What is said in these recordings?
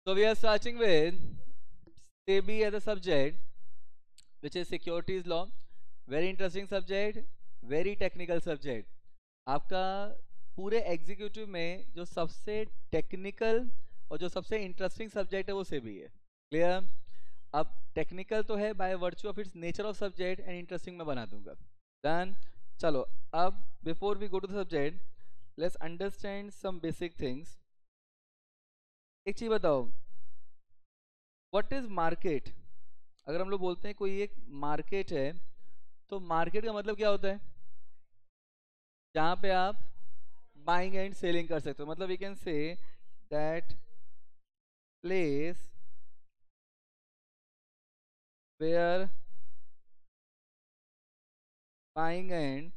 So we are starting with SEBI as a subject, which is securities law. Very interesting subject, very technical subject. आपका पूरे executive में जो सबसे technical और जो सबसे इंटरेस्टिंग सब्जेक्ट है वो सेबी है. क्लियर. अब टेक्निकल तो है by virtue of its nature of subject and interesting मैं बना दूंगा. डन. चलो अब before we go to the subject let's understand some basic things. एक चीज बताओ, व्हाट इज मार्केट? अगर हम लोग बोलते हैं कोई एक मार्केट है तो मार्केट का मतलब क्या होता है? जहाँ पे आप बाइंग एंड सेलिंग कर सकते हो. मतलब we can say that place where buying and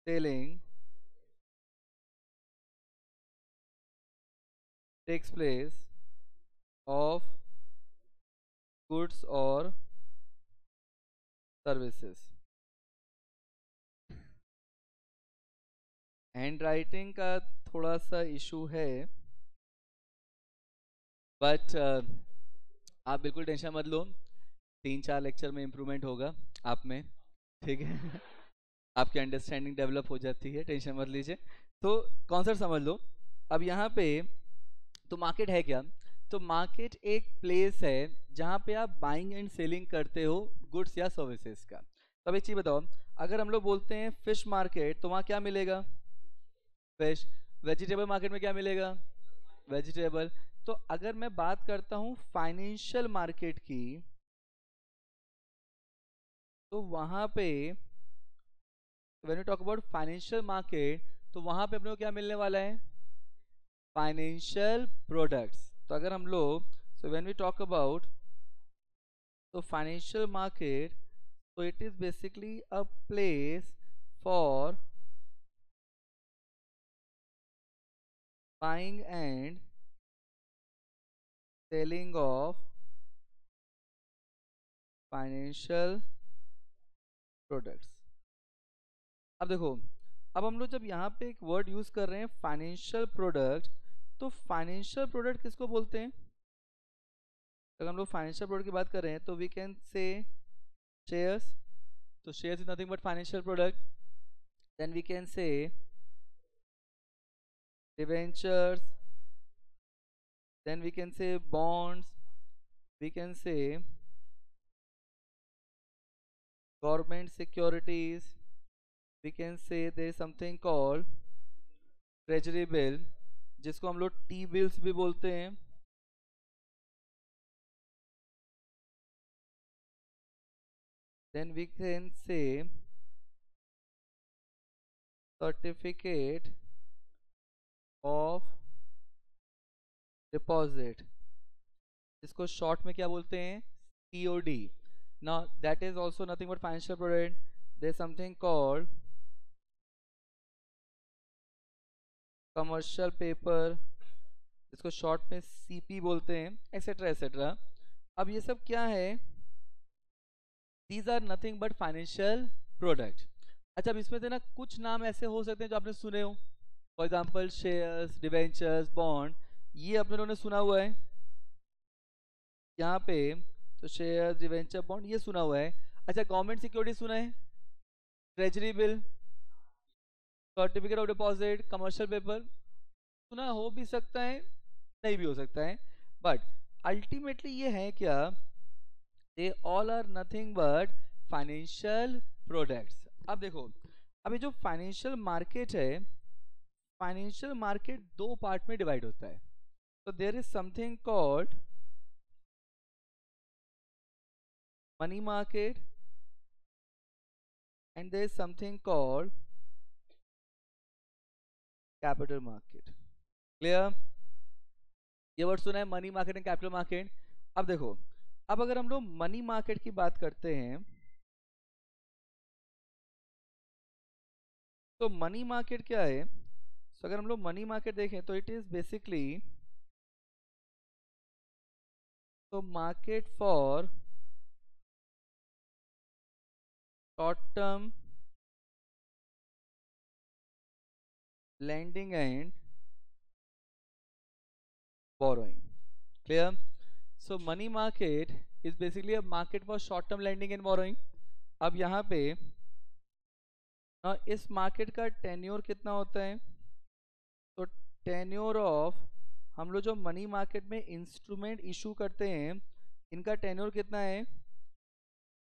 selling takes place of goods or services. Handwriting का थोड़ा सा इशू है, बट आप बिल्कुल टेंशन मत लो. 3-4 लेक्चर में इम्प्रूवमेंट होगा आप में. ठीक है. आपकी अंडरस्टैंडिंग डेवलप हो जाती है, टेंशन मत लीजिए. तो कॉन्सेप्ट समझ लो. अब यहाँ पे तो मार्केट है क्या? तो मार्केट एक प्लेस है जहाँ पे आप बाइंग एंड सेलिंग करते हो गुड्स या सर्विसेज का. तो अब एक चीज़ बताओ, अगर हम लोग बोलते हैं फिश मार्केट तो वहाँ क्या मिलेगा? फिश. वेजिटेबल मार्केट में क्या मिलेगा? वेजिटेबल. तो अगर मैं बात करता हूँ फाइनेंशियल मार्केट की, तो वहाँ पे when you talk about financial market तो वहाँ पे अपने को क्या मिलने वाला है? Financial products. तो अगर हम लोग so when we talk about तो financial market, so it is basically a place for buying and selling of financial products. अब देखो, अब हम लोग जब यहाँ पे एक वर्ड यूज कर रहे हैं फाइनेंशियल प्रोडक्ट, तो फाइनेंशियल प्रोडक्ट किसको बोलते हैं? अगर हम लोग फाइनेंशियल प्रोडक्ट की बात कर रहे हैं तो वी कैन से शेयर्स. तो shares is nothing but financial product. Then we can say debentures. then we can say bonds. We can say government securities. We can say there is something called treasury bill, जिसको हम लोग T bills भी बोलते हैं. then we can say certificate of deposit, जिसको short में क्या बोलते हैं? COD. now that is also nothing but financial product. there is something called commercial paper, इसको शॉर्ट में CP बोलते हैं, एक्सेट्रा एक्सेट्रा. अब ये सब क्या है? These are nothing but financial product. अच्छा, अब इसमें से ना कुछ नाम ऐसे हो सकते हैं जो आपने सुने हो. For example shares, debentures, bond, ये अपने लोगों ने सुना हुआ है यहाँ पे. तो शेयर्स, डिवेंचर, बॉन्ड ये सुना हुआ है. अच्छा, गवर्नमेंट सिक्योरिटी सुना है? Treasury bill, certificate of deposit, commercial paper, सुना हो भी सकता है, नहीं भी हो सकता है. बट अल्टीमेटली ये है क्या? They all are nothing but financial products. अब देखो, अभी जो फाइनेंशियल मार्केट है, फाइनेंशियल मार्केट दो पार्ट में डिवाइड होता है. तो there is something called money market and there is something called capital market. Clear? ये वर्ड सुना है, money market and capital market. अब देखो, अब अगर हम लोग मनी मार्केट की बात करते हैं तो मनी मार्केट क्या है? तो अगर हम लोग मनी मार्केट देखें तो इट इज बेसिकली तो market for short term lending and borrowing. Clear? So money market is basically a market for short term lending and borrowing. अब यहाँ पे इस मार्केट का टेन्योर कितना होता है? तो टेन्योर ऑफ, हम लोग जो मनी मार्केट में इंस्ट्रूमेंट इशू करते हैं इनका टेन्योर कितना है?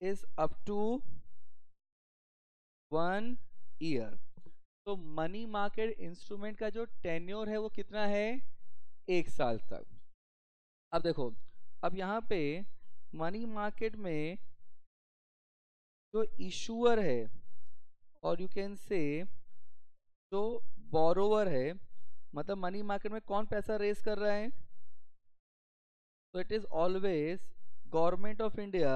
Is up to 1 year. तो मनी मार्केट इंस्ट्रूमेंट का जो टेन्योर है वो कितना है? 1 साल तक. अब देखो, अब यहाँ पे मनी मार्केट में जो इशूअर है और यू कैन से जो बोरोवर है, मतलब मनी मार्केट में कौन पैसा रेज कर रहा है? तो it is always Government of India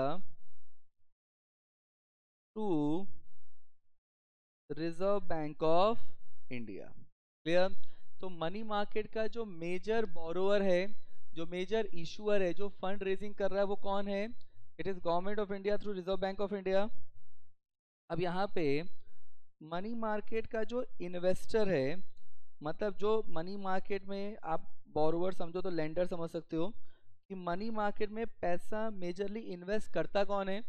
to Reserve Bank of India. Clear? तो मनी मार्केट का जो मेजर बोरोवर है, जो मेजर इशूअर है, जो फंड रेजिंग कर रहा है वो कौन है? It is government of India through Reserve Bank of India. अब यहाँ पे मनी मार्केट का जो इन्वेस्टर है, मतलब जो मनी मार्केट में आप बोरोवर समझो तो लेंडर समझ सकते हो, कि मनी मार्केट में पैसा मेजरली इन्वेस्ट करता कौन है?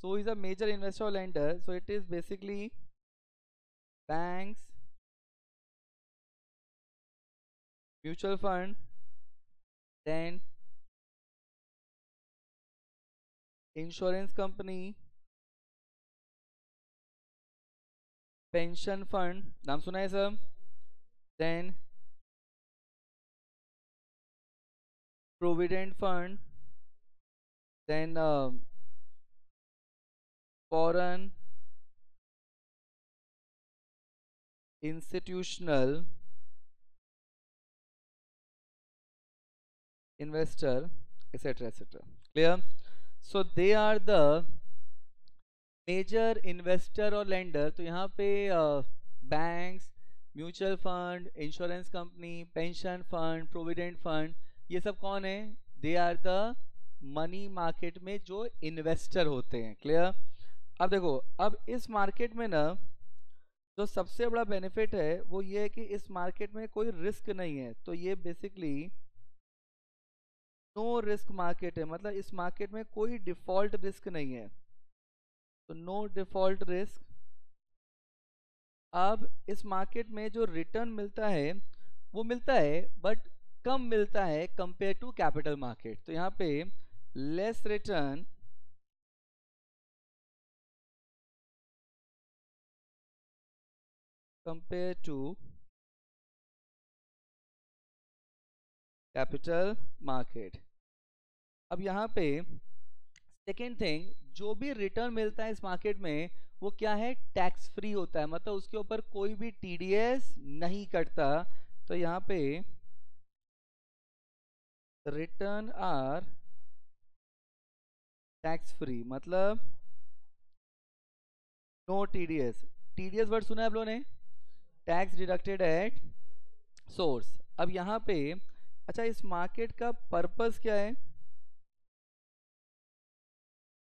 So is a major investor और lender. So it is basically banks, mutual fund, then insurance company, pension fund, नाम सुना है sir? Then provident fund, then foreign institutional investor, etc, etc. Clear? So they are the major investor और lender. तो यहाँ पे banks, mutual fund, insurance company, pension fund, provident fund, ये सब कौन है? They are the money market में जो इन्वेस्टर होते हैं. क्लियर? अब देखो, अब इस मार्केट में ना जो सबसे बड़ा बेनिफिट है वो ये है कि इस मार्केट में कोई रिस्क नहीं है. तो ये बेसिकली नो रिस्क मार्केट है, मतलब इस मार्केट में कोई डिफॉल्ट रिस्क नहीं है. तो नो डिफॉल्ट रिस्क. अब इस मार्केट में जो रिटर्न मिलता है वो मिलता है बट कम मिलता है कंपेयर टू कैपिटल मार्केट. तो यहाँ पे less return compare to capital market. अब यहाँ पे सेकेंड थिंग, जो भी रिटर्न मिलता है इस मार्केट में वो क्या है? टैक्स फ्री होता है, मतलब उसके ऊपर कोई भी टीडीएस नहीं कटता. तो यहाँ पे रिटर्न आर टैक्स फ्री, मतलब नो टीडीएस. टीडीएस वर्ड सुना है आप लोगों ने? Tax deducted at source. अब यहाँ पे अच्छा, इस मार्केट का पर्पस क्या है?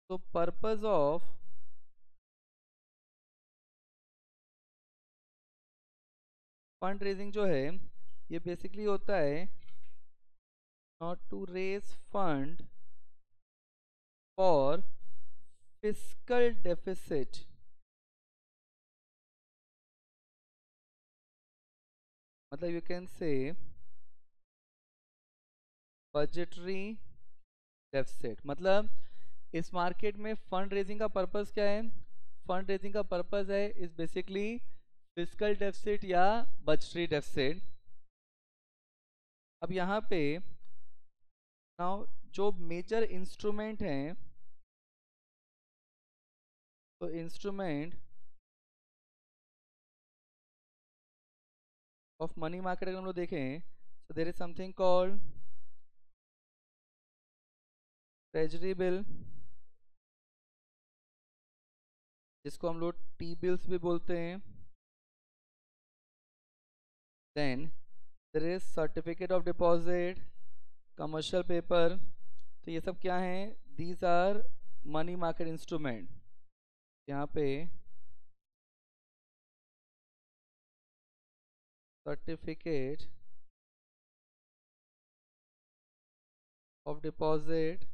तो पर्पस ऑफ फंड रेजिंग जो है ये बेसिकली होता है not to raise fund for fiscal deficit, मतलब you can say budgetary deficit. मतलब इस मार्केट में फंड रेजिंग का पर्पस क्या है? फंड रेजिंग का पर्पस है इज बेसिकली फिस्कल डेफिसिट या बजटरी डेफिसिट. अब यहाँ पे नाउ जो मेजर इंस्ट्रूमेंट हैं, तो इंस्ट्रूमेंट ऑफ मनी मार्केट अगर हम लोग देखें तो there is something called treasury bill, जिसको हम लोग टी बिल्स भी बोलते हैं. Then there is certificate of deposit, commercial paper. तो ये सब क्या है? These are money market instrument. यहाँ पे certificate of deposit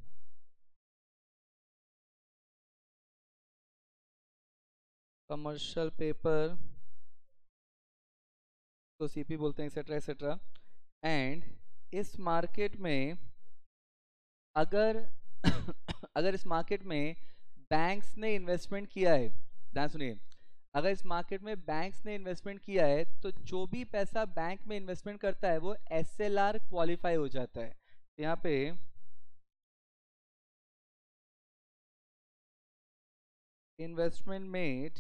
commercial paper, तो सीपी बोलते हैं, एक्सेट्रा एक्सेट्रा। एंड इस मार्केट में अगर अगर इस मार्केट में बैंक्स ने इन्वेस्टमेंट किया है, ध्यान सुनिए, अगर इस मार्केट में बैंक्स ने इन्वेस्टमेंट किया है तो जो भी पैसा बैंक में इन्वेस्टमेंट करता है वो एसएलआर क्वालिफाई हो जाता है। यहाँ पे investment made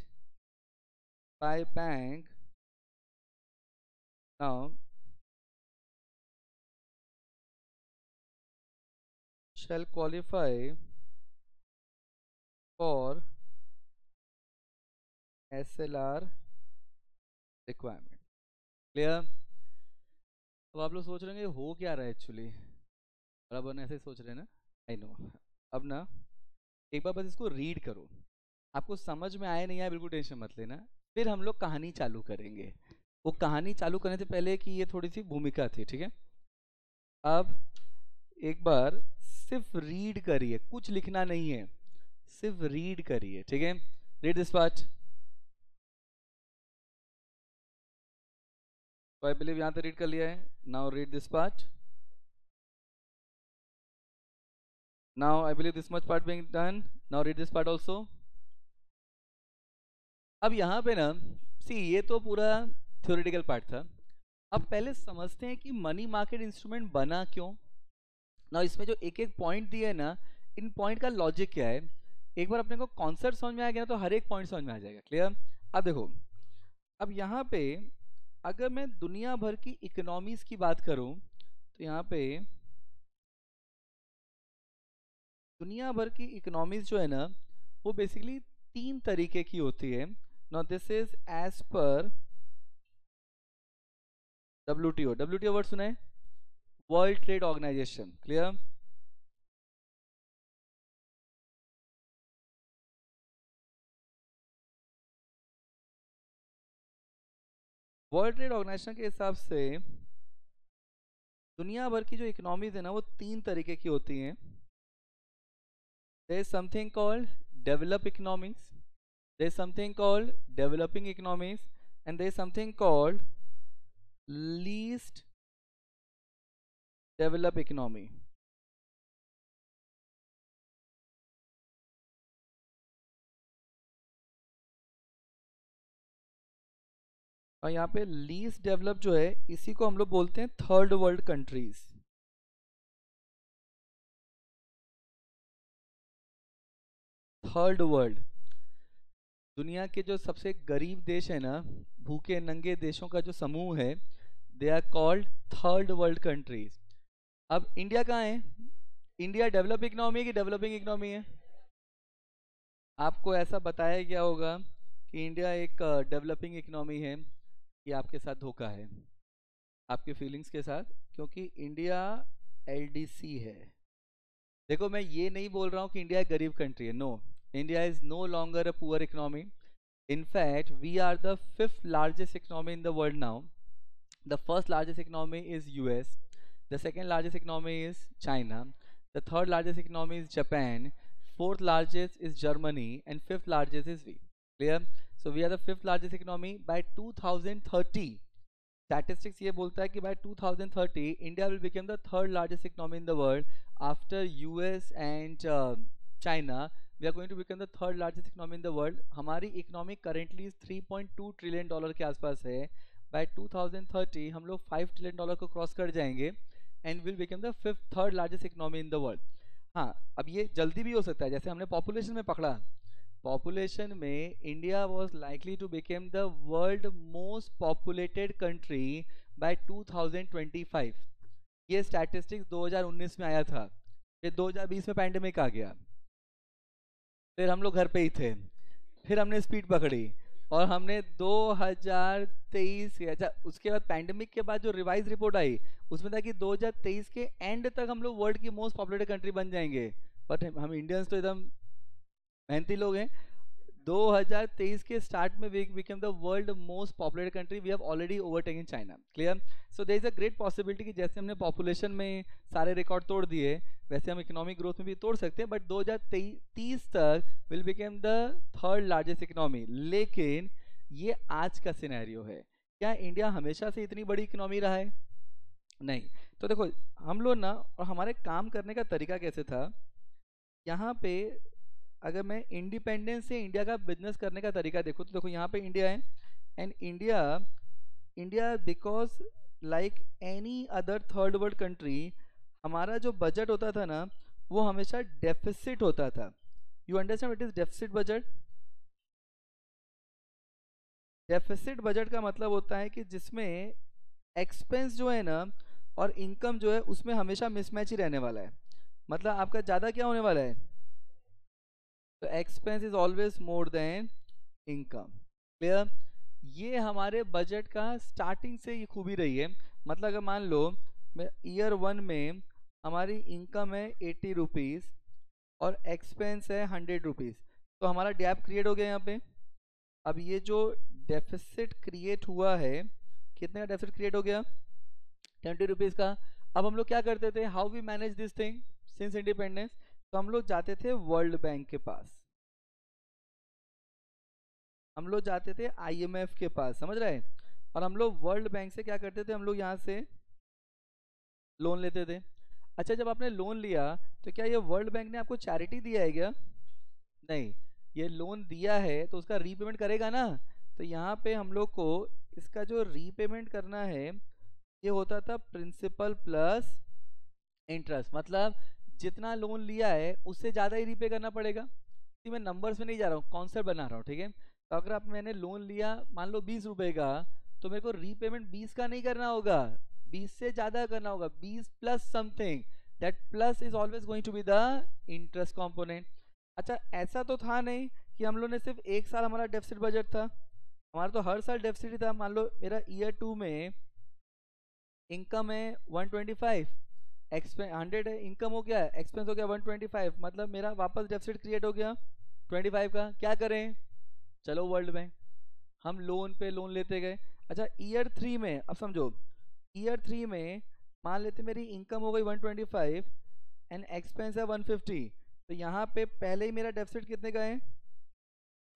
by bank now shall qualify for SLR requirement। Clear? अब आप लोग सोच रहे हैं हो क्या रहा है एक्चुअली, बराबर ऐसे सोच रहे हैं ना, आई नो। अब ना एक बार बस इसको रीड करो, आपको समझ में आया नहीं आया बिल्कुल टेंशन मत लेना, फिर हम लोग कहानी चालू करेंगे। वो कहानी चालू करने से पहले कि ये थोड़ी सी भूमिका थी, ठीक है। अब एक बार सिर्फ रीड करिए, कुछ लिखना नहीं है, सिर्फ रीड करिए, ठीक है। Read this part. तो आई बिलीव यहां तक रीड कर लिया है। Now read this part. Now I believe this much part being done. Now read this part also. अब यहाँ पे ना सी, ये तो पूरा थ्योरेटिकल पार्ट था। अब पहले समझते हैं कि मनी मार्केट इंस्ट्रूमेंट बना क्यों ना। इसमें जो एक एक पॉइंट दिए है ना, इन पॉइंट का लॉजिक क्या है, एक बार अपने को कॉन्सेप्ट समझ में आ गया ना तो हर एक पॉइंट समझ में आ जाएगा। क्लियर? अब देखो, अब यहाँ पे अगर मैं दुनिया भर की इकोनॉमीज की बात करूं तो यहाँ पे दुनिया भर की इकोनॉमीज जो है ना वो बेसिकली 3 तरीके की होती है। Now this is as per WTO। WTO word सुना है? World trade organisation. Clear? World trade organisation के हिसाब से दुनिया भर की जो इकोनॉमीज है ना वो 3 तरीके की होती हैं। There is something called developed economies, there is something called developing economies, and there is something called least developed economy। और यहाँ पे लीस्ट डेवलप जो है इसी को हम लोग बोलते हैं third world countries. Third world, दुनिया के जो सबसे गरीब देश है ना, भूखे नंगे देशों का जो समूह है, they are called third world countries. अब इंडिया कहाँ है? इंडिया डेवलप इकोनॉमी है कि डेवलपिंग इकोनॉमी है? आपको ऐसा बताया गया होगा कि इंडिया एक डेवलपिंग इकोनॉमी है, ये आपके साथ धोखा है, आपके फीलिंग्स के साथ, क्योंकि इंडिया LDC है। देखो मैं ये नहीं बोल रहा हूँ कि इंडिया एक गरीब कंट्री है, no, India is no longer a poor economy. In fact, we are the 5th largest economy in the world now. The first largest economy is US. The second largest economy is China. The third largest economy is Japan. Fourth largest is Germany, and fifth largest is we. Clear? So we are the 5th largest economy by 2030. Statistics ये बोलता है कि by 2030 India will become the third largest economy in the world after US and China. We are going to become the third largest economy in the world। हमारी economy currently 3.2 trillion dollar के आसपास है। Bye 2030 हम लोग 5 trillion dollar को cross कर जाएंगे and will become the 5th third largest economy in the world. हाँ, अब ये जल्दी भी हो सकता है, जैसे हमने पॉपुलेशन में पकड़ा, पॉपुलेशन में India was likely to became the world most populated country by 2025। ये स्टैटिस्टिक्स 2019 में आया था, ये 2020 में पैंडेमिक आ गया, फिर हम लोग घर पे ही थे, फिर हमने स्पीड पकड़ी और हमने 2023 के, अच्छा उसके बाद पैंडेमिक के बाद जो रिवाइज रिपोर्ट आई उसमें था कि 2023 के एंड तक हम लोग वर्ल्ड की मोस्ट पॉपुलेटेड कंट्री बन जाएंगे। बट हम इंडियंस तो एकदम मेहनती लोग हैं। 2023 के स्टार्ट में we became the world most populated country, we have already overtaken China. Clear? So there is a great possibility कि जैसे हमने पॉपुलेशन में सारे रिकॉर्ड तोड़ दिए, वैसे हम इकोनॉमिक ग्रोथ में भी तोड़ सकते हैं, बट 2030 तक will become the third largest economy. लेकिन ये आज का सिनेरियो है, क्या इंडिया हमेशा से इतनी बड़ी इकोनॉमी रहा है? नहीं। तो देखो हम लोग ना, और हमारे काम करने का तरीका कैसे था यहाँ पे, अगर मैं इंडिपेंडेंस से इंडिया का बिजनेस करने का तरीका देखो तो देखो यहाँ पे इंडिया है, and India India because like any other third world country, हमारा जो बजट होता था ना वो हमेशा डेफिसिट होता था। You understand what is deficit budget? Deficit budget का मतलब होता है कि जिसमें एक्सपेंस जो है ना और इनकम जो है उसमें हमेशा मिसमैच ही रहने वाला है। मतलब आपका ज़्यादा क्या होने वाला है? तो expense is always more than income. Clear? ये हमारे बजट का स्टार्टिंग से ये खूबी रही है। मतलब अगर मान लो ईयर 1 में हमारी इनकम है 80 रुपीज़ और एक्सपेंस है 100 रुपीज़, तो हमारा गैप क्रिएट हो गया यहाँ पे। अब ये जो डेफिसिट क्रिएट हुआ है, कितने का डेफिसिट क्रिएट हो गया? 20 रुपीज़ का। अब हम लोग क्या करते थे, how we manage this thing since independence? तो हम लोग जाते थे वर्ल्ड बैंक के पास, हम लोग जाते थे आईएमएफ के पास, समझ रहे हैं? और हम लोग वर्ल्ड बैंक से क्या करते थे, हम लोग यहाँ से लोन लेते थे। अच्छा, जब आपने लोन लिया तो क्या ये वर्ल्ड बैंक ने आपको चैरिटी दिया है क्या? नहीं। ये लोन दिया है तो उसका रीपेमेंट करेगा ना। तो यहाँ पे हम लोग को इसका जो रीपेमेंट करना है ये होता था प्रिंसिपल प्लस इंटरेस्ट। मतलब जितना लोन लिया है उससे ज़्यादा ही रीपे करना पड़ेगा। इसी में नंबर्स में नहीं जा रहा हूँ, कॉन्सेप्ट बना रहा हूँ, ठीक है? तो अगर आप मैंने लोन लिया मान लो 20 रुपए का, तो मेरे को रीपेमेंट 20 का नहीं करना होगा, 20 से ज़्यादा करना होगा, 20 plus something. That plus is always going to be the interest component. अच्छा, ऐसा तो था नहीं कि हम लोग ने सिर्फ एक साल हमारा डेफिसिट बजट था, हमारा तो हर साल डेफिसिट ही था। मान लो मेरा ईयर 2 में इनकम है 125, एक्सपेंस 100 है, इनकम हो गया, एक्सपेंस हो गया 125, मतलब मेरा वापस डेफिसिट क्रिएट हो गया 25 का। क्या करें? चलो वर्ल्ड बैंक, हम लोन पे लोन लेते गए। अच्छा, ईयर 3 में अब समझो, ईयर 3 में मान लेते मेरी इनकम हो गई 125 एंड एक्सपेंस है 150, तो यहाँ पे पहले ही मेरा डेफिसिट कितने का है?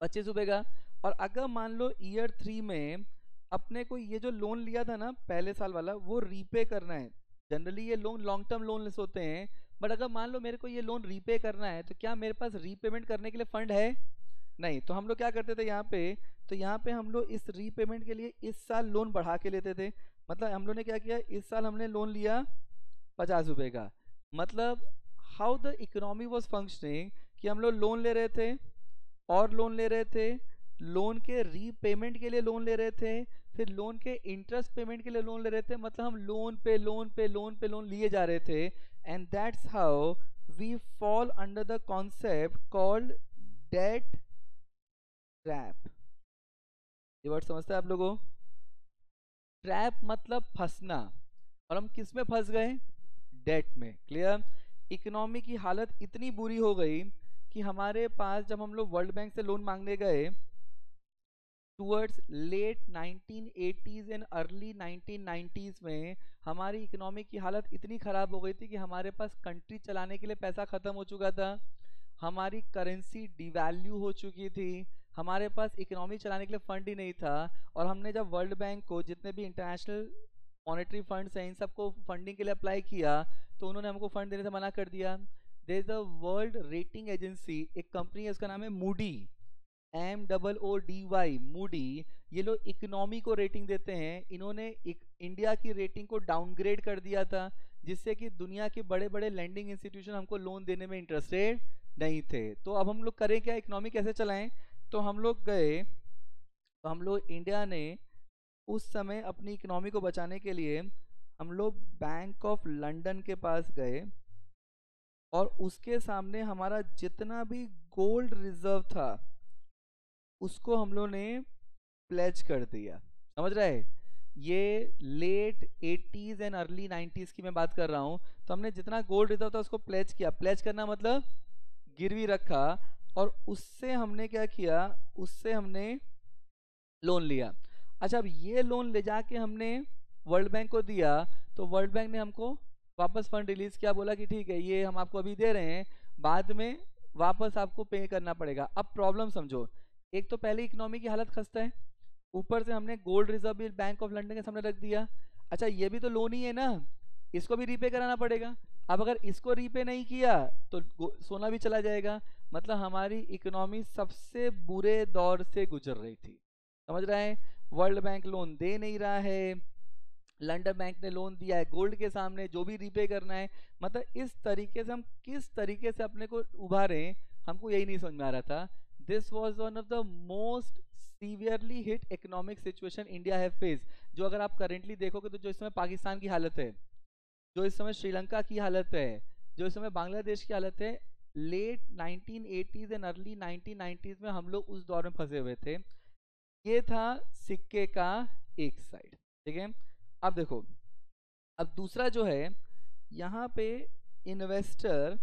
25 रुपए का। और अगर मान लो ईयर 3 में अपने को ये जो लोन लिया था ना पहले साल वाला वो रीपे करना है, जनरली ये लोन लॉन्ग टर्म लोन होते हैं, बट अगर मान लो मेरे को ये लोन रीपे करना है तो क्या मेरे पास रीपेमेंट करने के लिए फंड है? नहीं। तो हम लोग क्या करते थे यहाँ पे, तो यहाँ पे हम लोग इस रीपेमेंट के लिए इस साल लोन बढ़ा के लेते थे। मतलब हम लोग ने क्या किया, इस साल हमने लोन लिया 50 रुपए का। मतलब how the economy was functioning कि हम लोग लोन ले रहे थे और लोन ले रहे थे, लोन के रीपेमेंट के लिए लोन ले रहे थे, फिर लोन के इंटरेस्ट पेमेंट के लिए लोन ले रहे थे। मतलब हम लोन पे लोन पे लोन पे लोन लिए जा रहे थे, and that's how we fall under the concept called debt trap. ये वर्ड समझते हैं आप लोगों? ट्रैप मतलब फंसना, और हम किस में फंस गए? डेट में। क्लियर? इकोनॉमी की हालत इतनी बुरी हो गई कि हमारे पास जब हम लोग वर्ल्ड बैंक से लोन मांगने गए towards late 1980s and early 1990s में, हमारी इकोनॉमी की हालत इतनी ख़राब हो गई थी कि हमारे पास कंट्री चलाने के लिए पैसा ख़त्म हो चुका था, हमारी करेंसी डिवैल्यू हो चुकी थी, हमारे पास इकोनॉमी चलाने के लिए फंड ही नहीं था। और हमने जब वर्ल्ड बैंक को, जितने भी इंटरनेशनल मॉनेटरी फंड्स हैं, इन सबको फंडिंग के लिए अप्लाई किया तो उन्होंने हमको फंड देने से मना कर दिया। There is a world rating agency, एक कंपनी है उसका नाम है मूडी, MOODY, मूडी। ये लोग इकोनॉमी को रेटिंग देते हैं, इन्होंने इंडिया की रेटिंग को डाउनग्रेड कर दिया था, जिससे कि दुनिया के बड़े बड़े लैंडिंग इंस्टीट्यूशन हमको लोन देने में इंटरेस्टेड नहीं थे। तो अब हम लोग करें क्या, इकोनॉमी कैसे चलाएं? तो हम लोग गए, तो हम लोग इंडिया ने उस समय अपनी इकोनॉमी को बचाने के लिए हम लोग बैंक ऑफ लंदन के पास गए और उसके सामने हमारा जितना भी गोल्ड रिजर्व था उसको हम लोग ने प्लेज कर दिया। समझ रहे हैं? ये late 80s and early 90s की मैं बात कर रहा हूँ। तो हमने जितना गोल्ड रिजर्व था उसको प्लेज किया। प्लेज करना मतलब गिरवी रखा, और उससे हमने क्या किया, उससे हमने लोन लिया। अच्छा, अब ये लोन ले जाके हमने वर्ल्ड बैंक को दिया, तो वर्ल्ड बैंक ने हमको वापस फंड रिलीज किया, बोला कि ठीक है ये हम आपको अभी दे रहे हैं, बाद में वापस आपको पे करना पड़ेगा। अब प्रॉब्लम समझो, एक तो पहले इकोनॉमी की हालत खस्ता है, ऊपर से हमने गोल्ड रिजर्व भी बैंक ऑफ लंदन के सामने रख दिया। अच्छा ये भी तो लोन ही है ना, इसको भी रीपे कराना पड़ेगा। अब अगर इसको रीपे नहीं किया तो सोना भी चला जाएगा। मतलब हमारी इकोनॉमी सबसे बुरे दौर से गुजर रही थी, समझ रहे हैं। वर्ल्ड बैंक लोन दे नहीं रहा है, लंदन बैंक ने लोन दिया है गोल्ड के सामने, जो भी रीपे करना है। मतलब इस तरीके से हम किस तरीके से अपने को उभारे, हमको यही नहीं समझ में आ रहा था। This was one of the most severely hit economic situation India have face. जो अगर आप करेंटली देखोगे तो जो इस समय पाकिस्तान की हालत है, जो इस समय श्रीलंका की हालत है, जो इस समय बांग्लादेश की हालत है, late 1980s and early 1990s में हम लोग उस दौर में फंसे हुए थे। ये था सिक्के का एक साइड, ठीक है। अब देखो, अब दूसरा जो है, यहाँ पे इन्वेस्टर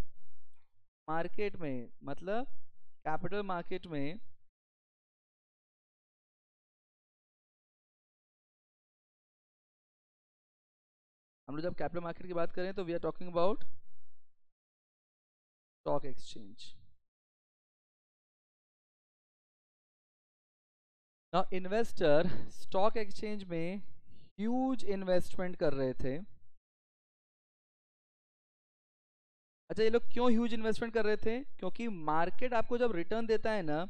मार्केट में, मतलब कैपिटल मार्केट में हम लोग जब कैपिटल मार्केट की बात करें तो we are talking about stock exchange. Now investor stock exchange में ह्यूज इन्वेस्टमेंट कर रहे थे। अच्छा ये लोग क्यों ह्यूज इन्वेस्टमेंट कर रहे थे? क्योंकि मार्केट आपको जब रिटर्न देता है ना,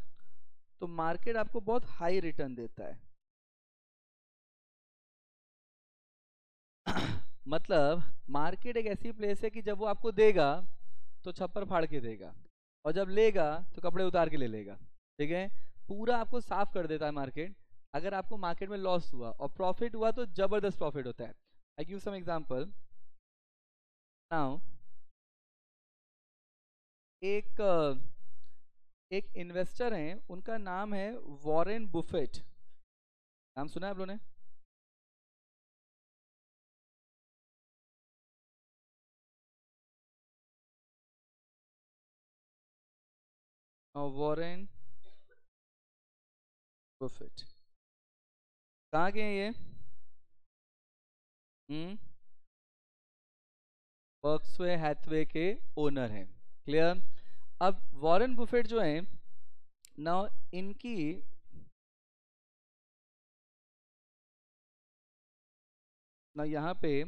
तो मार्केट आपको बहुत हाई रिटर्न देता है। मतलब मार्केट एक ऐसी प्लेस है कि जब वो आपको देगा तो छप्पर फाड़ के देगा, और जब लेगा तो कपड़े उतार के ले लेगा, ठीक है। पूरा आपको साफ कर देता है मार्केट। अगर आपको मार्केट में लॉस हुआ और प्रॉफिट हुआ तो जबरदस्त प्रॉफिट होता है। I give some example. Now एक एक इन्वेस्टर हैं, उनका नाम है वॉरेन बुफेट। नाम सुना है आप लोगों ने? वॉरेन बुफेट कहाँ के हैं ये? बर्क्सवे हैथवे के ओनर हैं, क्लियर। अब वॉरेन बुफेट जो हैं ना, इनकी ना यहाँ पे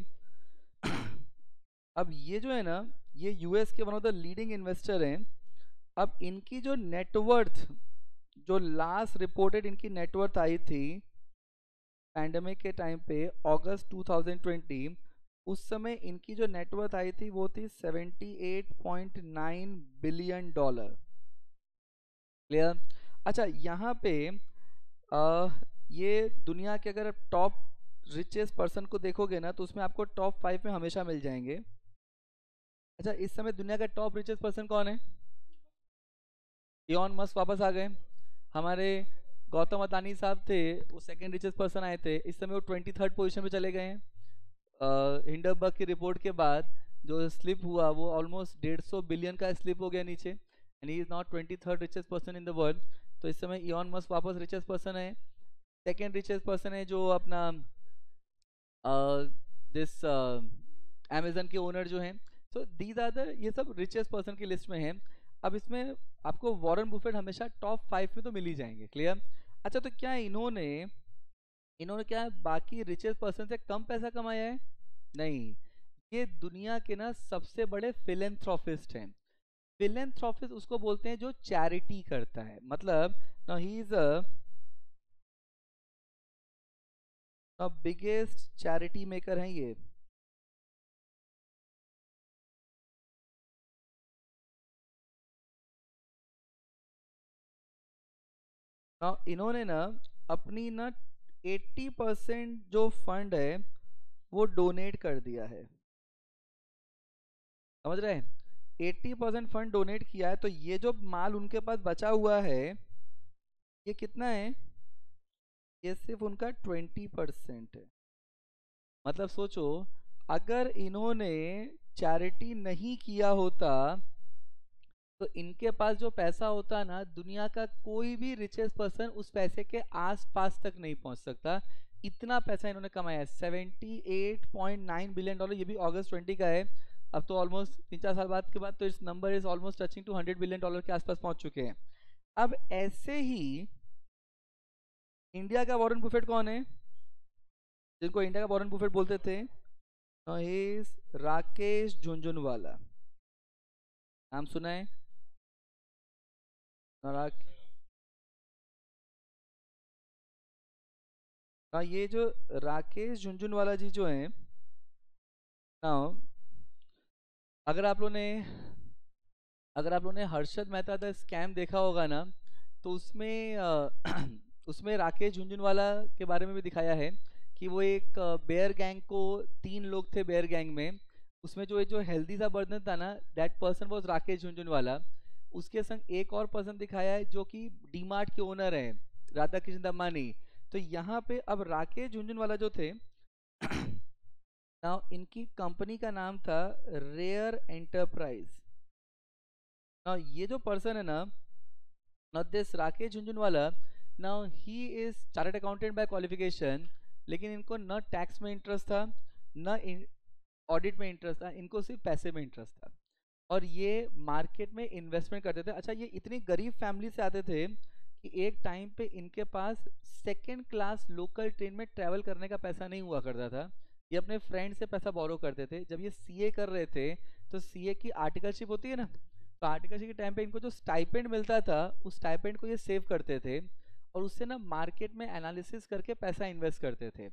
अब ये जो है ना, ये यूएस के one of the leading investor हैं। अब इनकी जो नेटवर्थ, जो लास्ट रिपोर्टेड इनकी नेटवर्थ आई थी पैंडेमिक के टाइम पे, अगस्त 2020, उस समय इनकी जो नेटवर्थ आई थी वो थी 78.9 बिलियन डॉलर, क्लियर। अच्छा यहाँ पे ये दुनिया के अगर टॉप रिचेस्ट पर्सन को देखोगे ना, तो उसमें आपको टॉप 5 में हमेशा मिल जाएंगे। अच्छा इस समय दुनिया का टॉप रिचेस्ट पर्सन कौन है? इलॉन मस्क वापस आ गए। हमारे गौतम अदानी साहब थे, वो सेकंड रिचेस्ट पर्सन आए थे, इस समय वो 23rd पोजीशन पे चले गए हैं। हिंडनबर्ग की रिपोर्ट के बाद जो स्लिप हुआ वो ऑलमोस्ट 150 बिलियन का स्लिप हो गया नीचे, and he is not 23rd richest person in the world. तो इस समय इलॉन मस्क वापस रिचेस्ट पर्सन है। सेकंड रिचेस्ट पर्सन है जो अपना दिस अमेजन के ओनर जो हैं। सो दीज आर द, ये सब रिचेस्ट पर्सन की लिस्ट में हैं। अब इसमें आपको वॉरेन बुफेट हमेशा टॉप 5 में तो मिल ही जाएंगे, क्लियर। अच्छा तो क्या इन्होंने इन्होंने क्या बाकी रिचेस्ट पर्सन से कम पैसा कमाया है? नहीं, ये दुनिया के ना सबसे बड़े फिलेंथ्रोपिस्ट हैं। फिलेंथ्रोपिस्ट उसको बोलते हैं जो चैरिटी करता है, मतलब ना he is a biggest charity maker हैं ये। ना इन्होंने ना अपनी ना 80% जो फंड है वो डोनेट कर दिया है, समझ रहे हैं। 80% फंड डोनेट किया है, तो ये जो माल उनके पास बचा हुआ है ये कितना है? ये सिर्फ उनका 20% है। मतलब सोचो, अगर इन्होंने चैरिटी नहीं किया होता तो इनके पास जो पैसा होता ना, दुनिया का कोई भी रिचेस्ट पर्सन उस पैसे के आस पास तक नहीं पहुंच सकता, इतना पैसा इन्होंने कमाया है, $78.9 बिलियन, ये भी अगस्त 20 का है। अब तो ऑलमोस्ट 3-4 साल बाद के बाद तो इस number is almost touching to $100 billion के आसपास पहुंच चुके हैं। अब ऐसे ही इंडिया का वॉरेन बुफेट कौन है, जिनको इंडिया का वॉरेन बुफेट बोलते थे? राकेश झुनझुनवाला, नाम सुना है? रा- ये जो राकेश झुनझुनवाला जी जो हैं ना, अगर आप लोगों ने अगर आप लोगों ने हर्षद मेहता द स्कैम देखा होगा ना, तो उसमें उसमें राकेश झुनझुनवाला के बारे में भी दिखाया है कि वो एक बेयर गैंग को, 3 लोग थे बेयर गैंग में, उसमें जो हेल्दी सा पर्सन था ना, that person was Rakesh Jhunjhunwala. उसके संग एक और पर्सन दिखाया है जो कि डीमार्ट के ओनर हैं, राधा कृष्ण दमानी। तो यहाँ पे अब राकेश झुनझुनवाला जो थे नाउ इनकी कंपनी का नाम था रेयर एंटरप्राइज। नाउ ये जो पर्सन है ना, now this Rakesh Jhunjhunwala, now he is chartered accountant bye qualification, लेकिन इनको न टैक्स में इंटरेस्ट था, न ऑडिट में इंटरेस्ट था, इनको सिर्फ पैसे में इंटरेस्ट था। और ये मार्केट में इन्वेस्टमेंट करते थे। अच्छा, ये इतनी गरीब फैमिली से आते थे कि एक टाइम पे इनके पास सेकंड क्लास लोकल ट्रेन में ट्रैवल करने का पैसा नहीं हुआ करता था। ये अपने फ्रेंड से पैसा बोरो करते थे। जब ये सीए कर रहे थे तो सीए की आर्टिकलशिप होती है ना, तो आर्टिकलशिप के टाइम पे इनको जो स्टाइपेंड मिलता था, उस स्टाइपेंड को ये सेव करते थे और उससे ना मार्केट में एनालिसिस करके पैसा इन्वेस्ट करते थे।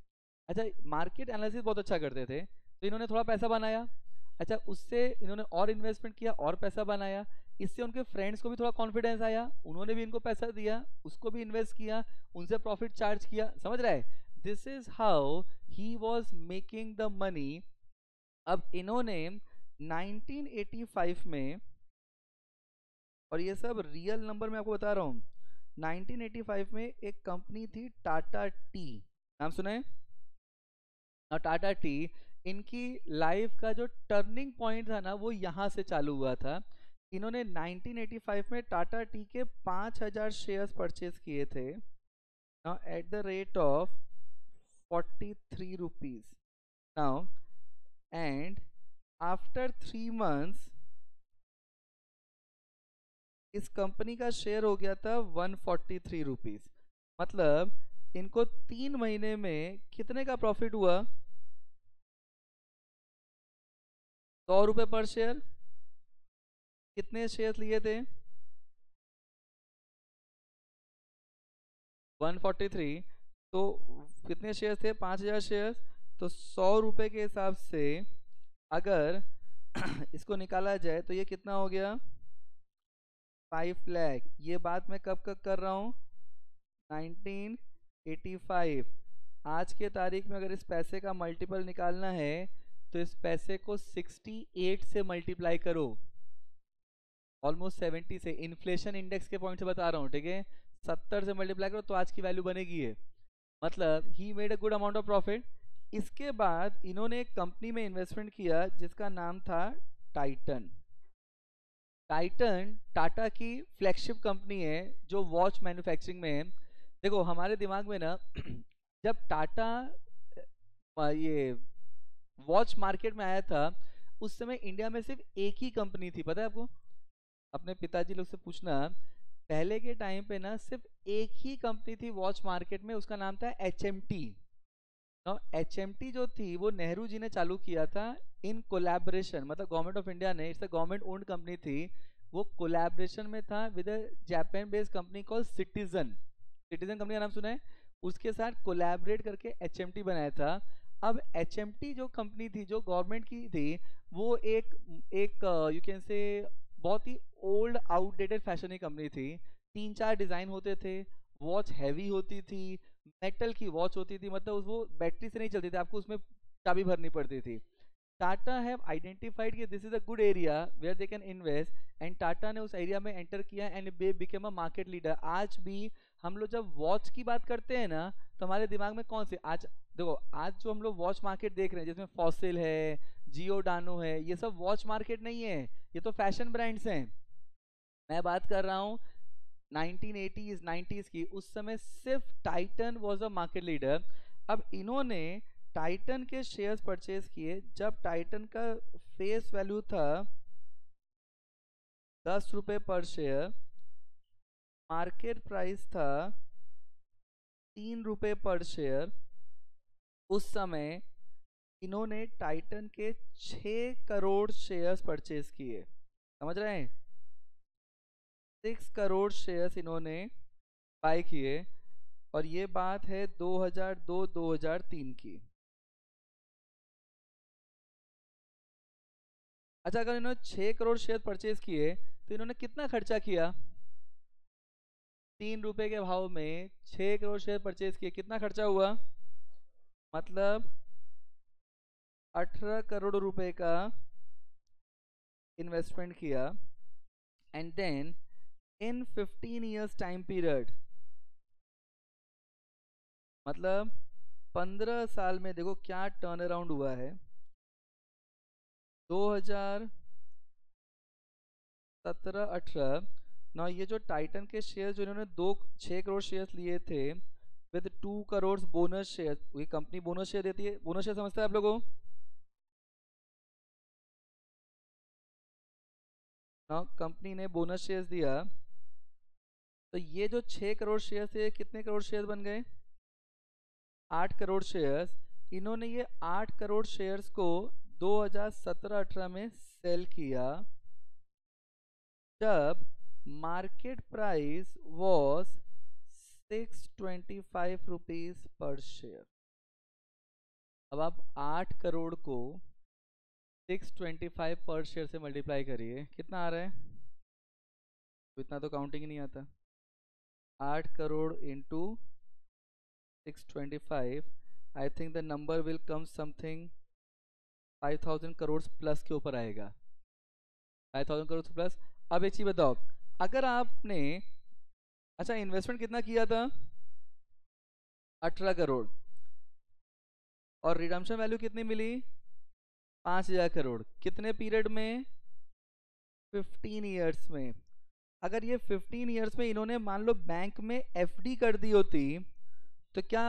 अच्छा, मार्केट एनालिसिस बहुत अच्छा करते थे, तो इन्होंने थोड़ा पैसा बनाया। अच्छा, उससे इन्होंने और इन्वेस्टमेंट किया और पैसा बनाया। इससे उनके फ्रेंड्स को भी थोड़ा कॉन्फिडेंस आया, उन्होंने भी इनको पैसा दिया, उसको भी इन्वेस्ट किया, उनसे प्रॉफिट चार्ज किया। समझ रहा है? This is how he was making the money. अब इन्होंने 1985 में, और ये सब रियल नंबर मैं आपको बता रहा हूँ, 1985 में एक कंपनी थी टाटा टी, नाम सुना है? और टाटा टी, इनकी लाइफ का जो टर्निंग पॉइंट था ना, वो यहाँ से चालू हुआ था। इन्होंने 1985 में टाटा टी के 5,000 शेयर्स परचेज किए थे, now at the rate of 43 rupees. Now and after 3 months इस कंपनी का शेयर हो गया था 143 रुपीज। मतलब इनको 3 महीने में कितने का प्रॉफिट हुआ? 100 रुपये पर शेयर। कितने शेयर लिए थे? 143। तो कितने शेयर थे? 5,000 शेयर। तो 100 रुपये के हिसाब से अगर इसको निकाला जाए तो ये कितना हो गया? 5 लाख। ये बात मैं कब कब कर रहा हूँ? 1985। आज के तारीख में अगर इस पैसे का मल्टीपल निकालना है तो इस पैसे को 68 से मल्टीप्लाई करो, ऑलमोस्ट 70 से, इन्फ्लेशन इंडेक्स के पॉइंट से बता रहा हूँ, ठीक है? 70 से मल्टीप्लाई करो तो आज की वैल्यू बनेगी ये। मतलब he made a good amount of profit. इसके बाद इन्होंने एक कंपनी में इन्वेस्टमेंट किया जिसका नाम था टाइटन। टाइटन टाटा की फ्लैगशिप कंपनी है जो वॉच मैन्युफैक्चरिंग में है। देखो हमारे दिमाग में ना जब टाटा ये वॉच मार्केट में आया था, उस समय इंडिया में सिर्फ एक ही कंपनी थी, पता है आपको? अपने पिताजी लोग से पूछना, पहले के टाइम पे ना सिर्फ एक ही कंपनी थी वॉच मार्केट में, उसका नाम था HMT। HMT जो थी वो नेहरू जी ने चालू किया था इन कोलैबोरेशन, मतलब गवर्नमेंट ऑफ इंडिया ने, it's a government owned company थी, वो कोलैबोरेशन में था with Japan based company call citizen. Citizen company का नाम सुना है? उसके साथ कोलैबोरेट करके HMT बनाया था। अब HMT जो कंपनी थी, जो गवर्नमेंट की थी, वो एक एक यू कैन से बहुत ही ओल्ड आउटडेटेड फैशन की कंपनी थी। 3-4 डिजाइन होते थे, वॉच हैवी होती थी, मेटल की वॉच होती थी, मतलब वो बैटरी से नहीं चलती थी, आपको उसमें चाबी भरनी पड़ती थी। टाटा हैव आइडेंटिफाइड कि this is a good area where they can invest, and Tata ने उस एरिया में एंटर किया and they became a market leader. आज भी हम लोग जब वॉच की बात करते हैं ना, तो हमारे दिमाग में कौन सी, आज देखो, आज जो हम लोग वॉच मार्केट देख रहे हैं जिसमें फॉसिल है, जियोडानो है, ये सब वॉच मार्केट नहीं है, ये तो फैशन ब्रांड्स हैं। मैं बात कर रहा हूँ 1980s 90s की। उस समय सिर्फ Titan was a market leader. अब इन्होंने टाइटन के शेयर्स परचेज किए जब टाइटन का फेस वैल्यू था 10 रुपये पर शेयर, मार्केट प्राइस था 3 रुपये पर शेयर। उस समय इन्होंने टाइटन के 6 करोड़ शेयर्स परचेज किए, समझ रहे हैं? 6 करोड़ शेयर्स इन्होंने बाय किए, और ये बात है 2002-2003 की। अच्छा, अगर इन्होंने 6 करोड़ शेयर परचेज किए तो इन्होंने कितना खर्चा किया? 3 रुपए के भाव में 6 करोड़ शेयर परचेज किए, कितना खर्चा हुआ? मतलब 18 करोड़ रुपए का इन्वेस्टमेंट किया। And then in 15 years time period, मतलब 15 साल में देखो क्या टर्न अराउंड हुआ है। 2017-18 ना, ये जो टाइटन के शेयर जो इन्होंने 6 करोड़ शेयर्स लिए थे विद 2 करोड़ बोनस शेयर, ये कंपनी बोनस शेयर देती है, बोनस शेयर समझते हैं आप लोगों? ना, कंपनी ने बोनस शेयर्स दिया, तो ये जो 6 करोड़ शेयर थे कितने करोड़ शेयर बन गए? 8 करोड़ शेयर्स। इन्होंने ये 8 करोड़ शेयर्स को 2017-18 में सेल किया जब market price was 625 rupees per share. अब आप 8 करोड़ को 625 पर शेयर से मल्टीप्लाई करिए, कितना आ रहा है? तो इतना तो काउंटिंग ही नहीं आता। 8 crore into 625, I think the number will come something 5000 crore plus के ऊपर आएगा। 5000 करोड़ प्लस। अब एक चीज बताओ, अगर आपने, अच्छा इन्वेस्टमेंट कितना किया था? 18 करोड़, और रिडम्पशन वैल्यू कितनी मिली? 5000 करोड़। कितने पीरियड में? 15 ईयर्स में। अगर ये 15 ईयर्स में इन्होंने मान लो बैंक में एफडी कर दी होती तो क्या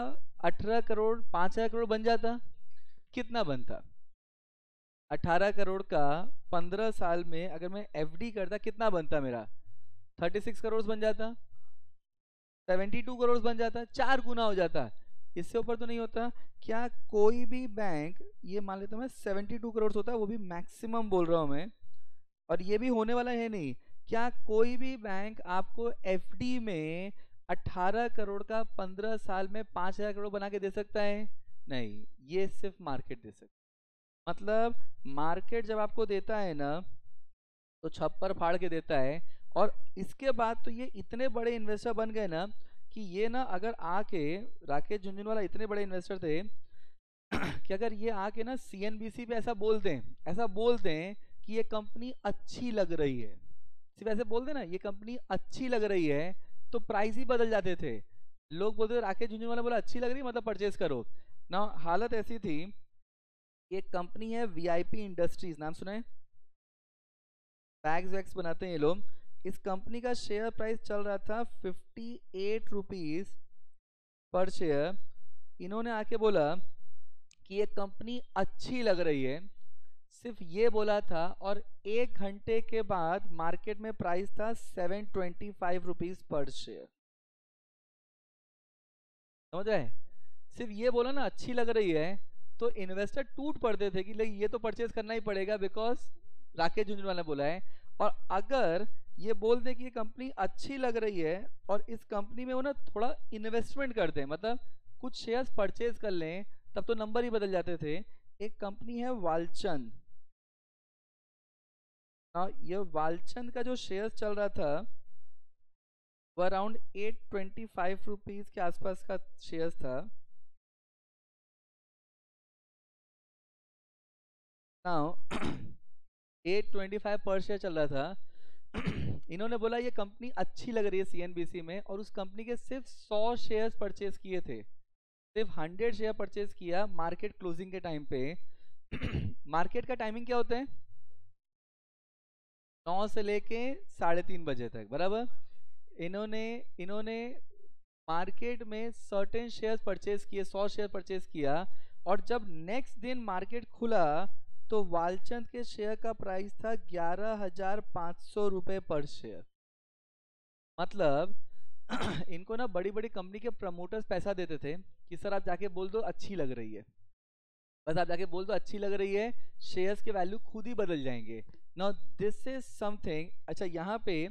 18 करोड़ 5000 करोड़ बन जाता? कितना बनता? 18 करोड़ का 15 साल में अगर मैं एफडी करता कितना बनता मेरा? 36 करोड़ बन जाता, 72 करोड़ बन जाता, 4 गुना हो जाता। इससे ऊपर तो नहीं होता। क्या कोई भी बैंक, ये मान लेता हूं मैं 72 करोड़ होता है, वो भी मैक्सिमम बोल रहा हूं मैं, और ये भी होने वाला है नहीं, क्या कोई भी बैंक आपको एफडी में 18 करोड़ का 15 साल में 5000 करोड़ बना के दे सकता है? नहीं, ये सिर्फ मार्केट दे सकता है। मतलब मार्केट जब आपको देता है ना तो छप्पर फाड़ के देता है। और इसके बाद तो ये इतने बड़े इन्वेस्टर बन गए ना कि ये ना अगर आके, राकेश झुनझुनवाला इतने बड़े इन्वेस्टर थे कि अगर ये आके ना सीएनबीसी पे ऐसा बोल दें, ऐसा बोल दें कि ये कंपनी अच्छी लग रही है, सिर्फ ऐसे बोल देना ये कंपनी अच्छी लग रही है, तो प्राइस ही बदल जाते थे। लोग बोलते थे राकेश झुनझुनवाला बोला अच्छी लग रही है मतलब परचेज करो ना। हालत ऐसी थी, एक कंपनी है वीआईपी इंडस्ट्रीज, नाम सुना है? बैग्स वैग्स बनाते हैं ये लोग। इस कंपनी का शेयर प्राइस चल रहा था 58 रुपीज पर शेयर। इन्होंने आके बोला कि ये कंपनी अच्छी लग रही है, सिर्फ ये बोला था, और 1 घंटे के बाद मार्केट में प्राइस था 725 रुपीज पर शेयर। समझ रहे? सिर्फ ये बोला ना अच्छी लग रही है, तो इन्वेस्टर टूट पड़ते थे कि ये तो परचेज करना ही पड़ेगा बिकॉज राकेश झुनझुनवाला ने बोला है। और अगर ये बोल दे कि ये कंपनी अच्छी लग रही है और इस कंपनी में वो ना थोड़ा इन्वेस्टमेंट करते हैं, मतलब कुछ शेयर्स परचेज कर लें, तब तो नंबर ही बदल जाते थे। एक कंपनी है वालचंद, ये वालचंद का जो शेयर चल रहा था वो अराउंड 825 रुपीज के आसपास का शेयर था। नाउ 825 पर शेयर चल रहा था। इन्होंने बोला ये कंपनी अच्छी लग रही है सीएनबीसी में, और उस कंपनी के सिर्फ 100 शेयर्स परचेज किए थे, सिर्फ 100 शेयर परचेज किया मार्केट क्लोजिंग के टाइम पे। मार्केट का टाइमिंग क्या होता है? 9 से लेके 3:30 बजे तक, बराबर। इन्होंने इन्होंने मार्केट में सर्टेन शेयर परचेज किए, 100 शेयर परचेज किया, और जब नेक्स्ट दिन मार्केट खुला तो वालचंद के शेयर का प्राइस था 11,500 रुपए पर शेयर। मतलब इनको ना बड़ी बड़ी कंपनी के प्रमोटर्स पैसा देते थे कि सर आप जाके बोल दो अच्छी लग रही है, बस आप जाके बोल दो अच्छी लग रही है, शेयर्स के वैल्यू खुद ही बदल जाएंगे। Now this is something. अच्छा, यहाँ पे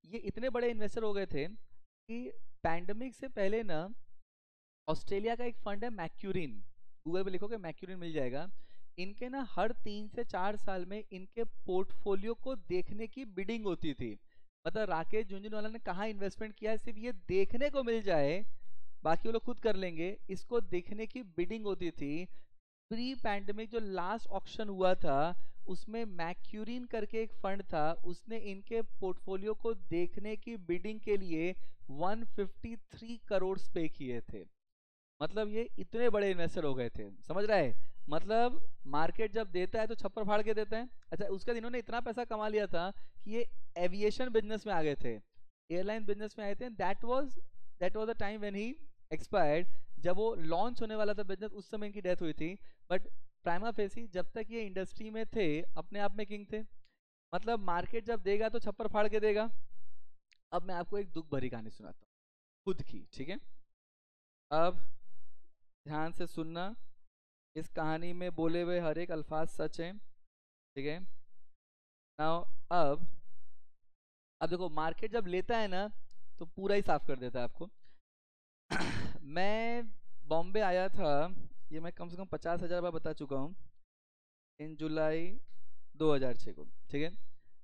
ये इतने बड़े इन्वेस्टर हो गए थे कि पैंडमिक से पहले ना ऑस्ट्रेलिया का एक फंड है मैक्यूरिन, गूगल पे लिखोगे मैक्यूरिन मिल जाएगा। इनके ना हर 3 से 4 साल में इनके पोर्टफोलियो को देखने की बिडिंग होती थी। मतलब राकेश झुंझुनवाला ने कहाँ इन्वेस्टमेंट किया है सिर्फ ये देखने को मिल जाए, बाकी वो लोग खुद कर लेंगे, इसको देखने की बिडिंग होती थी। प्री पैंडमिक जो लास्ट ऑक्शन हुआ था उसमें मैक्यूरिन करके एक फंड था, उसने इनके पोर्टफोलियो को देखने की बिडिंग के लिए 153 करोड़ पे किए थे। मतलब ये इतने बड़े इन्वेस्टर हो गए थे, समझ रहा है? मतलब मार्केट जब देता है तो छप्पर फाड़ के देते हैं। अच्छा, उसके बाद इन्होंने इतना पैसा कमा लिया था कि ये एविएशन बिजनेस में आ गए थे, एयरलाइन बिजनेस में आए थे। That was the time when he expired. जब वो लॉन्च होने वाला था बिजनेस उस समय इनकी डेथ हुई थी। बट प्राइमा फेसी जब तक ये इंडस्ट्री में थे अपने आप में किंग थे। मतलब मार्केट जब देगा तो छप्पर फाड़ के देगा। अब मैं आपको एक दुख भरी कहानी सुनाता हूँ खुद की, ठीक है? अब ध्यान से सुनना, इस कहानी में बोले हुए हर एक अल्फाज सच है, ठीक है? नाउ अब देखो मार्केट जब लेता है ना तो पूरा ही साफ कर देता है आपको। मैं बॉम्बे आया था, ये मैं कम से कम 50,000 बार बता चुका हूँ, इन जुलाई 2006 को, ठीक है?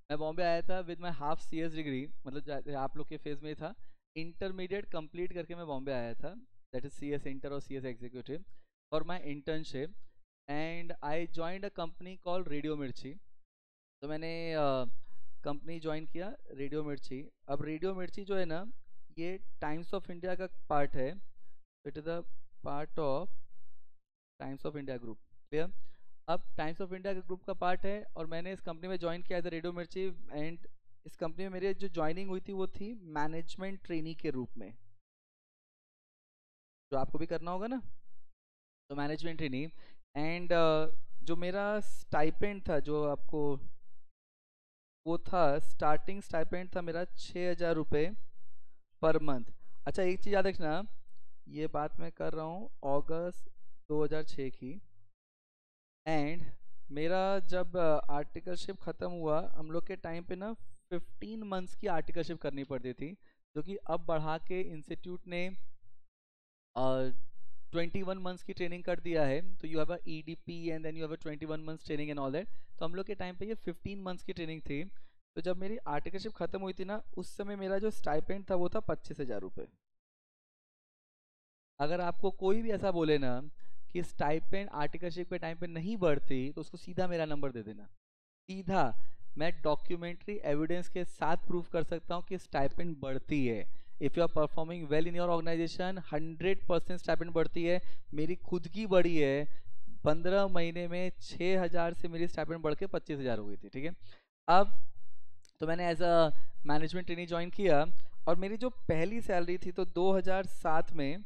मैं बॉम्बे आया था with my half CS degree, मतलब आप लोग के फेज में ही था, इंटरमीडिएट कंप्लीट करके मैं बॉम्बे आया था, दैट इज CS इंटर और CS executive, for my internship. And I joined a company call radio मिर्ची। तो मैंने कंपनी ज्वाइन किया रेडियो मिर्ची। अब रेडियो मिर्ची जो है ना, ये टाइम्स ऑफ इंडिया का पार्ट है, it is a part of times of India group, clear? अब टाइम्स ऑफ इंडिया के ग्रुप का पार्ट है और मैंने इस कंपनी में ज्वाइन किया था रेडियो मिर्ची। एंड इस कंपनी में मेरी जो ज्वाइनिंग हुई थी वो थी मैनेजमेंट ट्रेनी के रूप में, जो आपको भी करना होगा ना, तो मैनेजमेंट ट्रेनी। एंड जो मेरा स्टाइपेंड था जो आपको, वो था स्टार्टिंग स्टाइपेंड था मेरा 6,000 रुपये पर मंथ। अच्छा, एक चीज़ याद रखना, ये बात मैं कर रहा हूँ अगस्त 2006 की। एंड मेरा जब आर्टिकलशिप ख़त्म हुआ, हम लोग के टाइम पे ना 15 मंथ्स की आर्टिकलशिप करनी पड़ती थी, जो कि अब बढ़ा के इंस्टीट्यूट ने 21 मंथ्स की ट्रेनिंग कर दिया है। तो you have a EDP and then you have a 21 months training and all that. तो हम लोग के टाइम पे ये 15 मंथ्स की ट्रेनिंग थी। तो जब मेरी आर्टिकलशिप ख़त्म हुई थी ना, उस समय मेरा जो स्टाइपेंड था वो था 25,000 रुपये। अगर आपको कोई भी ऐसा बोले ना कि स्टाइपेंड आर्टिकलशिप के टाइम पे नहीं बढ़ती, तो उसको सीधा मेरा नंबर दे देना, सीधा। मैं डॉक्यूमेंट्री एविडेंस के साथ प्रूफ कर सकता हूँ कि स्टाइपेंड बढ़ती है। If you are performing well in your organisation, 100% stipend बढ़ती है। मेरी खुद की बढ़ी है, 15 महीने में 6,000 से मेरी स्टाइपेंड बढ़ के 25,000 हो गई थी, ठीक है? अब तो मैंने as a management trainee join किया, और मेरी जो पहली सैलरी थी तो 2007 में,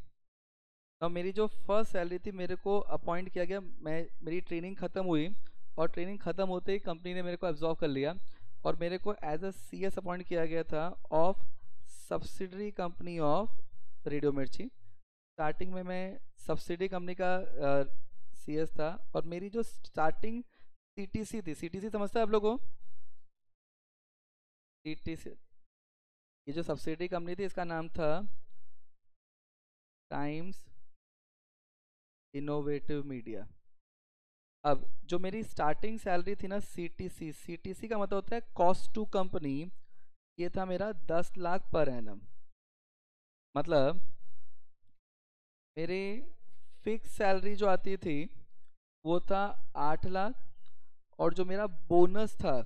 और मेरी जो फर्स्ट सैलरी थी मेरे को अपॉइंट किया गया, मेरी ट्रेनिंग ख़त्म हुई और ट्रेनिंग ख़त्म होते ही कंपनी ने मेरे को एब्जॉर्व कर लिया और मेरे को एज अ CS अपॉइंट किया गया था of subsidiary company of radio मिर्ची। स्टार्टिंग में मैं सब्सिडरी कंपनी का CS था, और मेरी जो स्टार्टिंग CTC थी, CTC समझते हैं आप लोगों को? CTC, ये जो सब्सिडरी कंपनी थी इसका नाम था टाइम्स इनोवेटिव मीडिया। अब जो मेरी स्टार्टिंग सैलरी थी ना, CTC का मतलब होता है कॉस्ट टू कंपनी, ये था मेरा 10 लाख पर एनम। मतलब मेरी फिक्स सैलरी जो आती थी वो था 8 लाख, और जो मेरा बोनस था,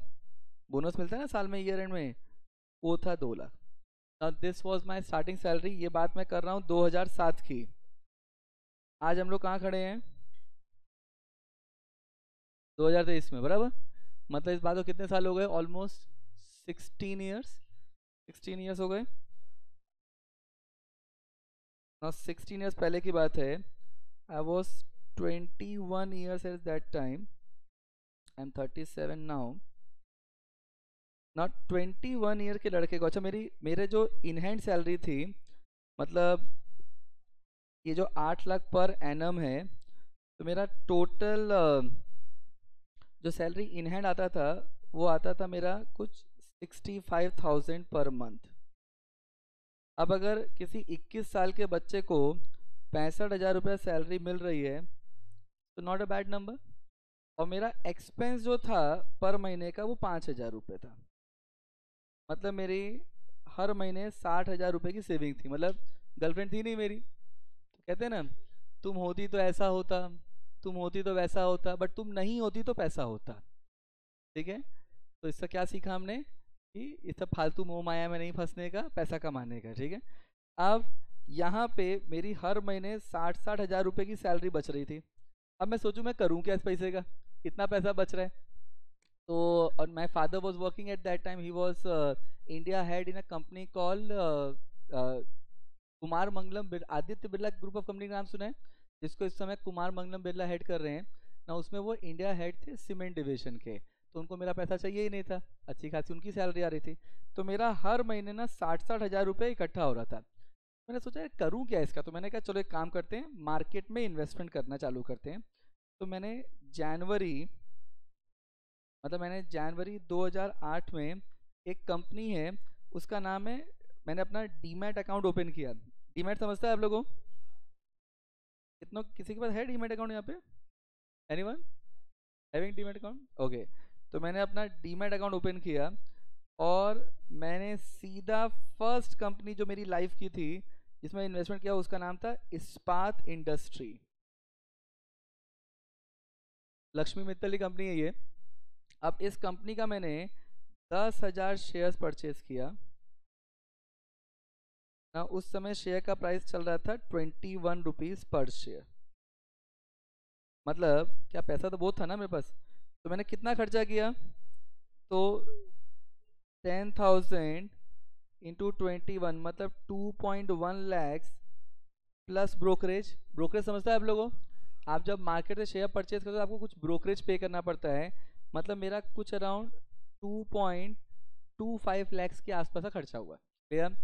बोनस मिलता है ना साल में ईयर एंड में, वो था 2 lakh. This was my starting salary. ये बात मैं कर रहा हूँ 2007 की। आज हम लोग कहाँ खड़े हैं? 2023 में, बराबर। मतलब इस बात को कितने साल हो गए? ऑलमोस्ट 16 ईयर्स, 16 ईयर्स हो गए। नाउ 16 ईयर्स पहले की बात है. I was 21 years at that time. I am 37 now. ना 21 ईयर के लड़के को, अच्छा मेरे जो इन हैंड सैलरी थी, मतलब ये जो 8 लाख पर एनम है, तो मेरा टोटल जो सैलरी इन हैंड आता था वो आता था मेरा कुछ 65,000 पर मंथ. अब अगर किसी 21 साल के बच्चे को 65,000 रुपये सैलरी मिल रही है तो नॉट अ बैड नंबर. और मेरा एक्सपेंस जो था पर महीने का वो 5,000 रुपये था. मतलब मेरी हर महीने 60,000 रुपये की सेविंग थी. मतलब गर्लफ्रेंड थी नहीं मेरी, तो कहते हैं ना, तुम होती तो ऐसा होता, तुम होती तो वैसा होता, बट तुम नहीं होती तो पैसा होता. ठीक है. तो इससे क्या सीखा हमने कि इस सब फालतू मोह माया में नहीं फंसने का, पैसा कमाने का. ठीक है. अब यहाँ पे मेरी हर महीने 60,000 रुपये की सैलरी बच रही थी. अब मैं सोचूं मैं करूं क्या इस पैसे का, इतना पैसा बच रहा है. तो और my father was working at that time. He was India head in a company called Kumar Mangalam Aditya Birla group of company का नाम सुना है, जिसको इस समय कुमार मंगलम बिरला हेड कर रहे हैं ना. उसमें वो इंडिया हेड थे सीमेंट डिवीजन के. तो उनको मेरा पैसा चाहिए ही नहीं था, अच्छी खासी उनकी सैलरी आ रही थी. तो मेरा हर महीने ना 60,000 रुपये इकट्ठा हो रहा था. मैंने सोचा यार करूँ क्या इसका. तो मैंने कहा चलो एक काम करते हैं, मार्केट में इन्वेस्टमेंट करना चालू करते हैं. तो जनवरी मैंने जनवरी 2008 में एक कंपनी है, उसका नाम है, मैंने अपना डीमैट अकाउंट ओपन किया. डीमैट समझता है आप लोगों, कितनों किसी के पास है डीमैट अकाउंट यहाँ पे? Anyone having demat account? Okay. तो मैंने अपना डीमैट अकाउंट ओपन किया और मैंने सीधा फर्स्ट कंपनी जो मेरी लाइफ की थी जिसमें इन्वेस्टमेंट किया उसका नाम था इस्पात इंडस्ट्री. लक्ष्मी मित्तल की कंपनी है ये. अब इस कंपनी का मैंने 10,000 शेयर्स परचेज किया ना. उस समय शेयर का प्राइस चल रहा था 21 रुपीज़ पर शेयर. मतलब क्या पैसा तो बहुत था ना मेरे पास. तो मैंने कितना खर्चा किया, तो 10,000 इंटू 21 मतलब 2.1 लैक्स प्लस ब्रोकरेज. ब्रोकरेज समझता है आप लोगों? आप जब मार्केट से शेयर परचेज करते हो तो आपको कुछ ब्रोकरेज पे करना पड़ता है. मतलब मेरा कुछ अराउंड 2.25 लैक्स के आसपास का खर्चा हुआ. क्लियर?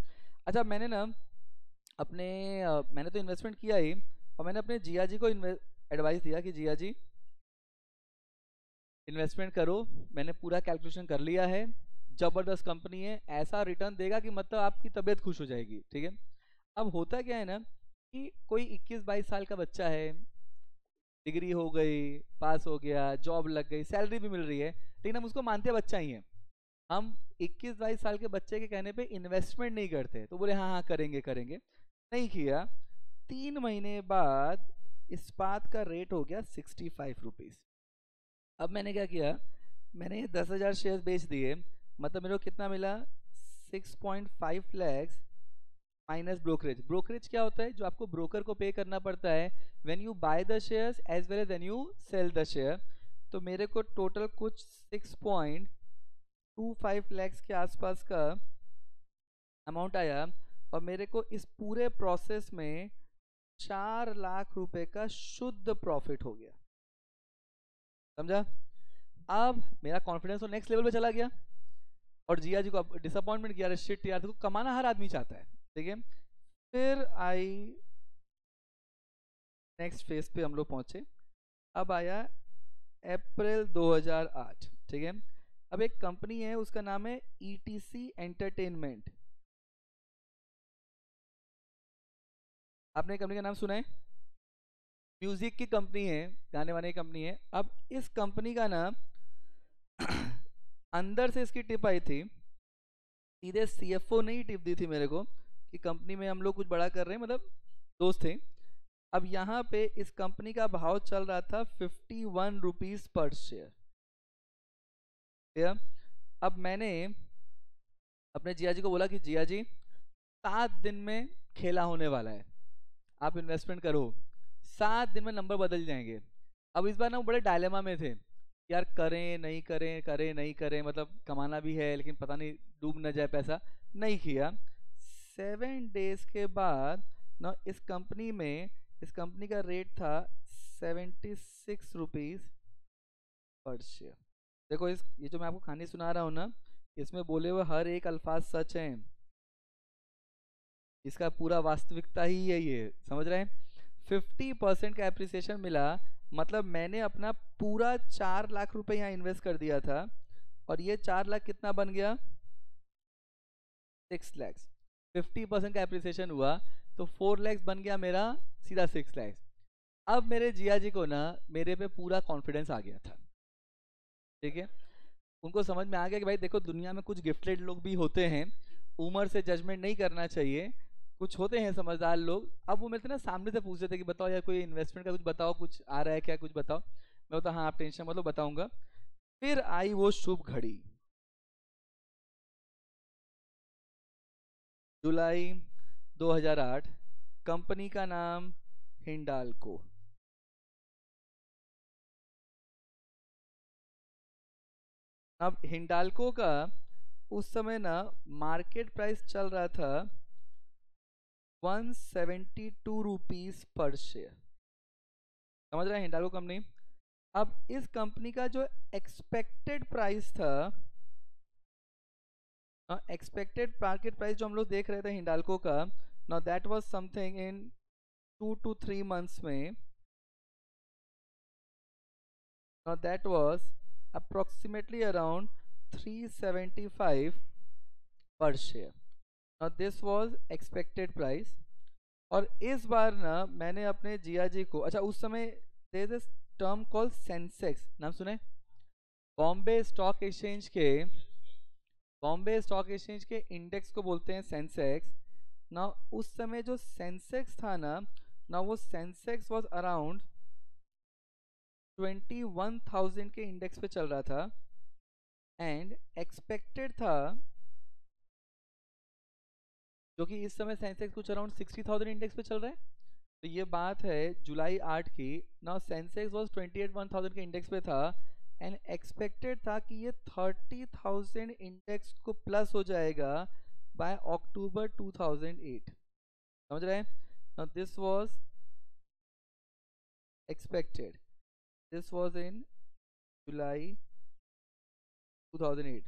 अच्छा मैंने ना अपने मैंने तो इन्वेस्टमेंट किया ही, और मैंने अपने जिया जी को एडवाइस दिया कि जिया जी इन्वेस्टमेंट करो. मैंने पूरा कैलकुलेशन कर लिया है, जबरदस्त कंपनी है, ऐसा रिटर्न देगा कि मतलब आपकी तबीयत खुश हो जाएगी. ठीक है. अब होता क्या है ना कि कोई 21-22 साल का बच्चा है, डिग्री हो गई, पास हो गया, जॉब लग गई, सैलरी भी मिल रही है, लेकिन हम उसको मानते हैं बच्चा ही है. हम 21-22 साल के बच्चे के कहने पे इन्वेस्टमेंट नहीं करते. तो बोले हाँ हाँ करेंगे करेंगे, नहीं किया. 3 महीने बाद इस्पात का रेट हो गया 65 रुपीज़. अब मैंने क्या किया, मैंने 10,000 शेयर बेच दिए. मतलब मेरे को कितना मिला, 6.5 लैक्स माइनस ब्रोकरेज. ब्रोकरेज क्या होता है, जो आपको ब्रोकर को पे करना पड़ता है when you buy the shares as well as when you sell the share. तो मेरे को टोटल कुछ 6.25 लैक्स के आसपास का अमाउंट आया. और मेरे को इस पूरे प्रोसेस में 4 लाख रुपए का शुद्ध प्रॉफिट हो गया. समझा? अब मेरा कॉन्फिडेंस तो नेक्स्ट लेवल पे चला गया. और जिया जी को डिसअपॉइंटमेंट किया, अरे शिट यार, देखो कमाना हर आदमी चाहता है. ठीक है. फिर आई नेक्स्ट फेज पे हम लोग पहुंचे. अब आया अप्रैल 2008. ठीक है. अब एक कंपनी है, उसका नाम है ETC एंटरटेनमेंट. आपने कंपनी का नाम सुना है? म्यूजिक की कंपनी है, गाने वाने की कंपनी है. अब इस कंपनी का नाम अंदर से इसकी टिप आई थी, सीधे CFO ने ही टिप दी थी मेरे को कि कंपनी में हम लोग कुछ बड़ा कर रहे हैं, मतलब दोस्त थे. अब यहाँ पे इस कंपनी का भाव चल रहा था 51 रुपीज़ पर शेयर. अब मैंने अपने जिया जी को बोला कि जिया जी 7 दिन में खेला होने वाला है, आप इन्वेस्टमेंट करो, 7 दिन में नंबर बदल जाएंगे. अब इस बार ना वो बड़े डायलेमा में थे, यार करें नहीं करें, करें नहीं करें, मतलब कमाना भी है लेकिन पता नहीं डूब न जाए पैसा. नहीं किया. 7 डेज के बाद ना इस कंपनी का रेट था 76 रुपीज पर शेयर। देखो ये जो मैं आपको कहानी सुना रहा हूँ ना, इसमें बोले हुए हर एक अल्फाज सच है, इसका पूरा वास्तविकता ही है ये, समझ रहे हैं। 50% का एप्रिसिएशन मिला, मतलब मैंने अपना पूरा 4 लाख रुपए यहाँ इन्वेस्ट कर दिया था, और ये 4 लाख कितना बन गया, 6 लैक्स। 50% का एप्रिसिएशन हुआ तो 4 लैक्स बन गया मेरा, सीधा 6 लैक्स। अब मेरे जिया जी को ना मेरे पे पूरा कॉन्फिडेंस आ गया था, ठीक है। उनको समझ में आ गया कि भाई देखो दुनिया में कुछ गिफ्टेड लोग भी होते हैं, उम्र से जजमेंट नहीं करना चाहिए, कुछ होते हैं समझदार लोग। अब वो मेरे से ना सामने से पूछते थे कि बताओ यार कोई इन्वेस्टमेंट का कुछ बताओ, कुछ आ रहा है क्या, कुछ बताओ। मैं बोलता हाँ आप टेंशन मत लो बताऊंगा। फिर आई वो शुभ घड़ी, जुलाई 2008। कंपनी का नाम हिंडाल्को। अब हिंडाल्को का उस समय ना मार्केट प्राइस चल रहा था 172 रुपीज पर शेयर, समझ रहे हैं हिंडाल्को कंपनी। अब इस कंपनी का जो एक्सपेक्टेड प्राइस था, एक्सपेक्टेड मार्केट प्राइस जो हम लोग देख रहे थे हिंडाल्को का, now that was something in 2 to 3 months में, now that was approximately around 375 पर share. Now this was expected price. और इस बार ना मैंने अपने जिया जी को, अच्छा उस समय there is term call Sensex, नाम सुने, बॉम्बे स्टॉक एक्सचेंज के, बॉम्बे स्टॉक एक्सचेंज के इंडेक्स को बोलते हैं सेंसेक्स ना। उस समय जो सेंसेक्स था ना, ना वो सेंसेक्स वाज अराउंड 21,000 के इंडेक्स पे चल रहा था, एंड एक्सपेक्टेड था, जो कि इस समय सेंसेक्स कुछ अराउंड 60,000 इंडेक्स पे चल रहा है। तो ये बात है जुलाई 8 की, ना सेंसेक्स वाज 28,000 के इंडेक्स पे था, एंड एक्सपेक्टेड था कि ये 30,000 इंडेक्स को प्लस हो जाएगा बाय अक्टूबर 2008, समझ रहे हैं। Now this was expected, this was in July 2008।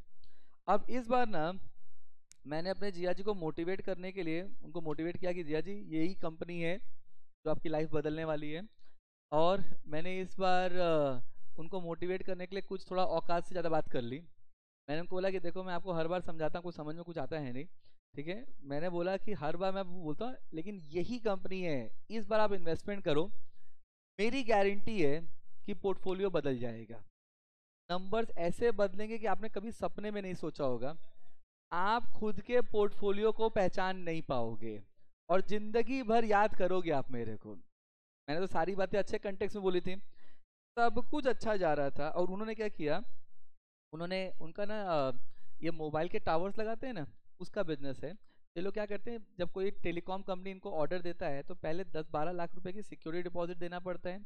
अब इस बार ना मैंने अपने जिया जी को मोटिवेट करने के लिए उनको मोटिवेट किया कि जिया जी यही कंपनी है जो आपकी लाइफ बदलने वाली है। और मैंने इस बार उनको मोटिवेट करने के लिए कुछ थोड़ा औकात से ज़्यादा बात कर ली। मैंने उनको बोला कि देखो मैं आपको हर बार समझाता हूँ, कुछ समझ में कुछ आता है नहीं, ठीक है। मैंने बोला कि हर बार मैं बोलता हूँ लेकिन यही कंपनी है, इस बार आप इन्वेस्टमेंट करो, मेरी गारंटी है कि पोर्टफोलियो बदल जाएगा। नंबर्स ऐसे बदलेंगे कि आपने कभी सपने में नहीं सोचा होगा। आप खुद के पोर्टफोलियो को पहचान नहीं पाओगे और जिंदगी भर याद करोगे आप मेरे को। मैंने तो सारी बातें अच्छे कंटेक्स्ट में बोली थी, सब कुछ अच्छा जा रहा था। और उन्होंने क्या किया, उन्होंने उनका ना ये मोबाइल के टावर्स लगाते हैं ना, उसका बिजनेस है। ये लोग क्या करते हैं, जब कोई टेलीकॉम कंपनी इनको ऑर्डर देता है तो पहले 10-12 लाख रुपए की सिक्योरिटी डिपॉजिट देना पड़ता है,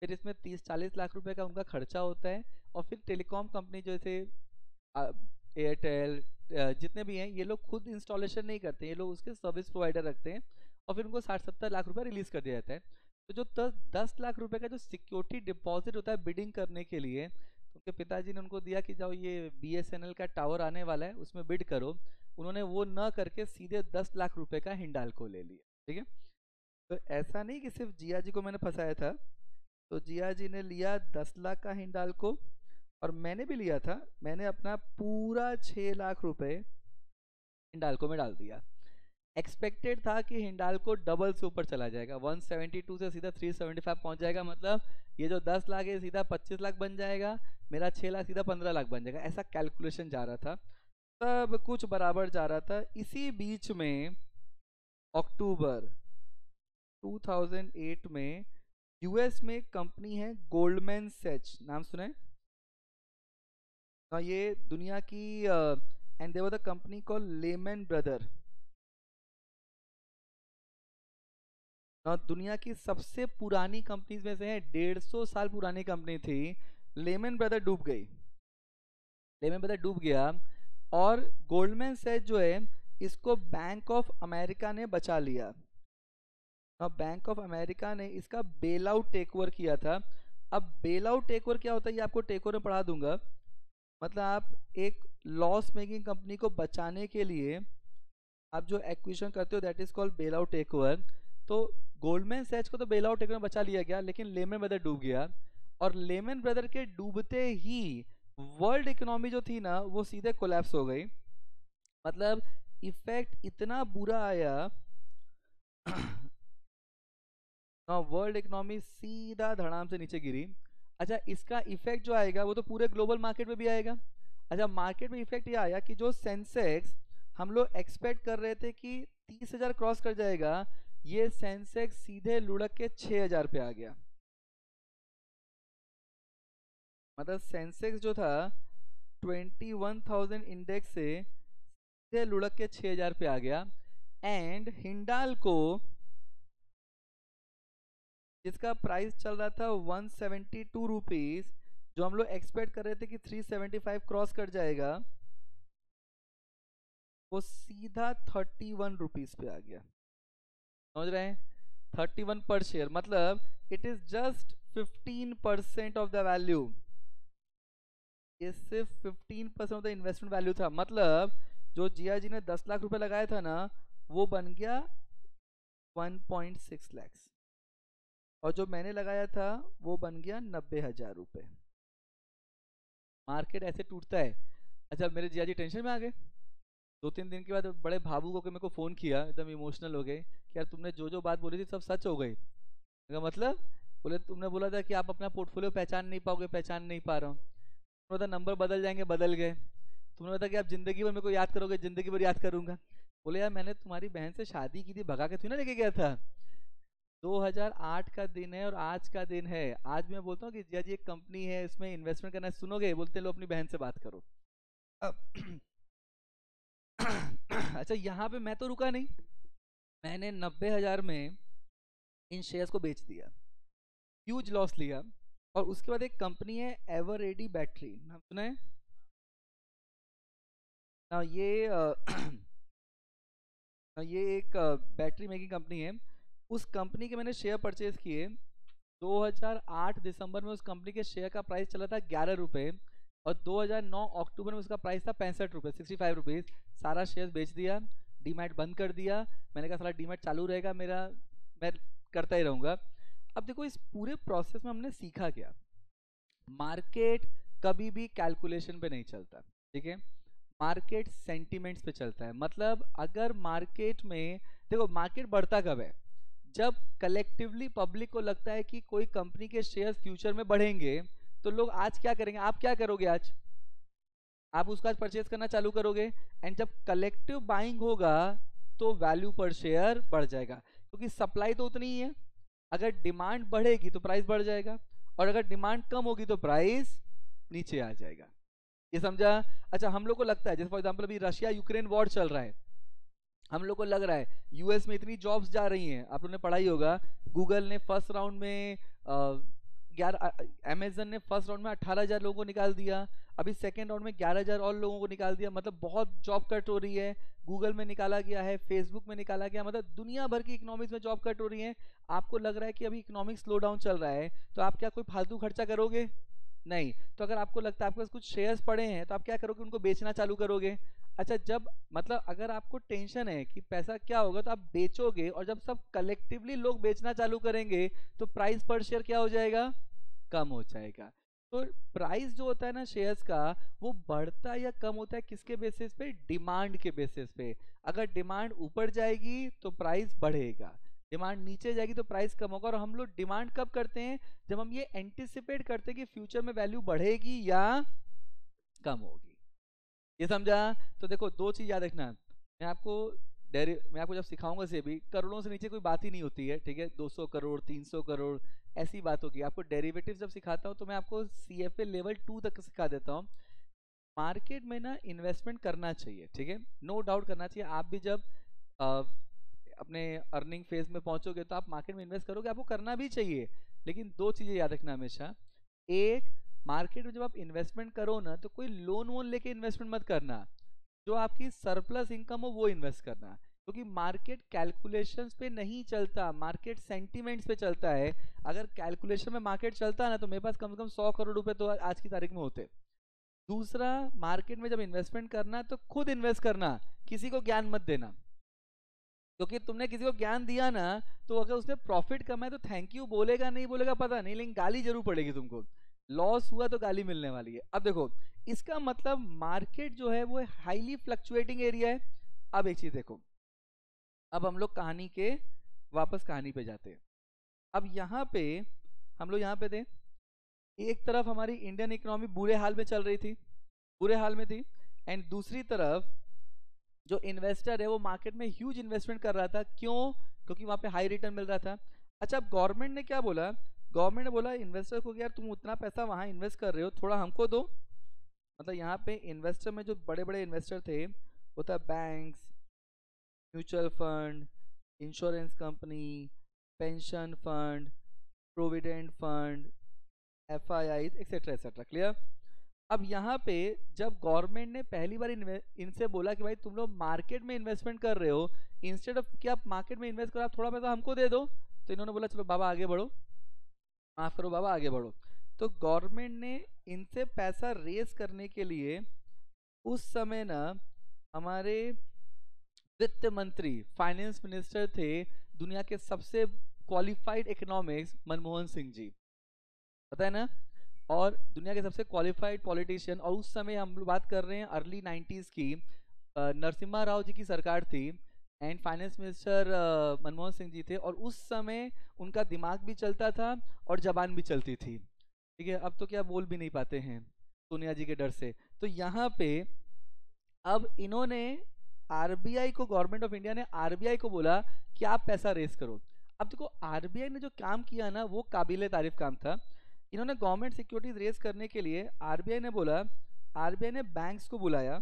फिर इसमें 30-40 लाख रुपए का उनका खर्चा होता है, और फिर टेलीकॉम कंपनी जैसे एयरटेल जितने भी हैं ये लोग खुद इंस्टॉलेशन नहीं करते, ये लोग उसके सर्विस प्रोवाइडर रखते हैं, और फिर उनको 60-70 लाख रुपए रिलीज कर दिया जाता है। तो जो 10 लाख रुपए का जो सिक्योरिटी डिपॉजिट होता है बिडिंग करने के लिए, तो उनके पिताजी ने उनको दिया कि जाओ ये BSNL का टावर आने वाला है उसमें बिड करो। उन्होंने वो न करके सीधे 10 लाख रुपए का हिंडाल्को ले लिया, ठीक है। तो ऐसा नहीं कि सिर्फ जिया जी को मैंने फंसाया था, तो जिया जी ने लिया 10 लाख का हिंडाल्को, और मैंने भी लिया था। मैंने अपना पूरा 6 लाख रुपए हिंडाल्को में डाल दिया। एक्सपेक्टेड था कि हिंडाल्को डबल से ऊपर चला जाएगा, 172 से सीधा 375 पहुंच जाएगा, मतलब ये जो 10 लाख है सीधा 25 लाख बन जाएगा, मेरा 6 लाख सीधा 15 लाख बन जाएगा, ऐसा कैलकुलेशन जा रहा था। सब कुछ बराबर जा रहा था। इसी बीच में अक्टूबर 2008 में यूएस में एक कंपनी है गोल्डमैन सैच, नाम सुना है। ये दुनिया की and there was a company call Lehman Brother. दुनिया की सबसे पुरानी कंपनीज में से है, 150 साल पुरानी कंपनी थी। लेमन ब्रदर डूब गई, लेमन ब्रदर डूब गया, और गोल्डमैन सैच जो है इसको बैंक ऑफ अमेरिका ने बचा लिया। अब बैंक ऑफ अमेरिका ने इसका बेल आउट टेक ओवर किया था। अब बेल आउट टेक ओवर क्या होता है ये आपको टेक ओवर में पढ़ा दूंगा। मतलब आप एक लॉस मेकिंग कंपनी को बचाने के लिए आप जो एक्विजिशन करते हो that is called bail out take over. तो गोल्डमैन सैच को तो बेल आउट टेक ओवर में बचा लिया गया, लेकिन लेमन ब्रदर डूब गया। और लेमन ब्रदर के डूबते ही वर्ल्ड इकोनॉमी जो थी ना वो सीधे कोलैप्स हो गई। मतलब इफेक्ट इतना बुरा आया वर्ल्ड इकोनॉमी सीधा धड़ाम से नीचे गिरी। अच्छा इसका इफेक्ट जो आएगा वो तो पूरे ग्लोबल मार्केट में भी आएगा। अच्छा मार्केट में इफेक्ट ये आया कि जो सेंसेक्स हम लोग एक्सपेक्ट कर रहे थे कि 30,000 क्रॉस कर जाएगा, ये सेंसेक्स सीधे लुढ़क के 6,000 पे आ गया। मतलब सेंसेक्स जो था 21,000 इंडेक्स से सीधे लुढ़क के 6,000 पे आ गया। एंड हिंडाल को जिसका प्राइस चल रहा था 172 रुपीज, जो हम लोग एक्सपेक्ट कर रहे थे कि 375 क्रॉस कर जाएगा, वो सीधा 31 रुपीज पे आ गया। समझ रहे हैं? 31 पर शेयर, मतलब it is just 15% of the value. ये सिर्फ 15% ऑफ द इन्वेस्टमेंट वैल्यू था। मतलब जो जिया जी ने 10 लाख रुपए लगाया था ना वो बन गया 1.6 लाख, और जो मैंने लगाया था वो बन गया 90,000 रुपए। मार्केट ऐसे टूटता है। अच्छा मेरे जिया जी टेंशन में आ गए। 2-3 दिन के बाद बड़े भावुक होकर मेरे को फ़ोन किया, एकदम इमोशनल हो गए कि यार तुमने जो जो बात बोली थी सब सच हो गई। मतलब बोले तुमने बोला था कि आप अपना पोर्टफोलियो पहचान नहीं पाओगे, पहचान नहीं पा रहा हूँ। तुमने बोला नंबर बदल जाएंगे, बदल गए। तुमने बताया कि आप जिंदगी भर मेरे को याद करोगे, जिंदगी भर याद करूंगा। बोले यार मैंने तुम्हारी बहन से शादी की थी, भगा के थी ना लेके गया था। 2008 का दिन है और आज का दिन है। आज मैं बोलता हूँ कि जिया जी एक कंपनी है इसमें इन्वेस्टमेंट करना है, सुनोगे? बोलते लो अपनी बहन से बात करो। अब अच्छा यहाँ पे मैं तो रुका नहीं, मैंने 90,000 में इन शेयर्स को बेच दिया, ह्यूज लॉस लिया। और उसके बाद एक कंपनी है एवर रेडी बैटरी, नाम सुना है ना? ये एक बैटरी मेकिंग कंपनी है। उस कंपनी के मैंने शेयर परचेज किए 2008 दिसंबर में। उस कंपनी के शेयर का प्राइस चला था 11 रुपये, और 2009 अक्टूबर में उसका प्राइस था 65 रुपये, 65 रुपीज़। सारा शेयर बेच दिया, डीमैट बंद कर दिया। मैंने कहा सारा डीमैट चालू रहेगा मेरा, मैं करता ही रहूँगा। अब देखो इस पूरे प्रोसेस में हमने सीखा क्या? मार्केट कभी भी कैलकुलेशन पे नहीं चलता, ठीक है? मार्केट सेंटिमेंट्स पे चलता है। मतलब अगर मार्केट में देखो, मार्केट बढ़ता कब है? जब कलेक्टिवली पब्लिक को लगता है कि कोई कंपनी के शेयर फ्यूचर में बढ़ेंगे, तो लोग आज क्या करेंगे? आप क्या करोगे आज? आप उसका परचेज करना चालू करोगे। एंड जब कलेक्टिव बाइंग होगा तो वैल्यू पर शेयर बढ़ जाएगा, क्योंकि सप्लाई तो उतनी ही है। अगर डिमांड बढ़ेगी तो प्राइस बढ़ जाएगा, और अगर डिमांड कम होगी तो प्राइस नीचे आ जाएगा। ये समझा? अच्छा हम लोग को लगता है, जैसे फॉर एग्जांपल अभी रशिया यूक्रेन वॉर चल रहा है, हम लोग को लग रहा है यूएस में इतनी जॉब्स जा रही हैं, आप लोगों ने पढ़ा ही होगा। गूगल ने फर्स्ट राउंड में अमेजन ने फर्स्ट राउंड में 18,000 लोगों को निकाल दिया, अभी सेकेंड राउंड में 11,000 और लोगों को निकाल दिया। मतलब बहुत जॉब कट हो रही है। गूगल में निकाला गया है, फेसबुक में निकाला गया, मतलब दुनिया भर की इकोनॉमिक्स में जॉब कट हो रही है। आपको लग रहा है कि अभी इकोनॉमिक स्लो डाउन चल रहा है, तो आप क्या कोई फालतू खर्चा करोगे? नहीं। तो अगर आपको लगता है आपके पास कुछ शेयर्स पड़े हैं, तो आप क्या करोगे? उनको बेचना चालू करोगे। अच्छा जब मतलब अगर आपको टेंशन है कि पैसा क्या होगा, तो आप बेचोगे, और जब सब कलेक्टिवली लोग बेचना चालू करेंगे तो प्राइस पर शेयर क्या हो जाएगा? कम हो जाएगा। तो प्राइस जो होता है ना शेयर्स का, वो बढ़ता या कम होता है किसके बेसिस पे? डिमांड के बेसिस पे। अगर डिमांड ऊपर जाएगी तो प्राइस बढ़ेगा, डिमांड नीचे जाएगी तो प्राइस कम होगा। और हम लोग डिमांड कब करते हैं? जब हम ये एंटिसिपेट करते हैं कि फ्यूचर में वैल्यू बढ़ेगी या कम होगी। ये समझा? तो देखो दो चीज याद रखना। मैं आपको जब सिखाऊंगा से भी, करोड़ों से नीचे कोई बात ही नहीं होती है, ठीक है? 200 करोड़ 300 करोड़ ऐसी बात होगी। आपको डेरिवेटिव जब सिखाता हूँ तो मैं आपको CFA लेवल 2 तक सिखा देता हूँ। मार्केट में ना इन्वेस्टमेंट करना चाहिए, ठीक है, नो डाउट करना चाहिए। आप भी जब अपने अर्निंग फेज में पहुंचोगे तो आप मार्केट में इन्वेस्ट करोगे, आपको करना भी चाहिए। लेकिन दो चीजें याद रखना हमेशा। एक, मार्केट में जब आप इन्वेस्टमेंट करो ना तो कोई लोन वोन लेके इन्वेस्टमेंट मत करना, जो आपकी सरप्लस इनकम हो वो इन्वेस्ट करना। क्योंकि मार्केट कैलकुलेशंस पे नहीं चलता, मार्केट सेंटीमेंट्स पे चलता है। अगर कैलकुलेशन में मार्केट चलता ना तो मेरे पास कम से कम 100 करोड़ रुपए तो आज की तारीख में होते। दूसरा, मार्केट में जब इन्वेस्टमेंट करना तो खुद इन्वेस्ट करना, किसी को ज्ञान मत देना। क्योंकि तुमने किसी को ज्ञान दिया ना, तो अगर उसने प्रॉफिट कमाया तो थैंक यू बोलेगा नहीं बोलेगा पता नहीं, लेकिन गाली जरूर पड़ेगी तुमको। लॉस हुआ तो गाली मिलने वाली है। अब देखो, इसका मतलब मार्केट जो है वो हाईली फ्लक्चुएटिंग एरिया है। अब एक चीज देखो, अब हम लोग कहानी के वापस कहानी पे जाते हैं। अब यहाँ पे हम लोग यहाँ पे थे, एक तरफ हमारी इंडियन इकोनॉमी बुरे हाल में चल रही थी, बुरे हाल में थी, एंड दूसरी तरफ जो इन्वेस्टर है वो मार्केट में ह्यूज इन्वेस्टमेंट कर रहा था। क्यों? क्योंकि वहां पे हाई रिटर्न मिल रहा था। अच्छा, अब गवर्नमेंट ने क्या बोला? गवर्नमेंट ने बोला इन्वेस्टर को कि यार तुम उतना पैसा वहां इन्वेस्ट कर रहे हो, थोड़ा हमको दो। मतलब यहाँ पे इन्वेस्टर में जो बड़े बड़े इन्वेस्टर थे वो था banks, mutual fund, insurance company, pension fund, provident fund, F I I etcetera etcetera. Clear? अब यहाँ पे जब गवर्नमेंट ने पहली बार इनसे बोला कि भाई तुम लोग मार्केट में इन्वेस्टमेंट कर रहे हो, इंस्टेड ऑफ कि आप मार्केट में इन्वेस्ट करो आप थोड़ा पैसा हमको दे दो, तो इन्होंने बोला चलो बाबा आगे बढ़ो, माफ करो बाबा आगे बढ़ो। तो गवर्नमेंट ने इनसे पैसा रेज करने के लिए उस समय ना हमारे वित्त मंत्री, फाइनेंस मिनिस्टर थे दुनिया के सबसे क्वालिफाइड इकोनॉमिक्स मनमोहन सिंह जी, पता है ना? और दुनिया के सबसे क्वालिफाइड पॉलिटिशियन, और उस समय हम लोग बात कर रहे हैं अर्ली 90s की, नरसिम्हा राव जी की सरकार थी, and finance minister Manmohan Singh ji थे, और उस समय उनका दिमाग भी चलता था और जबान भी चलती थी। ठीक है, अब तो क्या बोल भी नहीं पाते हैं सोनिया जी के डर से। तो यहाँ पे अब इन्होंने आरबीआई को, गवर्नमेंट ऑफ इंडिया ने आरबीआई को बोला कि आप पैसा रेस करो। अब देखो आरबीआई ने जो काम किया ना वो काबिले तारीफ काम था। इन्होंने गवर्नमेंट सिक्योरिटीज रेस करने के लिए आरबीआई ने बोला, आरबीआई ने बैंक्स को बुलाया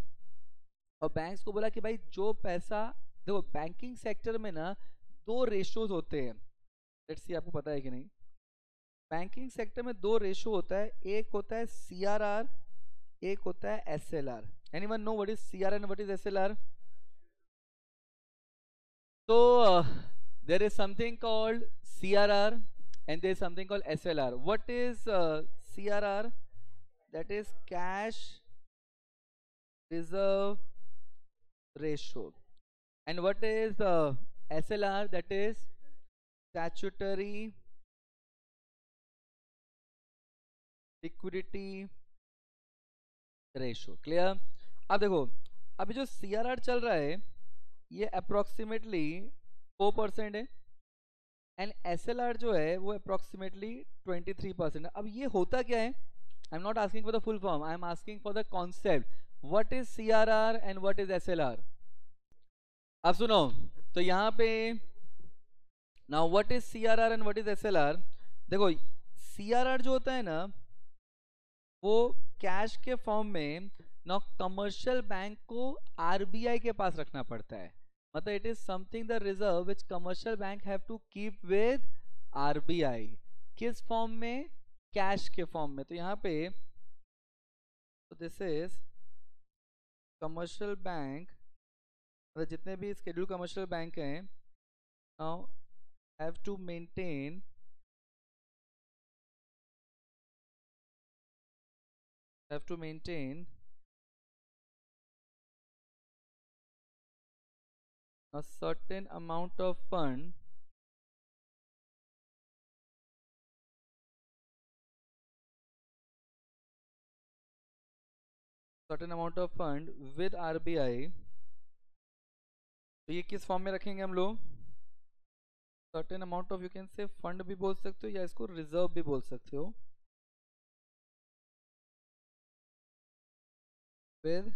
और बैंक्स को बोला कि भाई जो पैसा, देखो बैंकिंग सेक्टर में ना दो रेशोज होते हैं, लेट्स सी आपको पता है कि नहीं। बैंकिंग सेक्टर में दो रेशो होता है, एक होता है सीआरआर, एक होता है SLR. Anyone no what is CRR and what is SLR? So there is something called CRR and there is something called SLR. What is CRR? That is cash reserve ratio. And what is SLR? That is statutory liquidity ratio. Clear? अब देखो, अभी जो CRR चल रहा है ये approximately 4% है, and SLR जो है वो अप्रोक्सीमेटली 23% है। अब ये होता क्या है? I am not asking for the full form, I am asking for the concept, what is CRR and what is SLR. अब सुनो, तो यहाँ पे now what is CRR and what is SLR. देखो सीआरआर जो होता है ना वो कैश के फॉर्म में ना कमर्शियल बैंक को आरबीआई के पास रखना पड़ता है। मतलब it is something the reserve which commercial bank have to keep with RBI. किस फॉर्म में? कैश के फॉर्म में। तो यहाँ पे दिस इज कमर्शियल बैंक, मतलब जितने भी स्केड्यूल कमर्शियल बैंक हैं now have to maintain a certain amount of fund with RBI। तो ये किस फॉर्म में रखेंगे हम लोग? Certain amount of, you can से फंड भी बोल सकते हो या इसको रिजर्व भी बोल सकते हो, with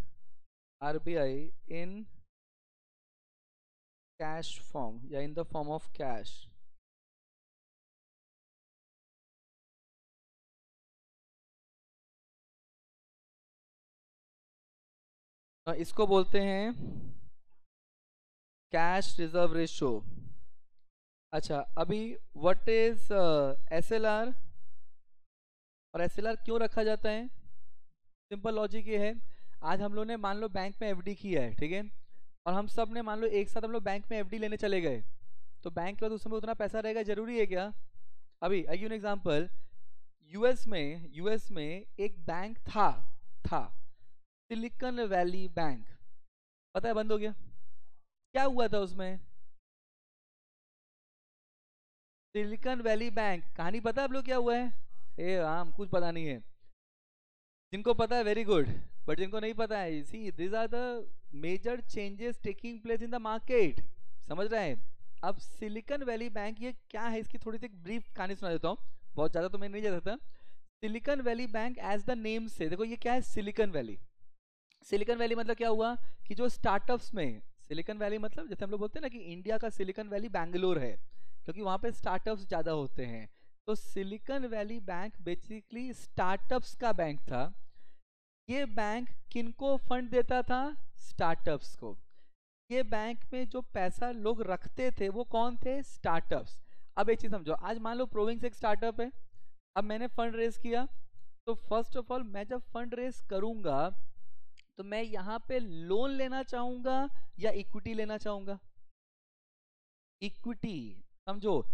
RBI in cash form या in the form of cash। इसको बोलते हैं कैश रिजर्व रेशो। अच्छा, अभी व्हाट इज एसएलआर और एसएलआर क्यों रखा जाता है? सिंपल लॉजिक ये है, आज हम लोग ने मान लो बैंक में एफडी किया है, ठीक है, और हम सब ने मान लो एक साथ हम लोग बैंक में एफडी लेने चले गए, तो बैंक के पास उस समय उतना पैसा रहेगा, जरूरी है क्या? अभी I give an example, US में एक बैंक था सिलिकॉन वैली बैंक, पता है बंद हो गया। क्या हुआ था उसमें? सिलिकॉन वैली बैंक, कहानी पता है आप लोग क्या हुआ है? ए राम, कुछ पता नहीं है। जिनको पता है वेरी गुड, बट जिनको नहीं पता है, see this are the major changes taking place in the market, समझ रहे हैं? अब सिलिकॉन वैली बैंक ये क्या है, इसकी थोड़ी सी ब्रीफ कहानी सुना देता हूँ, बहुत ज्यादा तो मैं नहीं जानता था। Silicon Valley Bank as the name से, देखो ये क्या है, सिलिकॉन वैली। सिलिकॉन वैली मतलब क्या हुआ कि जो स्टार्टअप्स में, सिलिकॉन वैली मतलब जैसे हम लोग बोलते हैं ना कि इंडिया का सिलिकॉन वैली बैंगलोर है, क्योंकि वहां पे स्टार्टअप्स ज्यादा होते हैं। तो silicon Valley bank basically startups का बैंक था। ये बैंक किनको फंड देता था? स्टार्टअप्स को। ये बैंक में जो पैसा लोग रखते थे वो कौन थे? स्टार्टअप्स। अब एक चीज समझो, आज मान लो प्रोविंस एक स्टार्टअप है, अब मैंने फंड रेज किया, तो फर्स्ट ऑफ ऑल मैं जब फंड रेज करूंगा तो मैं यहाँ पे लोन लेना चाहूंगा या इक्विटी लेना चाहूंगा? इक्विटी। समझो,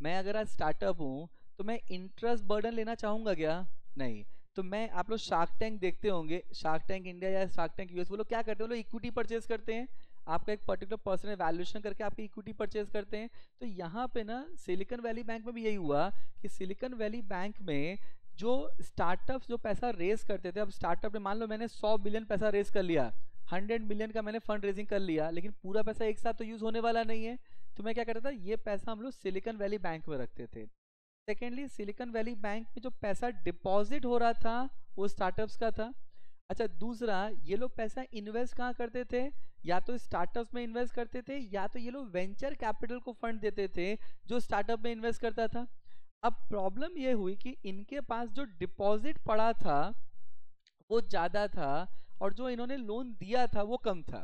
मैं अगर आज स्टार्टअप हूं तो मैं इंटरेस्ट बर्डन लेना चाहूंगा क्या? नहीं। तो मैं, आप लोग शार्क टैंक देखते होंगे, शार्क टैंक इंडिया या शार्क टैंक यूएस, वो लोग क्या करते हैं, वो लोग इक्विटी परचेज करते हैं, आपका एक पर्टिकुलर पर्सन वैल्यूएशन करके आपकी इक्विटी परचेज करते हैं। तो यहाँ पे ना सिलिकॉन वैली बैंक में भी यही हुआ कि सिलिकॉन वैली बैंक में जो स्टार्टअप्स जो पैसा रेज करते थे, अब स्टार्टअप ने, मान लो मैंने 100 बिलियन पैसा रेज कर लिया, 100 मिलियन का मैंने फंड रेजिंग कर लिया, लेकिन पूरा पैसा एक साथ तो यूज होने वाला नहीं है, तो मैं क्या करता था, ये पैसा हम लोग सिलिकॉन वैली बैंक में रखते थे। सेकेंडली, सिलिकॉन वैली बैंक में जो पैसा डिपॉजिट हो रहा था वो स्टार्टअप्स का था। अच्छा, दूसरा, ये लोग पैसा इन्वेस्ट कहाँ करते थे? या तो स्टार्टअप्स में इन्वेस्ट करते थे, या तो ये लोग वेंचर कैपिटल को फंड देते थे जो स्टार्टअप में इन्वेस्ट करता था। अब प्रॉब्लम ये हुई कि इनके पास जो डिपॉजिट पड़ा था वो ज्यादा था, और जो इन्होंने लोन दिया था वो कम था।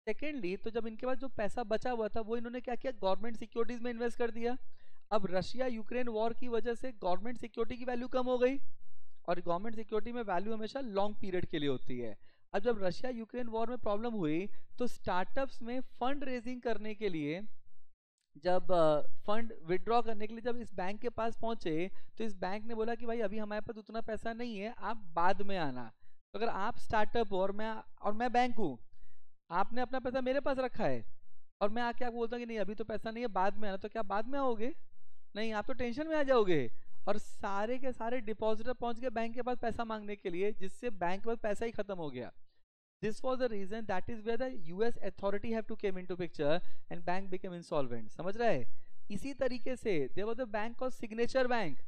सेकेंडली, तो जब इनके पास जो पैसा बचा हुआ था वो इन्होंने क्या किया, गवर्नमेंट सिक्योरिटीज में इन्वेस्ट कर दिया। अब रशिया यूक्रेन वॉर की वजह से गवर्नमेंट सिक्योरिटी की वैल्यू कम हो गई, और गवर्नमेंट सिक्योरिटी में वैल्यू हमेशा लॉन्ग पीरियड के लिए होती है। अब जब रशिया यूक्रेन वॉर में प्रॉब्लम हुई तो स्टार्टअप्स में फंड रेजिंग करने के लिए, जब फंड विड्रॉ करने के लिए जब इस बैंक के पास पहुंचे, तो इस बैंक ने बोला कि भाई अभी हमारे पास उतना पैसा नहीं है, आप बाद में आना। तो अगर आप स्टार्टअप हो और मैं बैंक हूँ, आपने अपना पैसा मेरे पास रखा है, और मैं आके आपको बोलता हूँ कि नहीं अभी तो पैसा नहीं है, बाद में आना, तो क्या बाद में आओगे? नहीं, आप तो टेंशन में आ जाओगे। और सारे के सारे डिपॉजिटर पहुंच गए बैंक के पास पैसा मांगने के लिए, जिससे बैंक के पास पैसा ही खत्म हो गया। This was the reason, that is where the US authority have to came into picture and bank became insolvent, समझ रहा है? इसी तरीके से there was a bank called Signature Bank,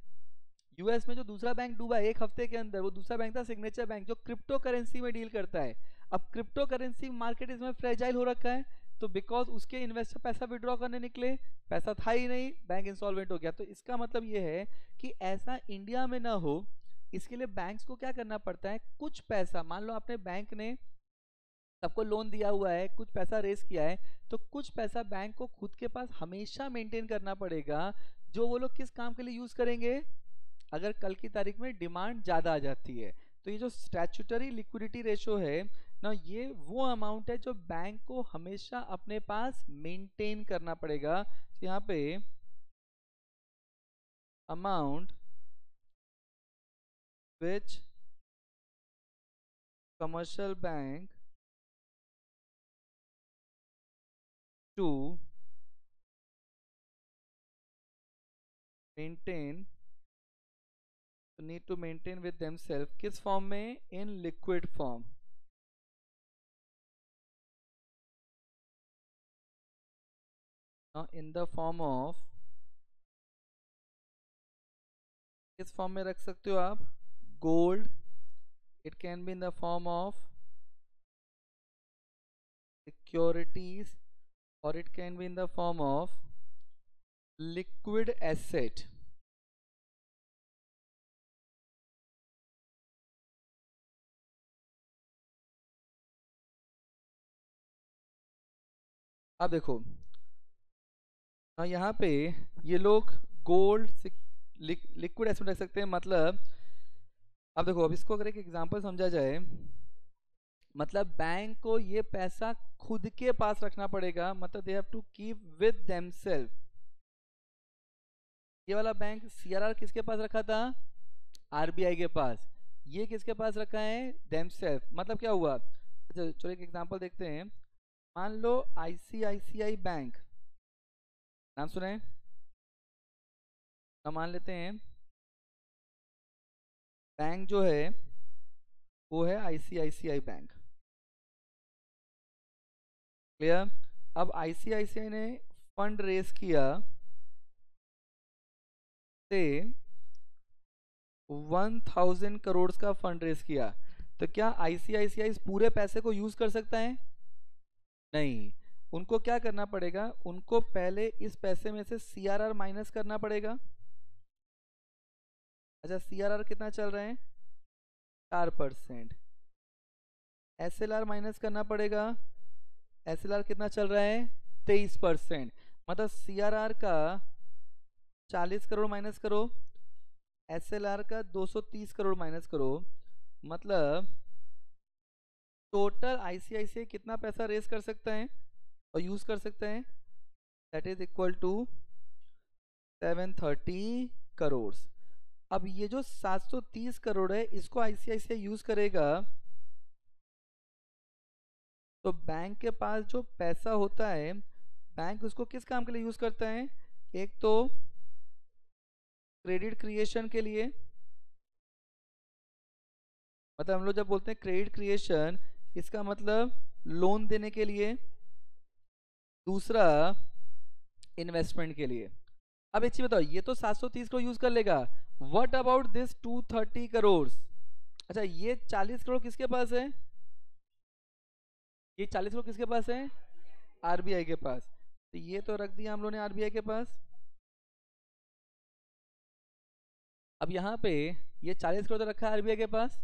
US में जो दूसरा बैंक डूबा एक हफ्ते के अंदर, वो दूसरा बैंक था सिग्नेचर बैंक, जो क्रिप्टो करेंसी में डील करता है। अब क्रिप्टो करेंसी मार्केट इसमें फ्रेजाइल हो रखा है, तो बिकॉज उसके इन्वेस्टर पैसा विड्रॉ करने निकले, पैसा था ही नहीं, बैंक इंसॉल्वेंट हो गया। तो इसका मतलब ये है कि ऐसा इंडिया में ना हो, इसके लिए बैंक्स को क्या करना पड़ता है, कुछ पैसा, मान लो आपने बैंक ने सबको लोन दिया हुआ है, कुछ पैसा रेस किया है, तो कुछ पैसा बैंक को खुद के पास हमेशा मेंटेन करना पड़ेगा, जो वो लोग किस काम के लिए यूज करेंगे, अगर कल की तारीख में डिमांड ज़्यादा आ जाती है। तो ये जो स्टैट्यूटरी लिक्विडिटी रेशो है ना, ये वो अमाउंट है जो बैंक को हमेशा अपने पास मेंटेन करना पड़ेगा। तो यहाँ पे amount which commercial bank to maintain, need to maintain with themselves, किस फॉर्म में, in liquid form, in the form of, किस फॉर्म में रख सकते हो आप, gold, it can be in the form of securities, or it can be in the form of liquid asset। अब देखो, यहाँ पे ये लोग गोल्ड, लिक्विड एसेट रख सकते हैं, मतलब अब देखो, अब इसको अगर एक एग्जांपल समझा जाए, मतलब बैंक को ये पैसा खुद के पास रखना पड़ेगा, मतलब they have to keep with themselves. ये वाला बैंक सीआरआर किसके पास रखा था? आरबीआई के पास। ये किसके पास रखा है? देमसेल्फ। मतलब क्या हुआ? अच्छा चलो एक एग्जांपल देखते हैं। मान लो आईसीआईसीआई बैंक, नाम सुने? हम मान लेते हैं बैंक जो है वो है आईसीआईसीआई बैंक। क्लियर? अब आईसीआईसीआई ने फंड रेस किया से 1000 करोड़ का फंड रेस किया, तो क्या आईसीआईसीआई इस पूरे पैसे को यूज कर सकता है? नहीं। उनको क्या करना पड़ेगा? उनको पहले इस पैसे में से सीआरआर माइनस करना पड़ेगा। अच्छा सीआरआर कितना चल रहा है? 4%। एसएलआर माइनस करना पड़ेगा। एसएलआर कितना चल रहा है? 23%। मतलब सीआरआर का 40 करोड़ माइनस करो, एसएलआर का 230 करोड़ माइनस करो, मतलब टोटल आईसीआईसीआई कितना पैसा रेस कर सकता है और यूज कर सकते हैं? That is equal to 730 crore. अब ये जो 730 करोड़ है इसको आईसीआईसीआई यूज करेगा, तो बैंक के पास जो पैसा होता है बैंक उसको किस काम के लिए यूज करता है? एक तो क्रेडिट क्रिएशन के लिए, मतलब हम लोग जब बोलते हैं क्रेडिट क्रिएशन इसका मतलब लोन देने के लिए, दूसरा इन्वेस्टमेंट के लिए। अब एक चीज बताओ, ये तो 730 करोड़ यूज कर लेगा, व्हाट अबाउट दिस 230 करोड़? अच्छा ये 40 करोड़ किसके पास है? ये 40 करोड़ किसके पास है? आरबीआई के पास। तो ये तो रख दिया हम लोग ने आरबीआई के पास। अब यहाँ पे ये 40 करोड़ तो रखा है आरबीआई के पास,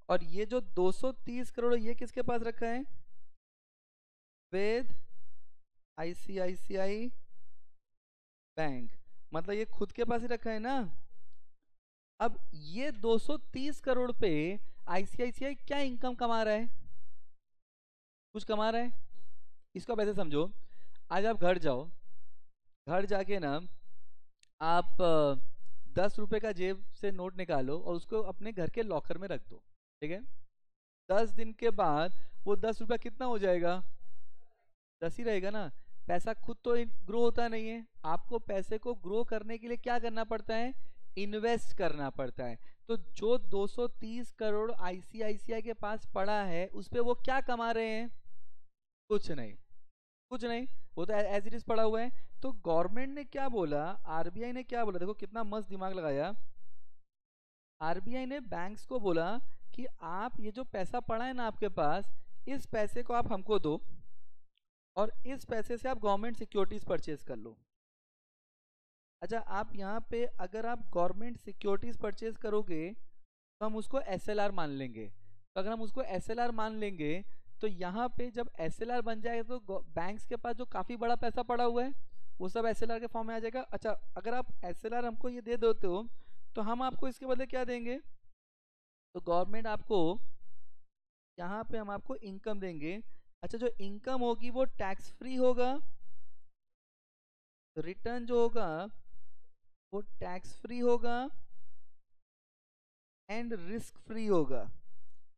और ये जो 230 करोड़ ये किसके पास रखा है? With ICICI bank. मतलब ये खुद के पास ही रखा है ना। अब ये 230 करोड़ पे आईसीआईसीआई क्या इनकम कमा रहा है? कुछ कमा रहा है? इसको आप ऐसे समझो, आज आप घर जाओ, घर जाके ना आप 10 रुपए का जेब से नोट निकालो और उसको अपने घर के लॉकर में रख दो, ठीक है? 10 दिन के बाद वो 10 रुपया कितना हो जाएगा? 10 ही रहेगा ना। पैसा खुद तो ग्रो होता नहीं है, आपको पैसे को ग्रो करने के लिए क्या करना पड़ता है? इन्वेस्ट करना पड़ता है। तो जो 230 करोड़ आईसीआईसीआई के पास पड़ा है उस पे वो क्या कमा रहे हैं? कुछ नहीं, कुछ नहीं, वो तो एज इट इज पड़ा हुआ है। तो गवर्नमेंट ने क्या बोला, आरबीआई ने क्या बोला, देखो कितना मस्त दिमाग लगाया। आरबीआई ने बैंक्स को बोला कि आप ये जो पैसा पड़ा है ना आपके पास, इस पैसे को आप हमको दो और इस पैसे से आप गवर्नमेंट सिक्योरिटीज परचेज कर लो। अच्छा आप यहाँ पे अगर आप गवर्नमेंट सिक्योरिटीज परचेज करोगे तो हम उसको एसएलआर मान लेंगे। तो अगर हम उसको एसएलआर मान लेंगे तो यहाँ पे जब एसएलआर बन जाएगा तो बैंक्स के पास जो काफ़ी बड़ा पैसा पड़ा हुआ है वो सब एसएलआर के फॉर्म में आ जाएगा। अच्छा अगर आप एसएलआर हमको ये दे देते हो तो हम आपको इसके बदले क्या देंगे? तो गवर्नमेंट आपको यहाँ पे हम आपको इनकम देंगे। अच्छा जो इनकम होगी वो टैक्स फ्री होगा, रिटर्न जो होगा वो टैक्स फ्री होगा एंड रिस्क फ्री होगा।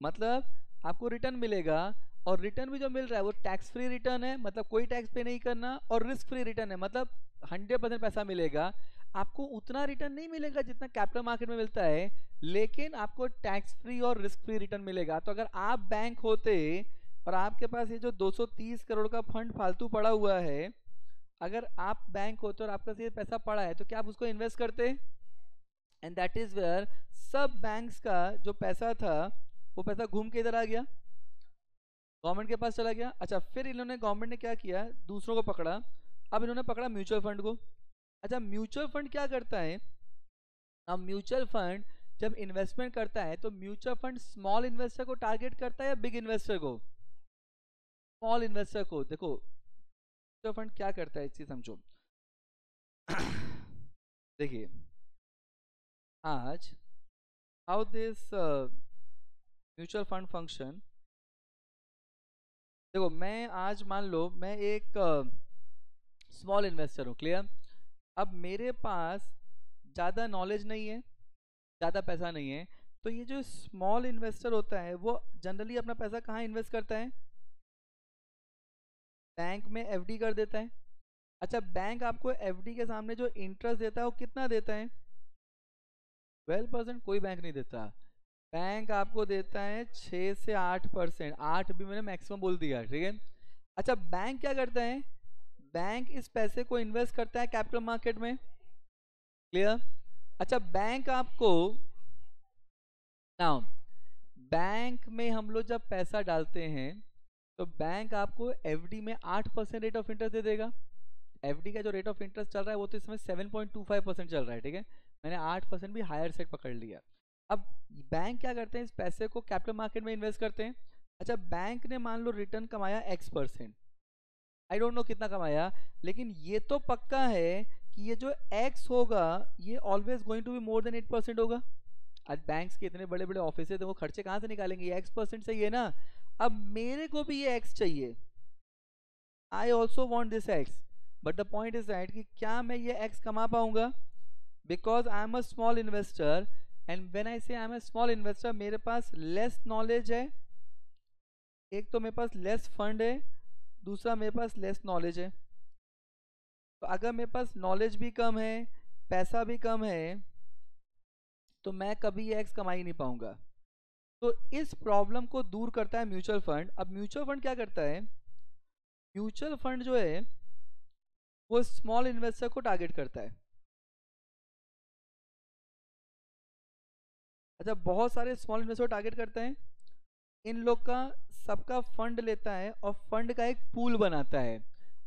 मतलब आपको रिटर्न मिलेगा, और रिटर्न भी जो मिल रहा है वो टैक्स फ्री रिटर्न है, मतलब कोई टैक्स पे नहीं करना, और रिस्क फ्री रिटर्न है, मतलब 100% पैसा मिलेगा। आपको उतना रिटर्न नहीं मिलेगा जितना कैपिटल मार्केट में मिलता है, लेकिन आपको टैक्स फ्री और रिस्क फ्री रिटर्न मिलेगा। तो अगर आप बैंक होते और आपके पास ये जो 230 करोड़ का फंड फालतू पड़ा हुआ है, अगर आप बैंक होते और आपके पास ये पैसा पड़ा है तो क्या आप उसको इन्वेस्ट करते? एंड दैट इज वेयर सब बैंक्स का जो पैसा था वो पैसा घूम के इधर आ गया, गवर्नमेंट के पास चला गया। अच्छा फिर इन्होंने गवर्नमेंट ने क्या किया, दूसरों को पकड़ा। अब इन्होंने पकड़ा म्यूचुअल फंड को। अच्छा म्यूचुअल फंड क्या करता है? अब म्यूचुअल फंड जब इन्वेस्टमेंट करता है तो म्यूचुअल फंड स्मॉल इन्वेस्टर को टारगेट करता है या बिग इन्वेस्टर को? स्मॉल इन्वेस्टर को। देखो म्यूचुअल फंड क्या करता है इस चीज समझो। देखिए आज how this mutual fund function, देखो मैं आज मान लो मैं एक स्मॉल इन्वेस्टर हूँ, क्लियर। अब मेरे पास ज़्यादा नॉलेज नहीं है, ज़्यादा पैसा नहीं है, तो ये जो स्मॉल इन्वेस्टर होता है वो जनरली अपना पैसा कहाँ इन्वेस्ट करता है? बैंक में एफडी कर देता है। अच्छा, बैंक आपको एफडी के सामने जो इंटरेस्ट देता है वो कितना देता है? 12%। कोई बैंक नहीं देता। बैंक आपको देता है 6 से 8%। 8 भी मैंने मैक्सिमम बोल दिया, ठीक है। अच्छा, बैंक क्या करता है? बैंक इस पैसे को इन्वेस्ट करता है कैपिटल मार्केट में, क्लियर। अच्छा, बैंक आपको नाउ बैंक में हम लोग जब पैसा डालते हैं तो बैंक आपको एफडी में 8% रेट ऑफ इंटरेस्ट दे देगा। एफडी का जो रेट ऑफ इंटरेस्ट चल रहा है वो तो इसमें 7.25% चल रहा है, ठीक है। मैंने 8% भी हायर साइड पकड़ लिया। अब बैंक क्या करते हैं, इस पैसे को कैपिटल मार्केट में इन्वेस्ट करते हैं। अच्छा, बैंक ने मान लो रिटर्न कमाया X%, आई डोंट नो कितना कमाया, लेकिन ये तो पक्का है कि ये जो X होगा ये always going to be more than 8% होगा। आज बैंक्स के इतने बड़े बड़े ऑफिस है तो वो खर्चे कहाँ से निकालेंगे? ये X% से ही है ना। अब मेरे को भी ये X चाहिए, I also want this X, but the point is that कि क्या मैं ये X कमा पाऊंगा? Because I am a small investor, and when I say I am a small investor, मेरे पास लेस नॉलेज है। एक तो मेरे पास लेस फंड है, दूसरा मेरे पास लेस नॉलेज है। तो अगर मेरे पास नॉलेज भी कम है, पैसा भी कम है, तो मैं कभी ये X कमा ही नहीं पाऊंगा। तो इस प्रॉब्लम को दूर करता है म्यूचुअल फंड। अब म्यूचुअल फंड क्या करता है? म्यूचुअल फंड जो है वो स्मॉल इन्वेस्टर को टारगेट करता है। अच्छा, बहुत सारे स्मॉल इन्वेस्टर टारगेट करते हैं। इन लोग का सबका फंड लेता है और फंड का एक पूल बनाता है।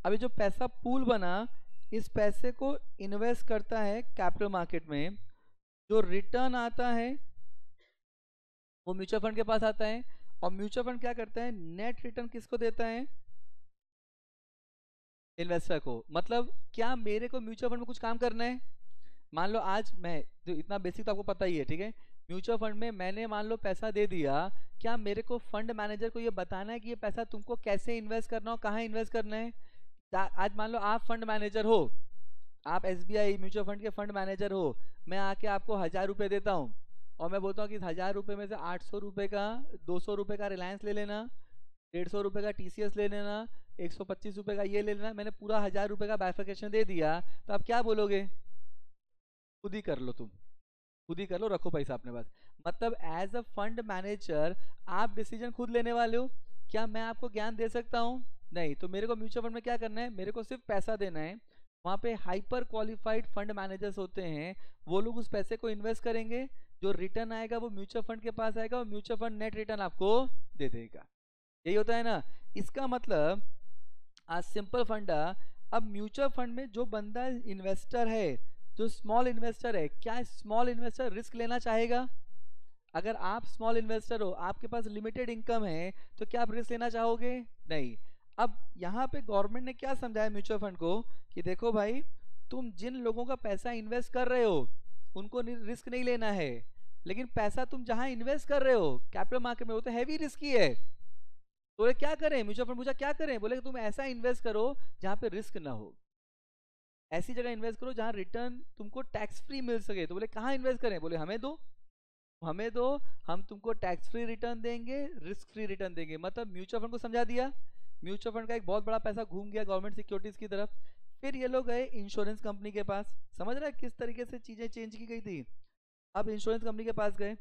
अभी जो पैसा पूल बना, इस पैसे को इन्वेस्ट करता है कैपिटल मार्केट में। जो रिटर्न आता है वो म्यूचुअल फंड के पास आता है, और म्यूचुअल फंड क्या करता है, नेट रिटर्न किसको देता है? इन्वेस्टर को। मतलब क्या मेरे को म्यूचुअल फंड में कुछ काम करना है? मान लो आज मैं, जो इतना बेसिक तो आपको पता ही है, ठीक है। म्यूचुअल फंड में मैंने मान लो पैसा दे दिया, क्या मेरे को फंड मैनेजर को ये बताना है कि ये पैसा तुमको कैसे इन्वेस्ट करना हो, कहाँ इन्वेस्ट करना है? आज मान लो आप फंड मैनेजर हो, आप SBI म्यूचुअल फंड के फंड मैनेजर हो। मैं आके आपको 1000 रुपये देता हूँ और मैं बोलता हूँ कि इस 1000 रुपये में से 800 रुपये का, 200 रुपये का रिलायंस ले लेना, 150 रुपये का TCS ले लेना, 125 रुपये का ये ले लेना। मैंने पूरा 1000 रुपये का बाइफिकेशन दे दिया, तो आप क्या बोलोगे? खुद ही कर लो, तुम खुद ही कर लो, रखो पैसा अपने पास। मतलब एज अ फंड मैनेजर आप डिसीजन खुद लेने वाले हो। क्या मैं आपको ज्ञान दे सकता हूँ? नहीं। तो मेरे को म्यूचुअल फंड में क्या करना है, मेरे को सिर्फ पैसा देना है। वहाँ पे हाइपर क्वालिफाइड फंड मैनेजर्स होते हैं, वो लोग उस पैसे को इन्वेस्ट करेंगे। जो रिटर्न आएगा वो म्यूचुअल फंड के पास आएगा और म्यूचुअल फंड नेट रिटर्न आपको दे देगा। यही होता है ना। इसका मतलब आज सिंपल फंडा। अब म्यूचुअल फंड में जो बंदा इन्वेस्टर है, जो स्मॉल इन्वेस्टर है, क्या स्मॉल इन्वेस्टर रिस्क लेना चाहेगा? अगर आप स्मॉल इन्वेस्टर हो, आपके पास लिमिटेड इनकम है, तो क्या आप रिस्क लेना चाहोगे? नहीं। अब यहाँ पे गवर्नमेंट ने क्या समझाया म्यूचुअल फंड को कि देखो भाई, तुम जिन लोगों का पैसा इन्वेस्ट कर रहे हो उनको रिस्क नहीं लेना है, लेकिन पैसा तुम जहां इन्वेस्ट कर रहे हो कैपिटल मार्केट में, वो तो हैवी रिस्की है। तो ये क्या करें, म्यूचुअल फंड पूछा क्या करें? बोले कि तुम ऐसा इन्वेस्ट करो जहां पे रिस्क ना हो, ऐसी जगह इन्वेस्ट करो जहां रिटर्न तुमको टैक्स फ्री मिल सके। तो बोले कहाँ इन्वेस्ट करें? बोले हमें दो, हमें दो, हम तुमको टैक्स फ्री रिटर्न देंगे, रिस्क फ्री रिटर्न देंगे। मतलब म्यूचुअल फंड को समझा दिया। म्यूचुअल फंड का एक बहुत बड़ा पैसा घूम गया गवर्नमेंट सिक्योरिटीज की तरफ। फिर ये लोग गए इंश्योरेंस कंपनी के पास। समझ रहे हैं किस तरीके से चीजें चेंज की गई थी? अब इंश्योरेंस कंपनी के पास गए।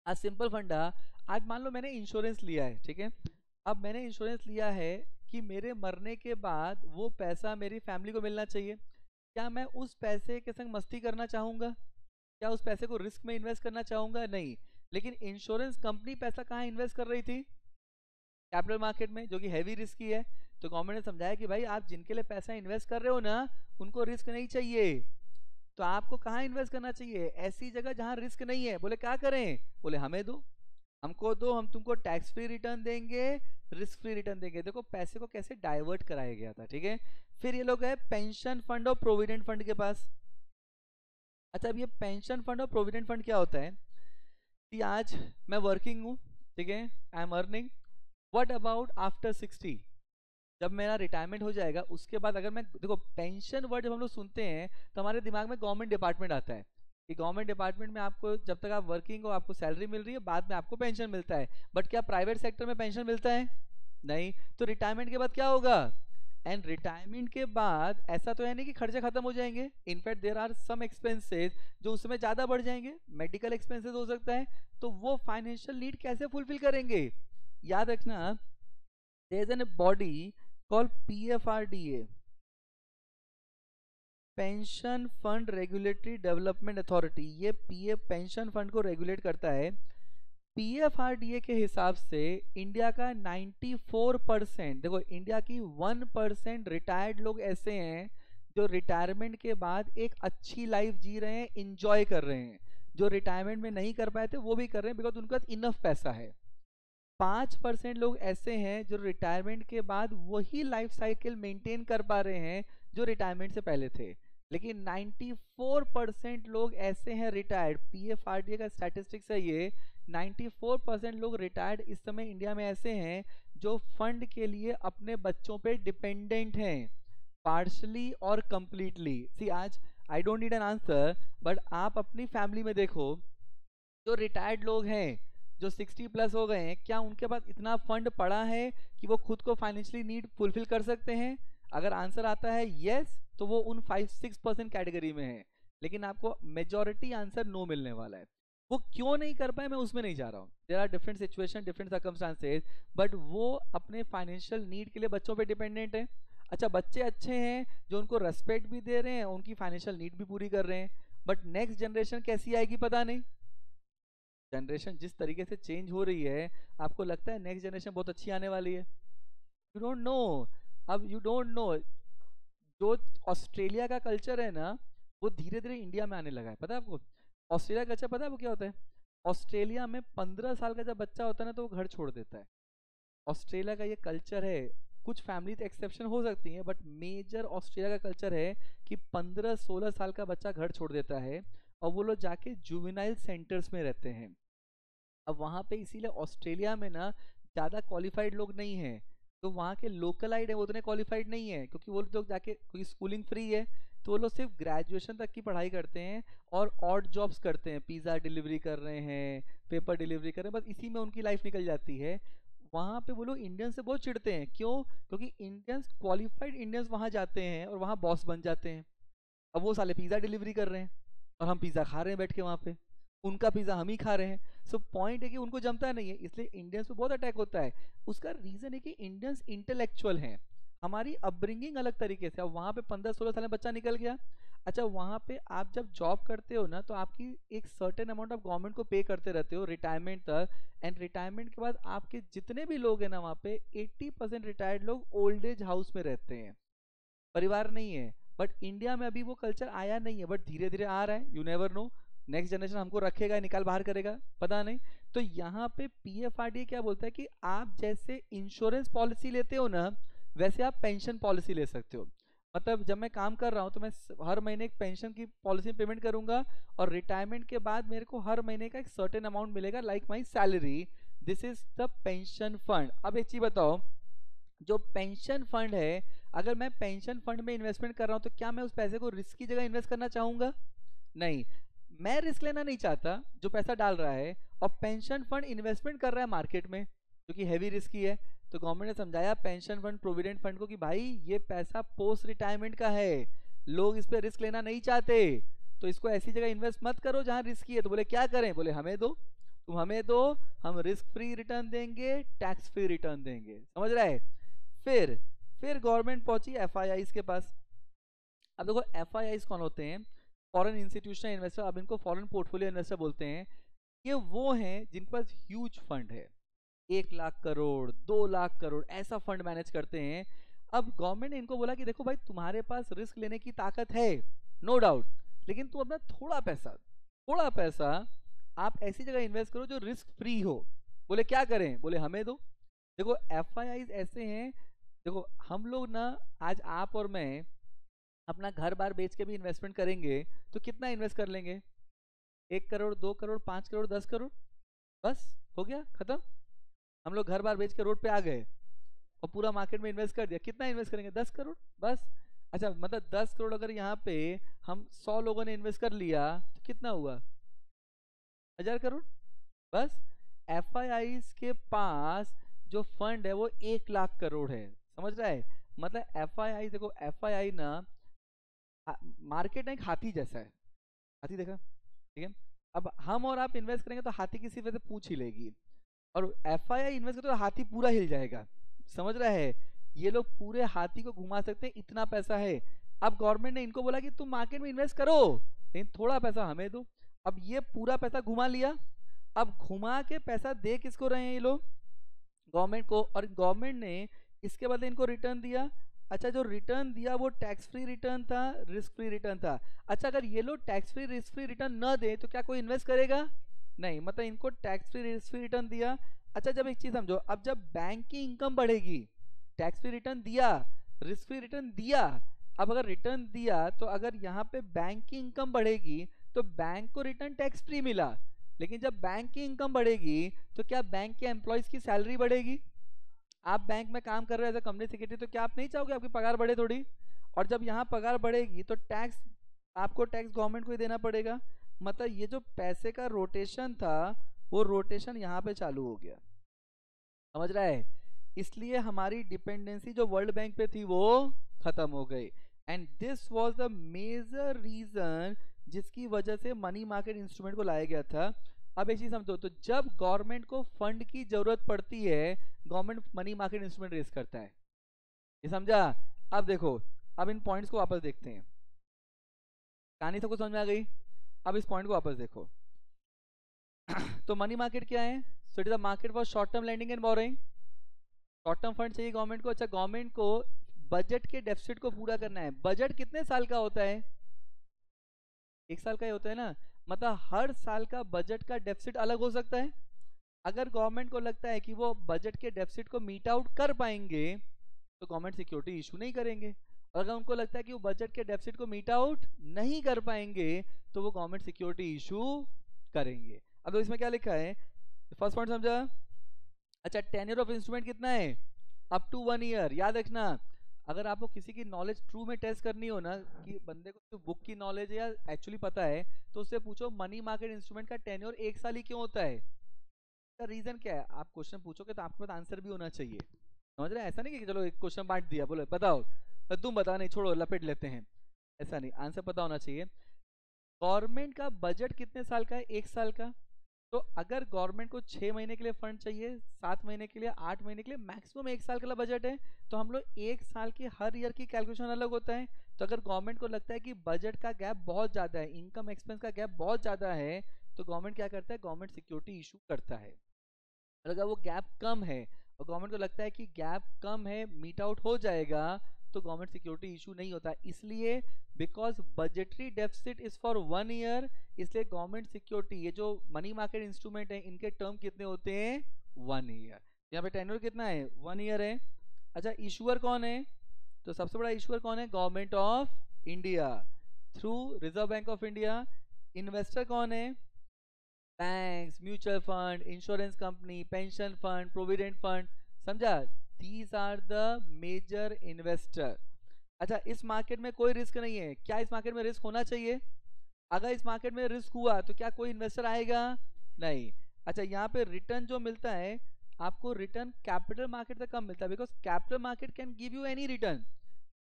आज सिंपल फंडा, आज मान लो मैंने इंश्योरेंस लिया है, ठीक है। अब मैंने इंश्योरेंस लिया है कि मेरे मरने के बाद वो पैसा मेरी फैमिली को मिलना चाहिए। क्या मैं उस पैसे के संग मस्ती करना चाहूँगा? क्या उस पैसे को रिस्क में इन्वेस्ट करना चाहूँगा? नहीं। लेकिन इंश्योरेंस कंपनी पैसा कहाँ इन्वेस्ट कर रही थी? कैपिटल मार्केट में, जो कि हैवी रिस्क की है। तो गवर्नमेंट ने समझाया कि भाई आप जिनके लिए पैसा इन्वेस्ट कर रहे हो ना, उनको रिस्क नहीं चाहिए, तो आपको कहाँ इन्वेस्ट करना चाहिए? ऐसी जगह जहाँ रिस्क नहीं है। बोले क्या करें? बोले हमें दो, हमको दो, हम तुमको टैक्स फ्री रिटर्न देंगे, रिस्क फ्री रिटर्न देंगे। देखो पैसे को कैसे डाइवर्ट कराया गया था, ठीक है। फिर ये लोग गए पेंशन फंड और प्रोविडेंट फंड के पास। अच्छा, अब ये पेंशन फंड और प्रोविडेंट फंड क्या होता है कि आज मैं वर्किंग हूँ, ठीक है, I am earning, what about after 60? जब मेरा रिटायरमेंट हो जाएगा उसके बाद अगर मैं, देखो पेंशन वर्ड जब हम लोग सुनते हैं तो हमारे दिमाग में गवर्नमेंट डिपार्टमेंट आता है कि गवर्नमेंट डिपार्टमेंट में आपको जब तक आप वर्किंग हो आपको सैलरी मिल रही है, बाद में आपको पेंशन मिलता है। बट क्या प्राइवेट सेक्टर में पेंशन मिलता है? नहीं। तो रिटायरमेंट के बाद क्या होगा? एंड रिटायरमेंट के बाद ऐसा तो है नहीं कि खर्चे खत्म हो जाएंगे, in fact there are some expenses जो उसमें ज्यादा बढ़ जाएंगे, मेडिकल एक्सपेंसेस हो सकता है। तो वो फाइनेंशियल नीड कैसे फुलफिल करेंगे? याद रखना, there is an body called PFRDA, pension fund regulatory development authority. ये पीएफ पेंशन फंड को रेगुलेट करता है। PFRDA के हिसाब से इंडिया का 94%, देखो इंडिया की 1% रिटायर्ड लोग ऐसे हैं जो रिटायरमेंट के बाद एक अच्छी लाइफ जी रहे हैं, इंजॉय कर रहे हैं। जो रिटायरमेंट में नहीं कर पाए थे वो भी कर रहे हैं बिकॉज उनके पास इनफ पैसा है। 5% लोग ऐसे हैं जो रिटायरमेंट के बाद वही लाइफ साइकिल मेंटेन कर पा रहे हैं जो रिटायरमेंट से पहले थे। लेकिन 94% लोग ऐसे हैं रिटायर्ड, PFRDA का स्टैटिस्टिक्स है ये, 94% लोग रिटायर्ड इस समय इंडिया में ऐसे हैं जो फंड के लिए अपने बच्चों पे डिपेंडेंट हैं, पार्शली और कंप्लीटली। सी आज I don't need an answer, but आप अपनी फैमिली में देखो जो रिटायर्ड लोग हैं जो 60 प्लस हो गए हैं, क्या उनके पास इतना फंड पड़ा है कि वो खुद को फाइनेंशियली नीड फुलफिल कर सकते हैं? अगर आंसर आता है यस तो वो उन 5-6% कैटेगरी में है, लेकिन आपको मेजोरिटी आंसर नो मिलने वाला है। वो क्यों नहीं कर पाए मैं उसमें नहीं जा रहा हूँ, there are different situation different circumstances, but वो अपने फाइनेंशियल नीड के लिए बच्चों पे डिपेंडेंट है। अच्छा बच्चे अच्छे हैं जो उनको रेस्पेक्ट भी दे रहे हैं, उनकी फाइनेंशियल नीड भी पूरी कर रहे हैं, बट नेक्स्ट जनरेशन कैसी आएगी पता नहीं। जनरेशन जिस तरीके से चेंज हो रही है, आपको लगता है नेक्स्ट जनरेशन बहुत अच्छी आने वाली है? You don't know. अब यू डोंट नो, जो ऑस्ट्रेलिया का कल्चर है ना वो धीरे धीरे इंडिया में आने लगा है, पता है आपको? ऑस्ट्रेलिया का कल्चर पता है वो क्या होता है? ऑस्ट्रेलिया में 15 साल का जब बच्चा होता है ना तो वो घर छोड़ देता है। ऑस्ट्रेलिया का ये कल्चर है। कुछ फैमिली तो एक्सेप्शन हो सकती है बट मेजर ऑस्ट्रेलिया का कल्चर है कि 15-16 साल का बच्चा घर छोड़ देता है और वो लोग जाके जुवेनाइल सेंटर्स में रहते हैं। अब वहाँ पे इसीलिए ऑस्ट्रेलिया में ना ज़्यादा क्वालिफाइड लोग नहीं हैं, तो वहाँ के लोकलाइड है वो उतने क्वालिफाइड नहीं है क्योंकि वो लोग जाके, क्योंकि स्कूलिंग फ्री है तो वो लोग सिर्फ ग्रेजुएशन तक की पढ़ाई करते हैं और ऑड जॉब्स करते हैं, पिज़्ज़ा डिलीवरी कर रहे हैं, पेपर डिलीवरी कर रहे हैं, बस इसी में उनकी लाइफ निकल जाती है। वहाँ पे वो लोग इंडियन से बहुत चिढ़ते हैं, क्यों? क्योंकि इंडियंस, क्वालिफाइड इंडियंस वहाँ जाते हैं और वहाँ बॉस बन जाते हैं। अब वो साले पिज़्ज़ा डिलीवरी कर रहे हैं और हम पिज़्ज़ा खा रहे हैं बैठ के वहाँ पे, उनका पिज़्ज़ा हम ही खा रहे हैं। सो पॉइंट है कि उनको जमता नहीं है, इसलिए इंडियंस पे बहुत अटैक होता है। उसका रीज़न है कि इंडियंस इंटेलेक्चुअल हैं, हमारी अपब्रिंगिंग अलग तरीके से। अब वहाँ पे 15-16 साल में बच्चा निकल गया। अच्छा वहाँ पे आप जब जॉब करते हो ना तो आपकी एक सर्टेन अमाउंट ऑफ गवर्नमेंट को पे करते रहते हो रिटायरमेंट तक, एंड रिटायरमेंट के बाद आपके जितने भी लोग हैं ना वहाँ पे 80% रिटायर्ड लोग ओल्ड एज हाउस में रहते हैं, परिवार नहीं है। बट इंडिया में अभी वो कल्चर आया नहीं है, बट धीरे धीरे आ रहा है, you never know. Next generation हमको रखेगा निकाल बाहर करेगा पता नहीं। तो यहाँ पे PFRDA क्या बोलता है कि आप जैसे इंश्योरेंस पॉलिसी लेते हो ना वैसे आप पेंशन पॉलिसी ले सकते हो। मतलब जब मैं काम कर रहा हूँ तो मैं हर महीने एक पेंशन की पॉलिसी पेमेंट करूंगा और रिटायरमेंट के बाद मेरे को हर महीने का एक सर्टेन अमाउंट मिलेगा like my salary. This is the pension fund. अब एक चीज बताओ, जो पेंशन फंड है, अगर मैं पेंशन फंड में इन्वेस्टमेंट कर रहा हूं तो क्या मैं उस पैसे को रिस्क की जगह इन्वेस्ट करना चाहूंगा? नहीं, मैं रिस्क लेना नहीं चाहता जो पैसा डाल रहा है, और पेंशन फंड इन्वेस्टमेंट कर रहा है मार्केट में जो कि हैवी रिस्की है। तो गवर्नमेंट ने समझाया पेंशन फंड प्रोविडेंट फंड को कि भाई ये पैसा पोस्ट रिटायरमेंट का है, लोग इस पे रिस्क लेना नहीं चाहते, तो इसको ऐसी जगह इन्वेस्ट मत करो जहां रिस्की है। तो बोले क्या करें? बोले हमें दो, तुम हमें दो, हम रिस्क फ्री रिटर्न देंगे, टैक्स फ्री रिटर्न देंगे। समझ रहा है? फिर फिर गवर्नमेंट पहुंची FIIs के पास। अब देखो FIIs कौन होते हैं? फॉरेन इंस्टीट्यूशनल इन्वेस्टर, अब इनको फॉरेन पोर्टफोलियो इन्वेस्टर बोलते हैं। ये वो हैं जिनके पास ह्यूज फंड है, 1 लाख करोड़ 2 लाख करोड़ ऐसा फंड मैनेज करते हैं। अब गवर्नमेंट ने इनको बोला कि देखो भाई तुम्हारे पास रिस्क लेने की ताकत है, नो डाउट, लेकिन तुम अपना थोड़ा पैसा आप ऐसी जगह इन्वेस्ट करो जो रिस्क फ्री हो। बोले क्या करें? बोले हमें दो। देखो FIIs ऐसे हैं, देखो हम लोग ना, आज आप और मैं अपना घर बार बेच के भी इन्वेस्टमेंट करेंगे तो कितना इन्वेस्ट कर लेंगे? 1 करोड़ 2 करोड़ 5 करोड़ 10 करोड़, बस हो गया खत्म। हम लोग घर बार बेच के रोड पे आ गए और पूरा मार्केट में इन्वेस्ट कर दिया, कितना इन्वेस्ट करेंगे? 10 करोड़ बस। अच्छा मतलब 10 करोड़ अगर यहाँ पे हम 100 लोगों ने इन्वेस्ट कर लिया तो कितना हुआ? 1000 करोड़ बस। एफ के पास जो फंड है वो 1 लाख करोड़ है, समझ रहा है? मतलब देखो एफ ना मार्केट एक हाथी जैसा है, हाथी देखा, ठीक है? अब हम और आप इन्वेस्ट करेंगे तो हाथी किसी वजह से पूछ ही लेगी, और एफ इन्वेस्ट करें तो हाथी पूरा हिल जाएगा, समझ रहा है? ये लोग पूरे हाथी को घुमा सकते हैं, इतना पैसा है। अब गवर्नमेंट ने इनको बोला कि तुम मार्केट में इन्वेस्ट करो लेकिन थोड़ा पैसा हमें दो। अब ये पूरा पैसा घुमा लिया। अब घुमा के पैसा दे किसको रहे हैं ये लोग? गवर्नमेंट को, और गवर्नमेंट ने इसके बदले इनको रिटर्न दिया। अच्छा जो रिटर्न दिया वो टैक्स फ्री रिटर्न था, रिस्क फ्री रिटर्न था। अच्छा अगर ये लोग tax free risk free return न दे तो क्या कोई इन्वेस्ट करेगा? नहीं, मतलब इनको tax free risk free return दिया। अच्छा जब एक चीज समझो, अब जब बैंक की इनकम बढ़ेगी, टैक्स फ्री रिटर्न दिया, रिस्क फ्री रिटर्न दिया, अब अगर रिटर्न दिया तो अगर यहाँ पे बैंक की इनकम बढ़ेगी तो बैंक को रिटर्न टैक्स फ्री मिला, लेकिन जब बैंक की इनकम बढ़ेगी तो क्या बैंक के एम्प्लॉयज की सैलरी बढ़ेगी? आप बैंक में काम कर रहे हो एज कंपनी सेक्रेटरी, तो क्या आप नहीं चाहोगे आपकी पगार बढ़े थोड़ी? और जब यहाँ पगार बढ़ेगी तो टैक्स, आपको टैक्स गवर्नमेंट को ही देना पड़ेगा। मतलब ये जो पैसे का रोटेशन था वो रोटेशन यहाँ पे चालू हो गया, समझ रहा है? इसलिए हमारी डिपेंडेंसी जो वर्ल्ड बैंक पे थी वो खत्म हो गई। And this was the major reason जिसकी वजह से मनी मार्केट इंस्ट्रूमेंट को लाया गया था। अब एक चीज समझो, तो जब गवर्नमेंट को फंड की जरूरत पड़ती है government money market instrument raise करता है, ये समझा? अब देखो, अब इन पॉइंट्स को वापस देखते हैं, कहानी सबको समझ में आ गई? अब इस पॉइंट को वापस देखो। तो मनी मार्केट क्या है? सो it is the market for short term lending and borrowing. Short term fund चाहिए गवर्नमेंट को। अच्छा गवर्नमेंट को बजट के डेफिसिट को पूरा करना है। बजट कितने साल का होता है? 1 साल का ही होता है ना। मतलब हर साल का बजट का डेफिसिट अलग हो सकता है। अगर गवर्नमेंट को लगता है कि वो बजट के डेफिसिट को मीट आउट कर पाएंगे तो गवर्नमेंट सिक्योरिटी इशू नहीं करेंगे, और अगर उनको लगता है कि वो बजट के डेफिसिट को मीट आउट नहीं कर पाएंगे तो वो गवर्नमेंट सिक्योरिटी इशू करेंगे। अब तो इसमें क्या लिखा है, फर्स्ट पॉइंट समझा? अच्छा टेन्योर ऑफ इंस्ट्रूमेंट कितना है? Up to 1 year. याद रखना, अगर आपको किसी की नॉलेज ट्रू में टेस्ट करनी हो ना कि बंदे को तो बुक की नॉलेज है या एक्चुअली पता है, तो उससे पूछो मनी मार्केट इंस्ट्रूमेंट का टेन्योर 1 साल ही क्यों होता है? इसका रीजन क्या है? आप क्वेश्चन पूछोगे तो आपके पास आंसर भी होना चाहिए, समझ रहे हैं? ऐसा नहीं कि चलो एक क्वेश्चन बांट दिया, बोलो बताओ तो तुम बता, नहीं छोड़ो लपेट लेते हैं, ऐसा नहीं, आंसर पता होना चाहिए। गवर्नमेंट का बजट कितने साल का है? 1 साल का। तो अगर गवर्नमेंट को 6 महीने के लिए फंड चाहिए, 7 महीने के लिए, 8 महीने के लिए, मैक्सिमम 1 साल का बजट है, तो हम लोग 1 साल की हर ईयर की कैलकुलेशन अलग होता है। तो अगर गवर्नमेंट को लगता है कि बजट का गैप बहुत ज्यादा है, इनकम एक्सपेंस का गैप बहुत ज्यादा है, तो गवर्नमेंट क्या करता है? गवर्नमेंट सिक्योरिटी इशू करता है। और अगर वो गैप कम है और गवर्नमेंट को लगता है कि गैप कम है, मीट आउट हो जाएगा, तो गवर्नमेंट सिक्योरिटी इशू नहीं होता। इसलिए because budgetary deficit is for 1 year, इसलिए गवर्नमेंट सिक्योरिटी, ये जो मनी मार्केट इंस्ट्रूमेंट है इनके टर्म कितने होते हैं? 1 ईयर। यहाँ पे टेन्योर कितना है? 1 ईयर है। अच्छा इशूअर कौन है? तो सबसे बड़ा इशूअर कौन है? Government of India through Reserve Bank of India. Investor कौन है? Banks, mutual fund, insurance company, pension fund, provident fund, समझा? These are the major investor. अच्छा इस मार्केट में कोई रिस्क नहीं है, क्या इस मार्केट में रिस्क होना चाहिए? अगर इस मार्केट में रिस्क हुआ तो क्या कोई इन्वेस्टर आएगा? नहीं। अच्छा यहाँ पे रिटर्न जो मिलता है आपको, रिटर्न कैपिटल मार्केट से कम मिलता है, because capital market can give you any return.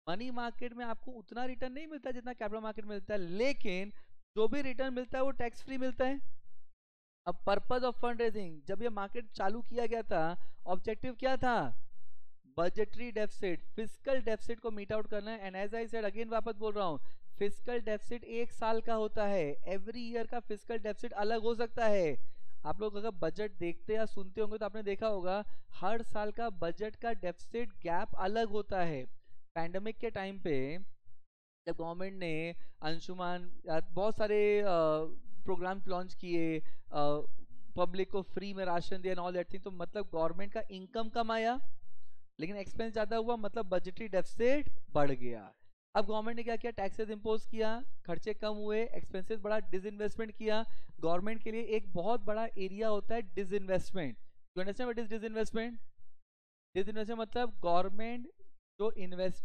Money market में आपको उतना रिटर्न नहीं मिलता जितना कैपिटल मार्केट में मिलता है, लेकिन जो भी रिटर्न मिलता है वो टैक्स फ्री मिलता है। अब पर्पस ऑफ फंड रेजिंग, जब ये मार्केट चालू किया गया था, ऑब्जेक्टिव क्या था? बजटरी डेफिसिट, फिजिकल डेफिसिट को मीट आउट करना है। And as I said again वापस बोल रहा हूँ, फिजिकल डेफिसिट 1 साल का होता है। एवरी ईयर का फिजिकल डेफिसिट अलग हो सकता है। आप लोग अगर बजट देखते या सुनते होंगे तो आपने देखा होगा हर साल का बजट का डेफिसिट गैप अलग होता है। पैंडेमिक के टाइम पे जब गवर्नमेंट ने अंशुमान बहुत सारे प्रोग्राम लॉन्च किए, पब्लिक को फ्री में राशन दिया, ऑल दैट थिंग, तो मतलब गवर्नमेंट का इनकम कम आया लेकिन एक्सपेंस ज्यादा हुआ, मतलब बजटरी डेफिसिट बढ़ गया। अब गवर्नमेंट ने क्या किया? टैक्सेस इंपोज किया, खर्चे कम हुए, एक्सपेंसेस बढ़ा, डिसइन्वेस्टमेंट किया। गवर्नमेंट के लिए एक बहुत बड़ा एरिया होता है disinvestment. You understand what is disinvestment? Disinvestment मतलब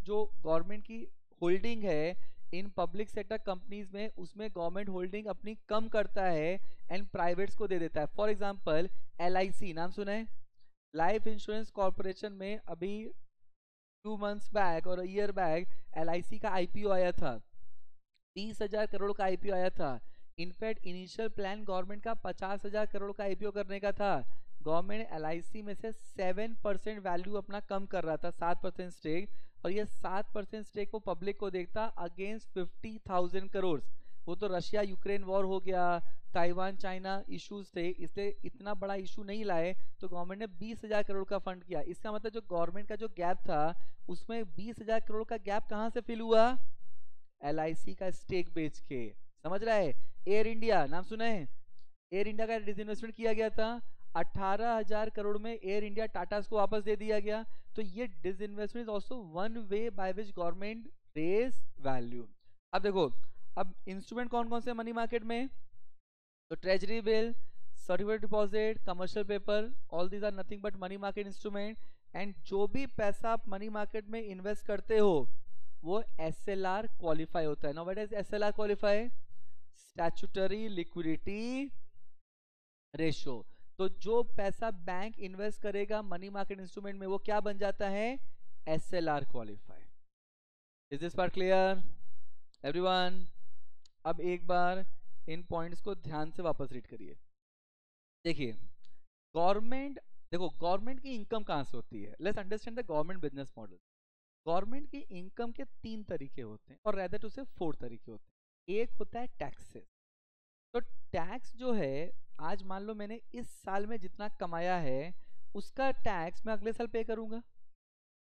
जो गवर्नमेंट की होल्डिंग है इन पब्लिक सेक्टर कंपनीज में, उसमें गवर्नमेंट होल्डिंग अपनी कम करता है एंड प्राइवेट्स को दे देता है। फॉर एग्जांपल LIC नाम सुना है? लाइफ इंश्योरेंस कॉर्पोरेशन में अभी 2 मंथ्स बैक और ईयर बैक LIC का IPO आया था, 20,000 करोड़ का IPO आया था। इनफैक्ट इनिशियल प्लान गवर्नमेंट का 50,000 करोड़ का IPO करने का था। गवर्नमेंट LIC में से 7% वैल्यू अपना कम कर रहा था, 7% स्टेक, और ये 7% स्टेक वो पब्लिक को देखता अगेंस्ट 50,000 करोड़। वो तो रशिया यूक्रेन वॉर हो गया, ताइवान चाइना इश्यूज थे, इसलिए इतना बड़ा इशू नहीं लाए, तो गवर्नमेंट ने 20,000 करोड़ का फंड किया। इसका मतलब जो गवर्नमेंट का जो गैप था उसमें 20,000 करोड़ का गैप कहाँ से फिल हुआ? LIC का स्टेक बेच के। समझ रहा है? एयर इंडिया नाम सुना है? एयर इंडिया का डिसइन्वेस्टमेंट किया गया था, 18,000 करोड़ में एयर इंडिया टाटा को वापस दे दिया गया। तो ये disinvestment is also one way by which government raise value. अब देखो, अब इंस्ट्रूमेंट कौन कौन से मनी मार्केट में? तो treasury bill, certificate deposit, commercial paper, all these are nothing but money market instrument. And जो भी पैसा आप मनी मार्केट में इन्वेस्ट करते हो वो SLR क्वालिफाई होता है। Now what is SLR qualify? Statutory liquidity ratio. तो जो पैसा बैंक इन्वेस्ट करेगा मनी मार्केट इंस्ट्रूमेंट में वो क्या बन जाता है? SLR qualify. Is this part clear everyone? अब एक बार इन पॉइंट्स को ध्यान से वापस रीड करिए। देखिए, गवर्नमेंट, देखो गवर्नमेंट की इनकम कहां से होती है? Let's understand the government business model. Government की इनकम के 3 तरीके होते हैं, और रेदर टू से 4 तरीके होते हैं। एक होता है टैक्सेस। तो टैक्स जो है, आज मान लो मैंने इस साल में जितना कमाया है उसका टैक्स मैं अगले साल पे करूंगा।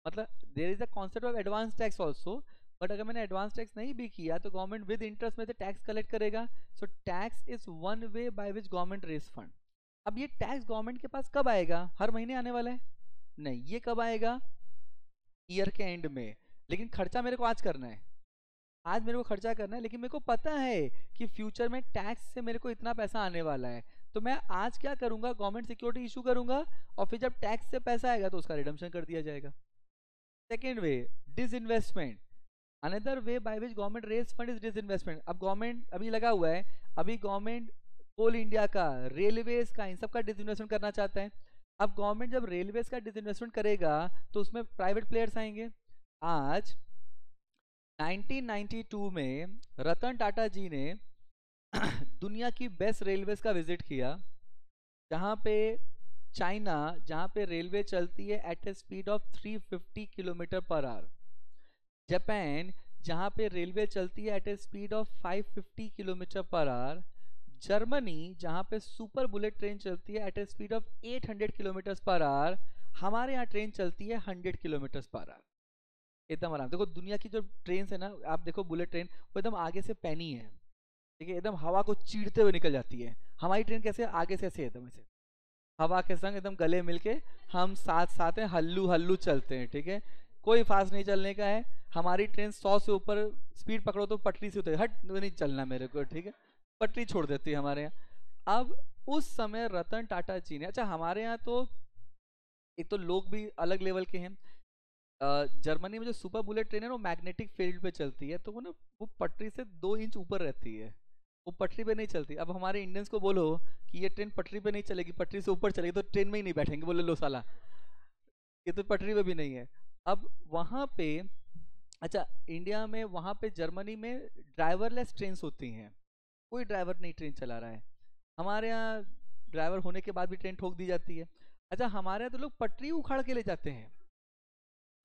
मतलब there is a concept of advance tax also, but अगर मैंने एडवांस टैक्स नहीं भी किया तो गवर्नमेंट विद इंटरेस्ट में से टैक्स कलेक्ट करेगा। So tax is one way by which government raise fund. अब ये टैक्स गवर्नमेंट के पास कब आएगा? हर महीने आने वाला है? नहीं, ये कब आएगा? ईयर के एंड में। लेकिन खर्चा मेरे को आज करना है, आज मेरे को खर्चा करना है, लेकिन मेरे को पता है कि फ्यूचर में टैक्स से मेरे को इतना पैसा आने वाला है। तो मैं आज क्या करूंगा? गवर्नमेंट सिक्योरिटी इशू करूंगा, और फिर जब टैक्स से पैसा आएगा तो उसका रिडम्पशन कर दिया जाएगा। Second way, disinvestment. Another way by which government raise fund is disinvestment. अब गवर्नमेंट अभी लगा हुआ है, अभी गवर्नमेंट कोल इंडिया का, रेलवेज का, इन सब का डिसइन्वेस्टमेंट करना चाहता है। अब गवर्नमेंट जब रेलवेज का डिसइन्वेस्टमेंट करेगा तो उसमें प्राइवेट प्लेयर्स आएंगे। आज 1992 में रतन टाटा जी ने दुनिया की बेस्ट रेलवेज का विजिट किया, जहां पे चाइना, जहां पे रेलवे चलती है at a speed of 350 kilometre per hour, Japan जहां पे रेलवे चलती है at a speed of 550 kilometre per hour, Germany जहां पे सुपर बुलेट ट्रेन चलती है at a speed of 800 kilometre per hour, हमारे यहाँ ट्रेन चलती है 100 किलोमीटर पर आवर। एकदम आराम। देखो दुनिया की जो ट्रेन है ना, आप देखो बुलेट ट्रेन, वो एकदम आगे से पैनी है, ठीक है, एकदम हवा को चीरते हुए निकल जाती है। हमारी ट्रेन कैसे? आगे से ऐसे, एकदम ऐसे हवा के संग एकदम गले मिलके हम साथ साथ हैं, हल्लू हल्लू चलते हैं, ठीक है, कोई फास्ट नहीं चलने का है। हमारी ट्रेन 100 से ऊपर स्पीड पकड़ो तो पटरी से उतर, हट नहीं चलना मेरे को, ठीक है, पटरी छोड़ देती है हमारे यहाँ। अब उस समय रतन टाटा जी ने, अच्छा हमारे यहाँ तो एक तो लोग भी अलग लेवल के हैं। जर्मनी में जो सुपर बुलेट ट्रेन है वो मैग्नेटिक फील्ड पे चलती है, तो वो ना वो पटरी से 2 इंच ऊपर रहती है, वो पटरी पे नहीं चलती। अब हमारे इंडियंस को बोलो कि ये ट्रेन पटरी पे नहीं चलेगी, पटरी से ऊपर चलेगी, तो ट्रेन में ही नहीं बैठेंगे, बोले लो साला, ये तो पटरी पे भी नहीं है। अब वहां पे, अच्छा इंडिया में, वहां पे जर्मनी में ड्राइवरलेस ट्रेन होती हैं, कोई ड्राइवर नहीं ट्रेन चला रहा है। हमारे यहाँ ड्राइवर होने के बाद भी ट्रेन ठोक दी जाती है। अच्छा हमारे यहाँ तो लोग पटरी उखाड़ के ले जाते हैं,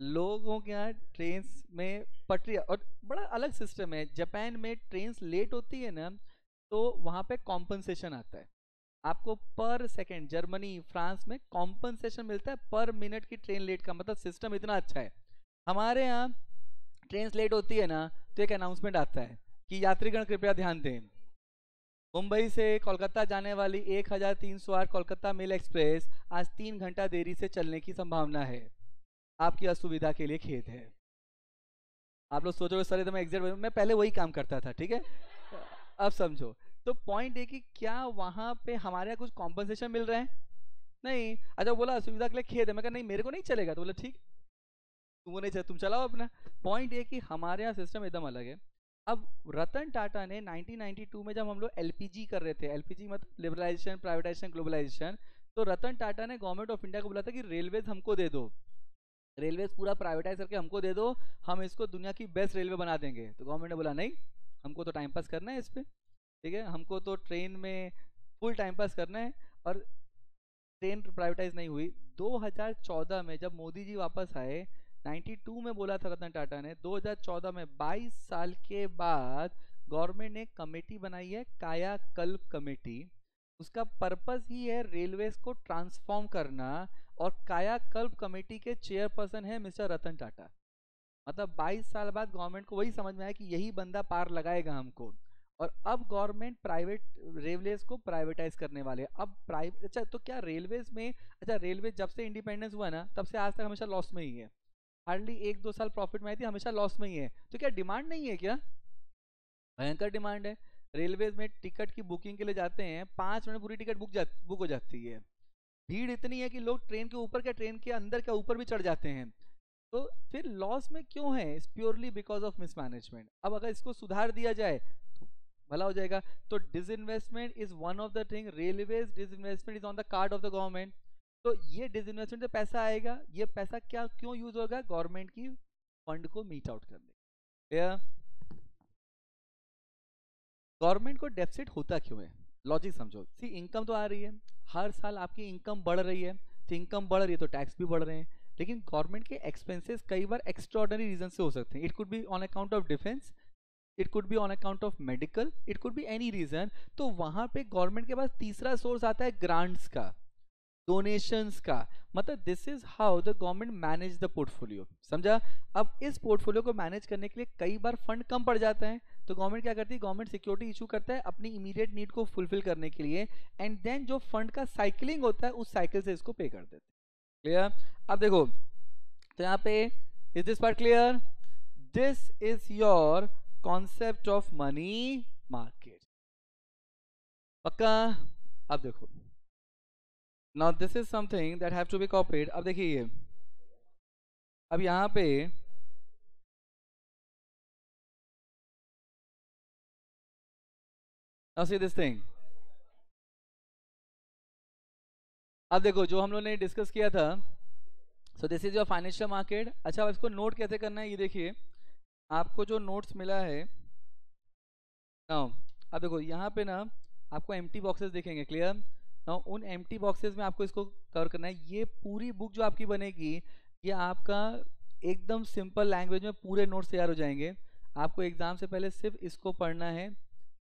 लोगों के यहाँ ट्रेन में पटरी, और बड़ा अलग सिस्टम है। जापान में ट्रेन लेट होती है ना, तो वहां पे कॉम्पनसेशन आता है आपको पर सेकंड। जर्मनी फ्रांस में कॉम्पनसेशन मिलता है पर मिनट की ट्रेन लेट का, मतलब सिस्टम इतना अच्छा है। हमारे यहाँ ट्रेन लेट होती है ना तो एक अनाउंसमेंट आता है कि यात्रीगण कृपया ध्यान दें, मुंबई से कोलकाता जाने वाली 1308 कोलकाता मेल एक्सप्रेस आज 3 घंटा देरी से चलने की संभावना है, आपकी असुविधा के लिए खेद है। आप लोग सोचोगे सर एकदम एग्जैक्ट, मैं पहले वही काम करता था, ठीक है। अब समझो, तो पॉइंट है कि क्या वहां पे हमारे यहाँ कुछ कॉम्पनसेशन मिल रहा है? नहीं। अच्छा बोला सुविधा के लिए खेद है, मैं कहा नहीं मेरे को नहीं चलेगा, तो बोला ठीक तुमको नहीं चाहिए तुम चलाओ अपना। पॉइंट ये कि हमारे यहाँ सिस्टम एकदम अलग है। अब रतन टाटा ने 1992 में जब हम लोग एलपीजी कर रहे थे, एलपीजी मतलब लिबरलाइजेशन प्राइवेटाइजेशन ग्लोबलाइजेशन, तो रतन टाटा ने गवर्नमेंट ऑफ इंडिया को बोला था कि रेलवेज हमको दे दो, रेलवेज पूरा प्राइवेटाइज करके हमको दे दो, हम इसको दुनिया की बेस्ट रेलवे बना देंगे। तो गवर्नमेंट ने बोला नहीं, हमको तो टाइम पास करना है इस पे, ठीक है, हमको तो ट्रेन में फुल टाइम पास करना है। और ट्रेन प्राइवेटाइज नहीं हुई। 2014 में जब मोदी जी वापस आए, 92 में बोला था रतन टाटा ने, 2014 में 22 साल के बाद गवर्नमेंट ने कमेटी बनाई है, कायाकल्प कमेटी। उसका पर्पस ही है रेलवेज को ट्रांसफॉर्म करना, और कायाकल्प कमेटी के चेयरपर्सन है मिस्टर रतन टाटा। मतलब 22 साल बाद गवर्नमेंट को वही समझ में आया कि यही बंदा पार लगाएगा हमको। और अब गवर्नमेंट प्राइवेट रेलवेज को प्राइवेटाइज करने वाले हैं। अब प्राइवेट, अच्छा तो क्या रेलवेज में, अच्छा रेलवे जब से इंडिपेंडेंस हुआ ना तब से आज तक हमेशा लॉस में ही है, हार्डली 1-2 साल प्रॉफिट में आई थी, हमेशा लॉस में ही है। तो क्या डिमांड नहीं है क्या? भयंकर डिमांड है। रेलवेज में टिकट की बुकिंग के लिए जाते हैं, 5 मिनट पूरी टिकट बुक हो जाती है। भीड़ इतनी है कि लोग ट्रेन के ऊपर क्या ट्रेन के अंदर क्या ऊपर भी चढ़ जाते हैं। तो फिर लॉस में क्यों है? It's purely because of mismanagement. अब अगर इसको सुधार दिया जाए तो भला हो जाएगा। तो disinvestment is one of the thing, railways disinvestment is on the card of the government. तो ये डिसइन्वेस्टमेंट से पैसा आएगा, ये पैसा क्या क्यों यूज होगा? गवर्नमेंट की फंड को मीट आउट करने। क्लियर? गवर्नमेंट को डेफिसिट होता क्यों है? लॉजिक समझो। सी इनकम तो आ रही है, हर साल आपकी इनकम बढ़ रही है, तो इनकम बढ़ रही है तो टैक्स भी बढ़ रहे हैं। लेकिन गवर्नमेंट के एक्सपेंसेस कई बार एक्स्ट्राऑर्डिनरी रीजन से हो सकते हैं। It could be on account of defence, it could be on account of medical, it could be any reason. तो वहां पे गवर्नमेंट के पास तीसरा सोर्स आता है ग्रांट्स का, डोनेशंस का। मतलब this is how the government manage the portfolio. समझा? अब इस पोर्टफोलियो को मैनेज करने के लिए कई बार फंड कम पड़ जाता है, तो गवर्नमेंट क्या करती है? गवर्नमेंट सिक्योरिटी इशू करता है अपनी इमीडिएट नीड को फुलफिल करने के लिए, एंड देन जो फंड का साइकिलिंग होता है उस साइकिल से इसको पे कर देते हैं। क्लियर? अब देखो, तो यहाँ पे is this part clear? This is your concept of money market. पक्का? अब देखो, now this is something that have to be copied. अब देखिए ये, अब यहाँ पे नाउ सी दिस थिंग। अब देखो जो हम लोगों ने डिस्कस किया था, so this is your financial market. अच्छा अब इसको नोट कैसे करना है ये देखिए, आपको जो नोट्स मिला है नाउ, अब देखो यहाँ पे ना आपको एम्प्टी बॉक्सेस दिखेंगे। क्लियर? नाउ उन एम्प्टी बॉक्सेस में आपको इसको कवर करना है। ये पूरी बुक जो आपकी बनेगी, ये आपका एकदम सिंपल लैंग्वेज में पूरे नोट्स तैयार हो जाएंगे। आपको एग्जाम से पहले सिर्फ इसको पढ़ना है,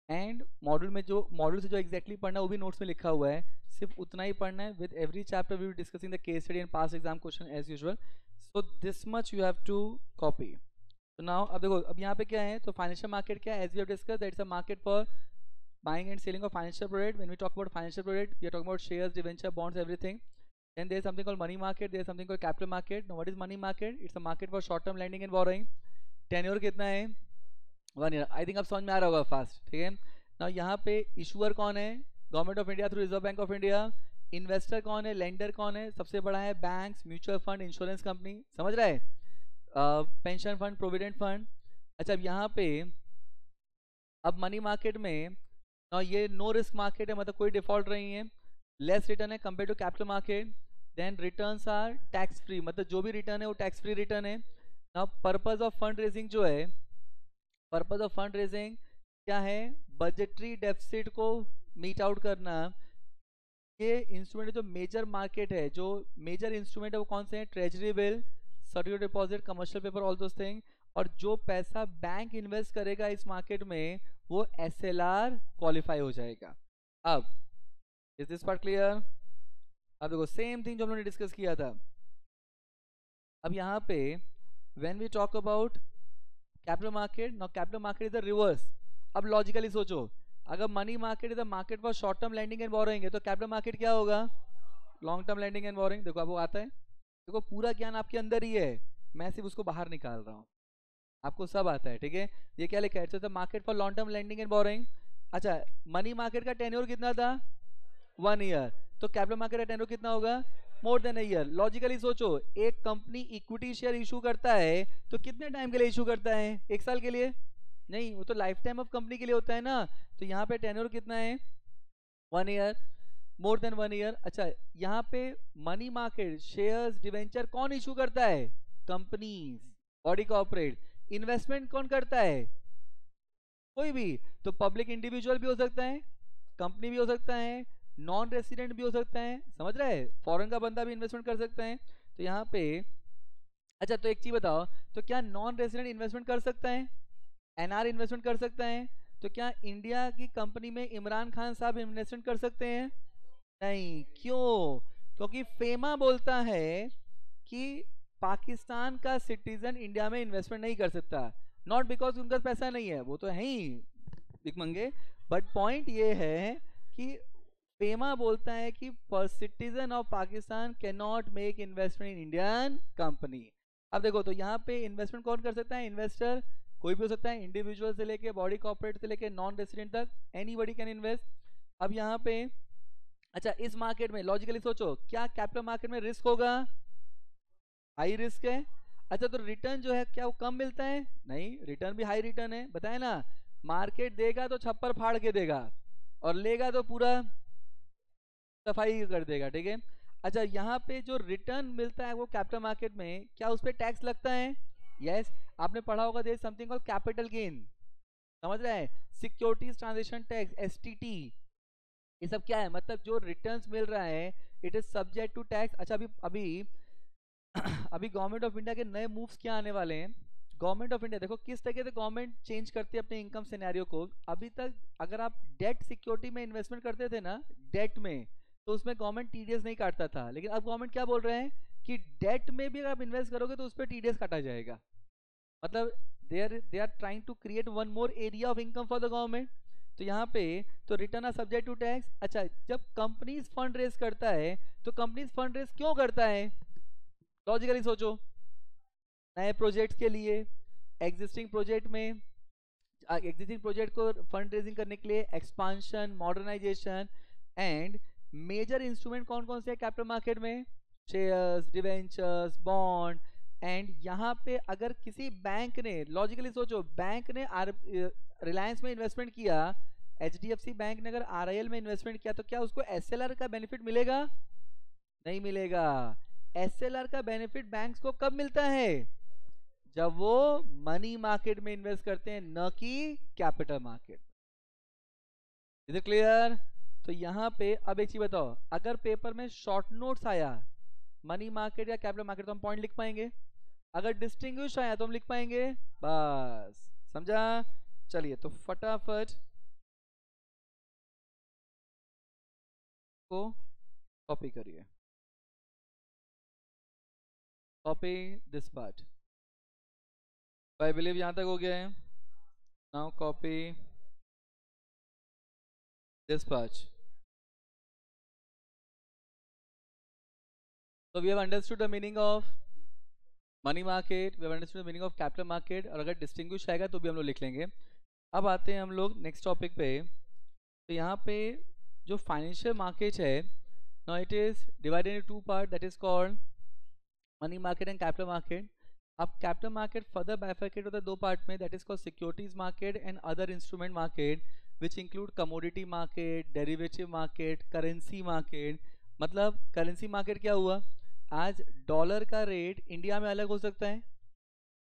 एंड मॉड्यूल में जो मॉड्यूल से जो एग्जैक्टली पढ़ना है वो भी नोट्स में लिखा हुआ है, सिर्फ उतना ही पढ़ना है। With every chapter we will discussing the case study and pass exam question as usual. So this much you have to copy. तो नाउ अब देखो, अब यहाँ पे क्या है? तो फाइनेंशियल मार्केट क्या है? As we have discuss that is a market for buying and selling of financial product. When we talk about financial product, we are talking about shares, debenture, bonds, everything. Then there is something called money market, there is something called capital market. Now what is money market? It's a market for short term lending and borrowing. Tenure कितना है? 1 year. I think अब समझ में आ रहा होगा fast, ठीक है। ना यहाँ पे इशूअर कौन है? Government of India through Reserve Bank of India. Investor कौन है? लेंडर कौन है? सबसे बड़ा है banks, mutual fund, insurance company. समझ रहा है? Pension fund, provident fund. अच्छा अब यहाँ पे अब मनी मार्केट में ना ये नो रिस्क मार्केट है, मतलब कोई डिफॉल्ट नहीं है, लेस रिटर्न है compare to capital market. Then returns are tax free, मतलब जो भी रिटर्न है वो टैक्स फ्री रिटर्न है। ना पर्पस ऑफ फंड रेजिंग जो है, पर्पस ऑफ फंड रेजिंग क्या है? बजटरी डेफिसिट को मीट आउट करना। ये इंस्ट्रूमेंट जो मेजर मार्केट है, जो मेजर इंस्ट्रूमेंट है वो कौन से हैं? Treasury bill, certificate deposit, commercial paper, all those thing. और जो पैसा बैंक इन्वेस्ट करेगा इस मार्केट में वो एसएलआर क्वालिफाई हो जाएगा। अब इज दिस पार्ट क्लियर? अब देखो सेम थिंग जो हम लोगों ने डिस्कस किया था। अब यहाँ पे when we talk about capital market, now capital market is the reverse. अब लॉजिकली सोचो, अगर money market is the market for short term lending and borrowing है, तो कैपिटल मार्केट क्या होगा? Long term lending and borrowing. देखो अब वो आता है, देखो पूरा ज्ञान आपके अंदर ही है, मैं सिर्फ उसको बाहर निकाल रहा हूँ, आपको सब आता है, ठीक है। ये क्या लिखा है? Market for long term lending and borrowing. अच्छा मनी मार्केट का टेन्योर कितना था? 1 year। तो कैपिटल मार्केट का टेन्योर कितना होगा? More than a year. Logically सोचो, एक कंपनी इक्विटी शेयर इशू करता है तो कितने टाइम के लिए इशू करता है? एक साल के लिए नहीं, वो तो लाइफ टाइम ऑफ कंपनी के लिए होता है ना। तो यहाँ पे टेन्योर कितना है? 1 ईयर, मोर देन 1 ईयर। अच्छा, यहाँ पे मनी मार्केट शेयर्स डिवेंचर कौन इशू करता है? Companies, body corporate. इन्वेस्टमेंट कौन करता है? कोई भी। तो पब्लिक इंडिविजुअल भी हो सकता है, कंपनी भी हो सकता है, नॉन रेसिडेंट भी हो सकता है, समझ रहे हैं? फॉरेन का बंदा भी इन्वेस्टमेंट कर सकता है। तो यहाँ पे अच्छा, तो एक चीज बताओ, तो क्या नॉन रेसिडेंट इन्वेस्टमेंट कर सकता है? एनआर इन्वेस्टमेंट कर सकता है? तो क्या इंडिया की कंपनी में इमरान खान साहब इन्वेस्टमेंट कर सकते हैं? नहीं। क्यों? क्योंकि फेमा बोलता है कि पाकिस्तान का सिटीजन इंडिया में इन्वेस्टमेंट नहीं कर सकता। नॉट बिकॉज उनका पैसा नहीं है, वो तो है ही भिखमंगे, बट पॉइंट ये है कि फेमा बोलता है कि citizen of Pakistan can not make investment in Indian company. अब देखो, तो यहाँ पे इन्वेस्टमेंट कौन कर सकता है? इन्वेस्टर कोई भी हो सकता है, इंडिविजुअल से लेके बॉडी कॉर्पोरेट से लेके नॉन रेसिडेंट तक, एनीबॉडी कैन इन्वेस्ट। अब यहाँ पे अच्छा, इस मार्केट में लॉजिकली सोचो, क्या कैपिटल मार्केट में रिस्क होगा? हाई रिस्क है। अच्छा, तो रिटर्न जो है क्या वो कम मिलता है? नहीं, रिटर्न भी हाई रिटर्न है, बताए ना। मार्केट देगा तो छप्पर फाड़ के देगा, और लेगा तो पूरा सफाई कर देगा, ठीक है। अच्छा, यहाँ पे जो रिटर्न मिलता है वो कैपिटल मार्केट में, क्या उस पर टैक्स लगता है? यस। आपने पढ़ा होगा, there is something called capital gain, समझ रहे हैं? सिक्योरिटीज ट्रांजेक्शन टैक्स, एसटीटी, ये सब क्या है? मतलब जो रिटर्न्स मिल रहा है, it is subject to tax. अच्छा, अभी अभी अभी गवर्नमेंट ऑफ इंडिया के नए मूव्स क्या आने वाले हैं? गवर्नमेंट ऑफ इंडिया देखो किस तरीके से गवर्नमेंट चेंज करती है अपने इनकम सिनेरियो को। अभी तक अगर आप डेट सिक्योरिटी में इन्वेस्टमेंट करते थे ना, डेट में, तो उसमें गवर्नमेंट टीडीएस नहीं काटता था। लेकिन अब गवर्नमेंट क्या बोल रहे हैं कि डेट में भी अगर आप इन्वेस्ट करोगे तो उस पर टीडीएस काटा जाएगा। मतलब they are trying to create one more area of income for the government. तो यहाँ पे तो return are subject to tax. अच्छा, जब कंपनीज फंड रेज करता है तो कंपनीज फंड रेज क्यों करता है? लॉजिकली सोचो, नए प्रोजेक्ट्स के लिए, एग्जिस्टिंग प्रोजेक्ट में, एग्जिस्टिंग प्रोजेक्ट को फंड रेजिंग करने के लिए, expansion, modernisation, and major instrument कौन कौन से कैपिटल मार्केट में? Shares, debentures, bond. एंड यहाँ पे अगर किसी बैंक ने, लॉजिकली सोचो, बैंक ने रिलायंस में इन्वेस्टमेंट किया, एचडीएफसी बैंक ने अगर आरआईएल में इन्वेस्टमेंट किया, तो क्या उसको एसएलआर का बेनिफिट मिलेगा? नहीं मिलेगा। एसएलआर का बेनिफिट बैंक्स को कब मिलता है? जब वो मनी मार्केट में इन्वेस्ट करते हैं, न कि capital market. Is it clear? तो यहाँ पे अब एक चीज बताओ, अगर पेपर में शॉर्ट नोट्स आया मनी मार्केट या कैपिटल मार्केट तो हम पॉइंट लिख पाएंगे, अगर डिस्टिंग्विश आया तो हम लिख पाएंगे, बस समझा? चलिए, तो फटाफट को कॉपी करिए, copy this part. I believe यहां तक हो गया है। Now copy this part. So we have understood the meaning of money market, we have understood the meaning of capital market, और अगर डिस्टिंग्विश आएगा तो भी हम लोग लिख लेंगे। अब आते हैं हम लोग नेक्स्ट टॉपिक पे। तो यहाँ पे जो फाइनेंशियल मार्केट है, now it is divided in two part, that is called money market and capital market. अब कैपिटल मार्केट फर्दर बाइफरकेट होता है दो पार्ट में, that is called securities market and other instrument market, which include commodity market, derivative market, currency market. मतलब currency market क्या हुआ? आज dollar का रेट इंडिया में अलग हो सकता है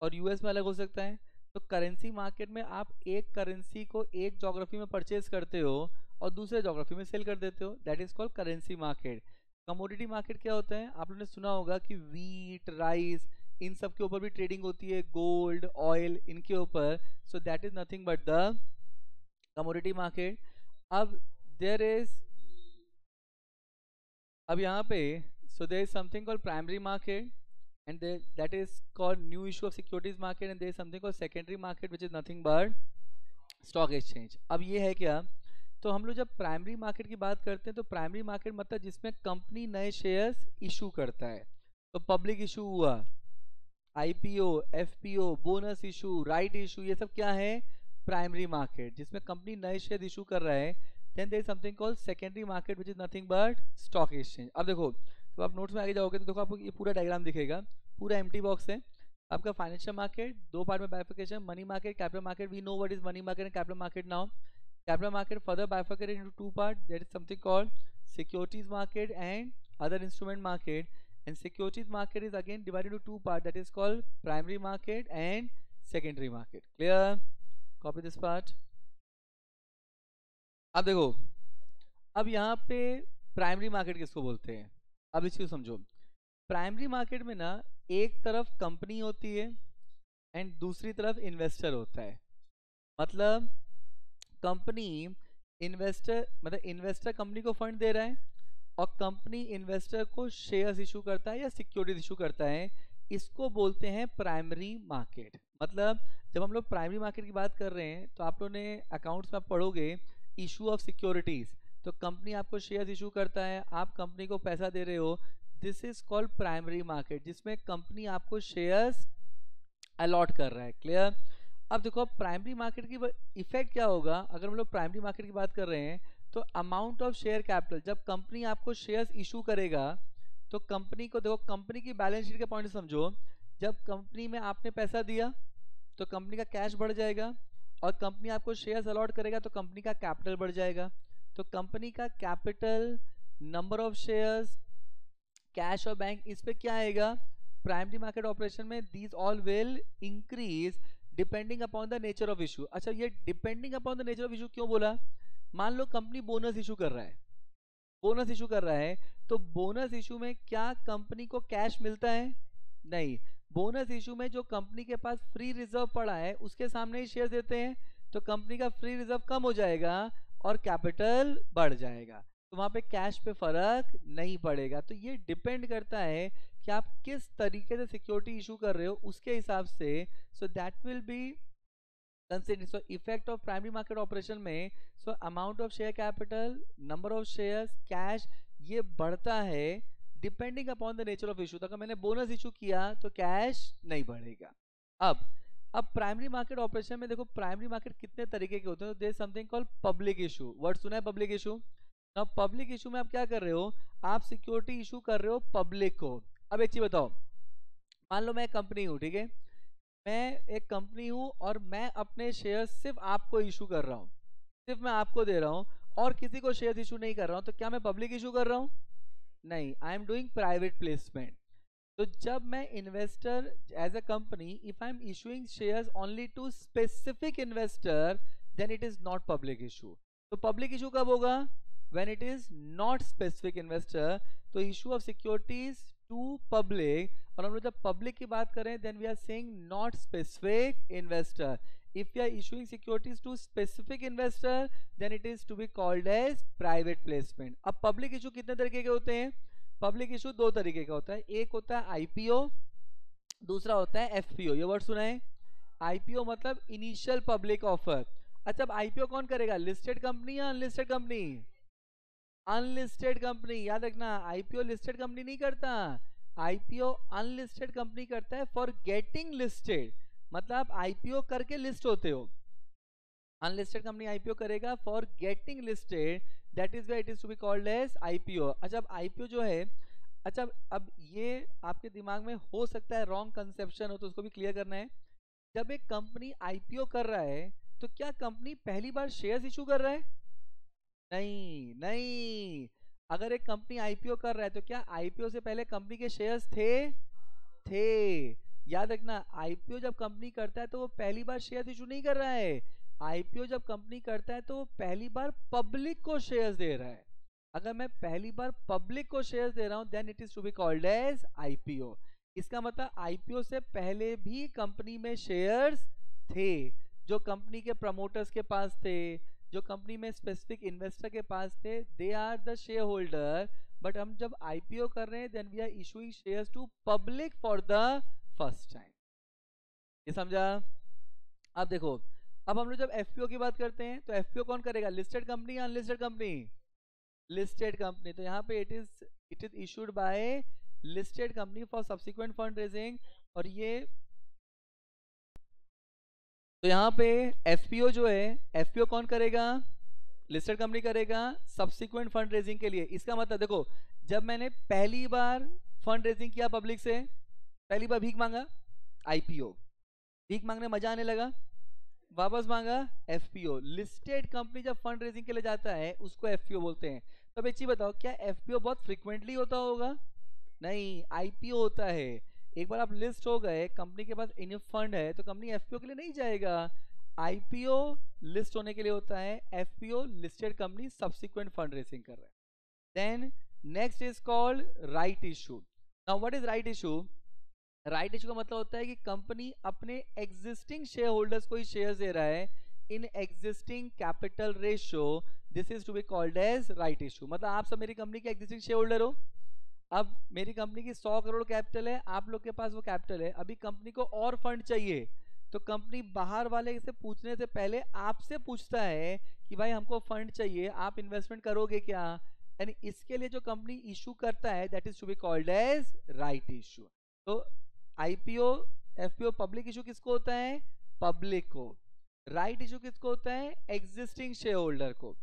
और यूएस में अलग हो सकता है। तो करेंसी मार्केट में आप एक करेंसी को एक ज्योग्राफी में परचेज करते हो और दूसरे ज्योग्राफी में सेल कर देते हो, that is called currency market. Commodity market क्या होता है? आप लोगों ने सुना होगा कि वीट, राइस, इन सब के ऊपर भी ट्रेडिंग होती है, गोल्ड, ऑयल, इनके ऊपर। So that is nothing but the commodity market. अब देयर इज, अब यहाँ पे so there is something called primary market, and that is called new issue of securities market, and there is something called secondary market, which is nothing but stock exchange। अब ये है क्या? तो हम लोग जब प्राइमरी मार्केट की बात करते हैं तो प्राइमरी मार्केट मतलब जिसमें कंपनी नए शेयर्स इशू करता है। तो पब्लिक इशू हुआ, IPO, FPO, bonus issue, right issue, ये सब क्या है? प्राइमरी मार्केट, जिसमें कंपनी नए शेयर इशू कर रहा है। Then there is something called secondary market which is nothing but stock exchange. अब देखो तो आप नोट्स में आगे जाओगे तो देखो आपको ये पूरा डायग्राम दिखेगा, पूरा एम्प्टी बॉक्स है आपका। फाइनेंशियल मार्केट दो पार्ट में bifurcation, money market, capital market. We know what is money market and capital market now. Capital market further bifurcated into two parts. There is something called securities market and other instrument market. And securities market is again divided into two parts. That is called primary market and secondary market. Clear? Copy this part. अब देखो, अब यहाँ पे primary market किसको बोलते हैं, अब इसको समझो। प्राइमरी मार्केट में ना एक तरफ कंपनी होती है एंड दूसरी तरफ इन्वेस्टर होता है। मतलब कंपनी इन्वेस्टर, मतलब इन्वेस्टर कंपनी को फंड दे रहा है और कंपनी इन्वेस्टर को शेयर्स इशू करता है या सिक्योरिटीज इशू करता है। इसको बोलते हैं प्राइमरी मार्केट। मतलब जब हम लोग प्राइमरी मार्केट की बात कर रहे हैं तो आप लोगों ने अकाउंट्स में आप पढ़ोगे इशू ऑफ सिक्योरिटीज, तो कंपनी आपको शेयर्स इशू करता है, आप कंपनी को पैसा दे रहे हो, this is called primary market, जिसमें कंपनी आपको शेयर्स अलॉट कर रहा है। क्लियर? अब देखो प्राइमरी मार्केट की इफेक्ट क्या होगा अगर हम लोग प्राइमरी मार्केट की बात कर रहे हैं। तो अमाउंट ऑफ शेयर कैपिटल, जब कंपनी आपको शेयर्स इशू करेगा तो कंपनी को देखो, कंपनी की बैलेंस शीट के पॉइंट से समझो, जब कंपनी में आपने पैसा दिया तो कंपनी का कैश बढ़ जाएगा और कंपनी आपको शेयर्स अलॉट करेगा तो कंपनी का कैपिटल बढ़ जाएगा। तो कंपनी का capital, number of shares, cash और बैंक, इस पे क्या आएगा प्राइमरी मार्केट ऑपरेशन में, these all will increase depending upon the nature of issue. अच्छा, ये depending upon the nature of issue क्यों बोला? मान लो कंपनी बोनस इशू कर रहा है, बोनस इशू कर रहा है, तो बोनस इशू में क्या कंपनी को कैश मिलता है? नहीं। बोनस इशू में जो कंपनी के पास फ्री रिजर्व पड़ा है उसके सामने ही शेयर देते हैं, तो कंपनी का फ्री रिजर्व कम हो जाएगा और कैपिटल बढ़ जाएगा, तो वहां पे कैश पे फर्क नहीं पड़ेगा। तो ये डिपेंड करता है कि आप किस तरीके से सिक्योरिटी इशू कर रहे हो, उसके हिसाब से। So that will be consider. So effect of primary market operation में, so amount of share capital, number of shares, cash, ये बढ़ता है depending upon the nature of issue. तो अगर मैंने बोनस इशू किया तो कैश नहीं बढ़ेगा। अब प्राइमरी मार्केट ऑपरेशन में देखो, प्राइमरी मार्केट कितने तरीके के होते हैं। There is something called public issue. Word सुना है public issue? Now public issue में आप क्या कर रहे हो, आप सिक्योरिटी इशू कर रहे हो पब्लिक को। अब एक चीज बताओ, मान लो मैं एक कंपनी हूँ, ठीक है, मैं एक कंपनी हूँ और मैं अपने शेयर सिर्फ आपको इशू कर रहा हूँ, सिर्फ मैं आपको दे रहा हूँ और किसी को शेयर इशू नहीं कर रहा हूँ, तो क्या मैं पब्लिक इशू कर रहा हूँ? नहीं, I am doing private placement. तो जब मैं investor as a company, if I am issuing shares only to specific investor, then it is not public issue. तो पब्लिक इशू कब होगा? When it is not specific investor. तो issue of securities to public, और हम लोग जब public की बात करें then we are saying not specific investor. if you are issuing securities to specific investor then it is to be called as private placement। अब public issue कितने तरीके के होते हैं? पब्लिक इशू दो तरीके का होता है, एक होता है आईपीओ, दूसरा होता है एफपीओ। ये वर्ड सुना है? आईपीओ मतलब इनिशियल पब्लिक ऑफर। अच्छा, अब आईपीओ कौन करेगा, लिस्टेड कंपनी या अनलिस्टेड कंपनी? Unlisted company. याद रखना, आईपीओ लिस्टेड कंपनी नहीं करता, आईपीओ अनलिस्टेड कंपनी करता है फॉर गेटिंग लिस्टेड। मतलब आप आईपीओ करके लिस्ट होते हो, अनलिस्टेड कंपनी आईपीओ करेगा for getting listed, that is why it is to be called as IPO. अच्छा, अब आईपीओ जो है, अच्छा अब ये आपके दिमाग में हो सकता है रॉन्ग कंसेप्शन हो, तो उसको भी क्लियर करना है। जब एक कंपनी आईपीओ कर रहा है तो क्या कंपनी पहली बार शेयर्स इशू कर रहा है? नहीं नहीं। अगर एक कंपनी आईपीओ कर रहा है तो क्या आईपीओ से पहले कंपनी के शेयर्स थे? याद रखना, आईपीओ जब कंपनी करता है तो वो पहली बार शेयर इशू नहीं कर रहा है, आईपीओ जब कंपनी करता है तो वो पहली बार पब्लिक को शेयर्स दे रहा है। अगर मैं पहली बार पब्लिक को शेयर्स दे रहा हूं then it is to be called as IPO. इसका मतलब आईपीओ से पहले भी कंपनी में शेयर्स थे, जो कंपनी के प्रमोटर्स के पास थे, जो कंपनी में स्पेसिफिक इन्वेस्टर के पास थे, they are the share holder. But हम जब आईपीओ कर रहे हैं then we are issuing shares to public for the first time. ये समझा? अब देखो, अब हम लोग जब एफपीओ की बात करते हैं तो एफपीओ कौन करेगा, लिस्टेड कंपनी या अनलिस्टेड कंपनी? Listed company. तो यहाँ पे it is issued by listed company for subsequent fund raising. और ये तो यहाँ पे एफपीओ जो है, एफपीओ कौन करेगा? लिस्टेड कंपनी करेगा सब्सिक्वेंट फंड रेजिंग के लिए। इसका मतलब देखो, जब मैंने पहली बार फंड रेजिंग किया पब्लिक से, पहली बार भीख मांगा, आईपीओ। भीख मांगने मजा आने लगा, वापस मांगा, एफपीओ। लिस्टेड कंपनी जब फंड रेजिंग के लिए जाता है उसको एफपीओ बोलते हैं। तो अब एक चीज बताओ, क्या एफपीओ बहुत फ्रिक्वेंटली होता होगा? नहीं, आईपीओ होता है। एक बार आप लिस्ट हो गए, कंपनी के पास इनफ फंड है, तो कंपनी एफपीओ के लिए नहीं जाएगा। आईपीओ लिस्ट होने के लिए होता है, FPO listed company subsequent fund raising कर रहा है। Then next is called right issue. Now what is right issue? Right issue का मतलब होता है कि कंपनी अपने एग्जिस्टिंग शेयर होल्डर्स को ही शेयर दे रहा है in existing capital ratio. This is to be called as right issue. मतलब आप सब मेरी कंपनी के एग्जिस्टिंग शेयर होल्डर हो। अब मेरी कंपनी की 100 करोड़ कैपिटल है, आप लोग के पास वो कैपिटल है, अभी कंपनी को और फंड चाहिए, तो कंपनी बाहर वाले से पूछने से पहले आपसे पूछता है कि भाई हमको फंड चाहिए, आप इन्वेस्टमेंट करोगे क्या? यानी इसके लिए जो कंपनी इशू करता है that is to be called as right issue. तो आईपीओ एफपीओ पब्लिक इशू किसको होता है? पब्लिक को। राइट इशू किसको होता है? एग्जिस्टिंग शेयर होल्डर को।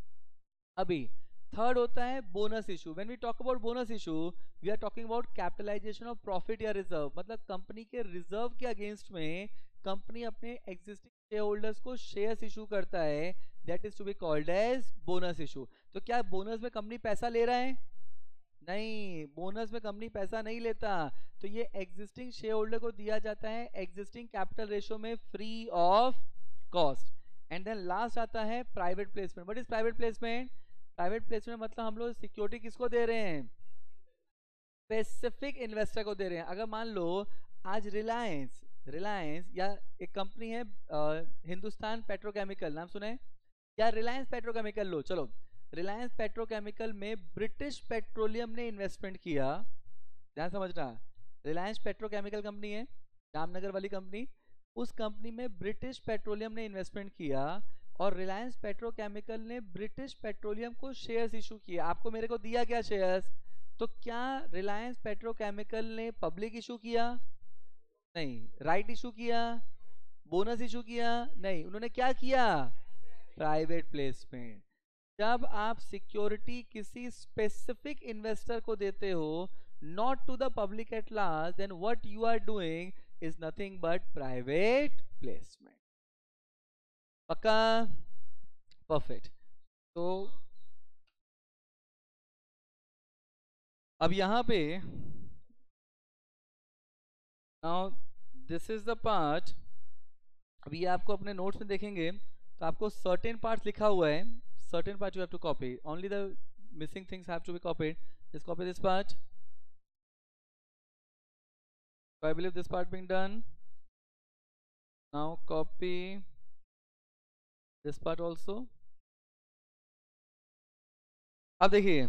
अभी थर्ड होता है bonus issue. When we talk about bonus issue, we are talking about capitalisation of profit या रिजर्व। मतलब कंपनी के रिजर्व के अगेंस्ट में कंपनी अपने एग्जिस्टिंग शेयर होल्डर्स को शेयर्स इशू करता है, that is to be called as bonus issue. तो क्या बोनस में कंपनी पैसा ले रहा है? नहीं, बोनस में कंपनी पैसा नहीं लेता। तो ये एग्जिस्टिंग शेयर होल्डर को दिया जाता है एग्जिस्टिंग कैपिटल रेशियो में free of cost. And then last आता है private placement. What is private placement? Private placement मतलब हम लोग सिक्योरिटी किसको दे रहे हैं? स्पेसिफिक इन्वेस्टर को दे रहे हैं। अगर मान लो आज रिलायंस रिलायंस या एक कंपनी है हिंदुस्तान पेट्रोकेमिकल, नाम सुने? या रिलायंस पेट्रोकेमिकल लो, चलो रिलायंस पेट्रोकेमिकल में ब्रिटिश पेट्रोलियम ने इन्वेस्टमेंट किया। ध्यान समझना, रिलायंस पेट्रोकेमिकल कंपनी है, जामनगर वाली कंपनी, उस कंपनी में ब्रिटिश पेट्रोलियम ने इन्वेस्टमेंट किया और रिलायंस पेट्रोकेमिकल ने ब्रिटिश पेट्रोलियम को शेयर्स इशू किए। आपको मेरे को दिया क्या? शेयर्स। तो क्या रिलायंस पेट्रोकेमिकल ने पब्लिक इशू किया? नहीं। राइट इशू किया? बोनस इशू किया? नहीं। उन्होंने क्या किया? Private placement. जब आप सिक्योरिटी किसी स्पेसिफिक इन्वेस्टर को देते हो, not to the public at large, then what you are doing is nothing but private placement. पक्का? परफेक्ट। तो अब यहां पे now this is the part. अभी आपको अपने नोट्स में देखेंगे तो आपको सर्टेन पार्ट्स लिखा हुआ है, certain part you have to copy, only the missing things have to be copied. Just copy this part. So I believe this part being done. Now copy this part also. अब देखिए,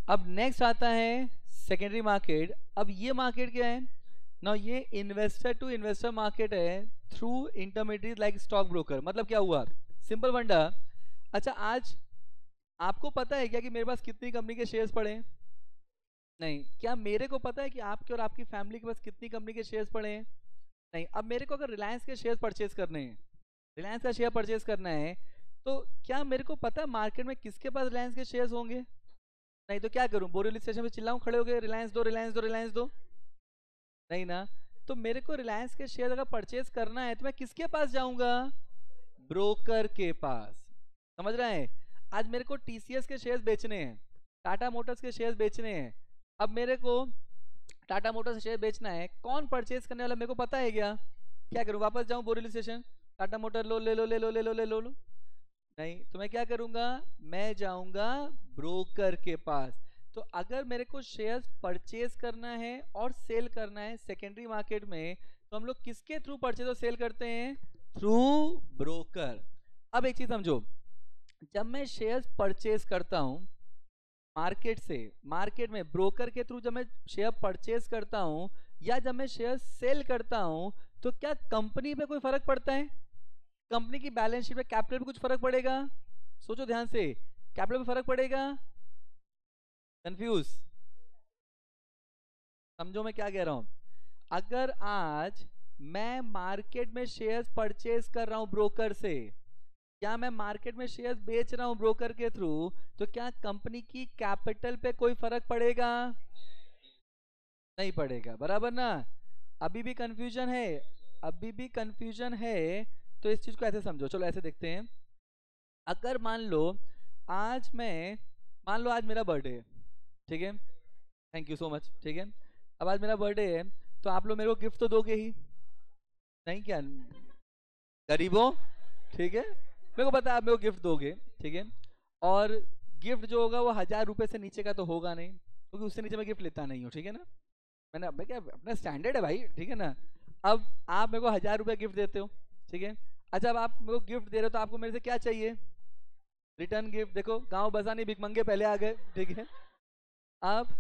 अब next आता है secondary market. अब ये market क्या है ना? ये इन्वेस्टर टू इन्वेस्टर मार्केट है through intermediate like stock broker. मतलब क्या हुआ? सिंपल फंडा। अच्छा, आज आपको पता है क्या कि मेरे पास कितनी कंपनी के शेयर्स पड़े हैं? नहीं। क्या मेरे को पता है कि आपके और आपकी फैमिली के पास कितनी कंपनी के शेयर्स पड़े हैं? नहीं। अब मेरे को अगर रिलायंस के शेयर्स परचेज करने हैं, रिलायंस का शेयर परचेज करना है, तो क्या मेरे को पता है मार्केट में किसके पास रिलायंस के शेयर्स होंगे? नहीं। तो क्या करूं? बोरीवली स्टेशन पे चिल्लाऊं खड़े हो गए, रिलायंस दो, रिलायंस दो, रिलायंस दो? नहीं ना। तो मेरे को रिलायंस के शेयर अगर परचेज करना है तो मैं किसके पास जाऊंगा? ब्रोकर के पास। समझ रहे हैं? आज मेरे को टीसीएस के शेयर्स बेचने हैं, टाटा मोटर्स के शेयर्स बेचने हैं। अब मेरे को टाटा मोटर्स शेयर बेचना है, कौन परचेज करने वाला मेरे को पता है क्या? क्या करूं? वापस जाऊं बोरीवली स्टेशन, टाटा मोटर लो, ले लो, ले लो, ले लो, ले लो, लो? नहीं। तो मैं क्या करूंगा? मैं जाऊंगा ब्रोकर के पास। तो अगर मेरे को शेयर्स परचेज करना है और सेल करना है सेकेंडरी मार्केट में, तो हम लोग किसके थ्रू परचेज और सेल करते हैं? Through broker. अब एक चीज समझो, जब मैं शेयर्स परचेज करता हूं मार्केट से, मार्केट में ब्रोकर के थ्रू जब मैं शेयर परचेज करता हूं या जब मैं शेयर सेल करता हूं, तो क्या कंपनी पे कोई फर्क पड़ता है? कंपनी की बैलेंस शीट में कैपिटल पे कुछ फर्क पड़ेगा? सोचो ध्यान से, कैपिटल पे फर्क पड़ेगा? कंफ्यूज? समझो मैं क्या कह रहा हूं। अगर आज मैं मार्केट में शेयर्स परचेज कर रहा हूं ब्रोकर से, क्या मैं मार्केट में शेयर्स बेच रहा हूं ब्रोकर के थ्रू, तो क्या कंपनी की कैपिटल पे कोई फर्क पड़ेगा? नहीं पड़ेगा, बराबर ना? अभी भी कंफ्यूजन है? अभी भी कंफ्यूजन है? तो इस चीज को ऐसे समझो, चलो ऐसे देखते हैं। अगर मान लो आज मैं, मान लो आज मेरा बर्थडे है, ठीक है, थैंक यू सो मच, ठीक है। अब आज मेरा बर्थडे है, तो आप लोग मेरे को गिफ्ट तो दोगे ही, नहीं क्या गरीबों? ठीक है, मेरे को पता है आप मेरे को गिफ्ट दोगे, ठीक है। और गिफ्ट जो होगा वो 1000 रुपए से नीचे का तो होगा नहीं, क्योंकि उससे नीचे मैं गिफ्ट लेता नहीं हूँ, ठीक है ना। मैं क्या, अपना स्टैंडर्ड है भाई, ठीक है ना। अब आप मेरे को 1000 रुपये गिफ्ट देते हो, ठीक है। अच्छा, अब आप मेरे को गिफ्ट दे रहे हो तो आपको मेरे से क्या चाहिए? Return gift. देखो गांव बसानी भिकमंगे पहले आ गए, ठीक है। अब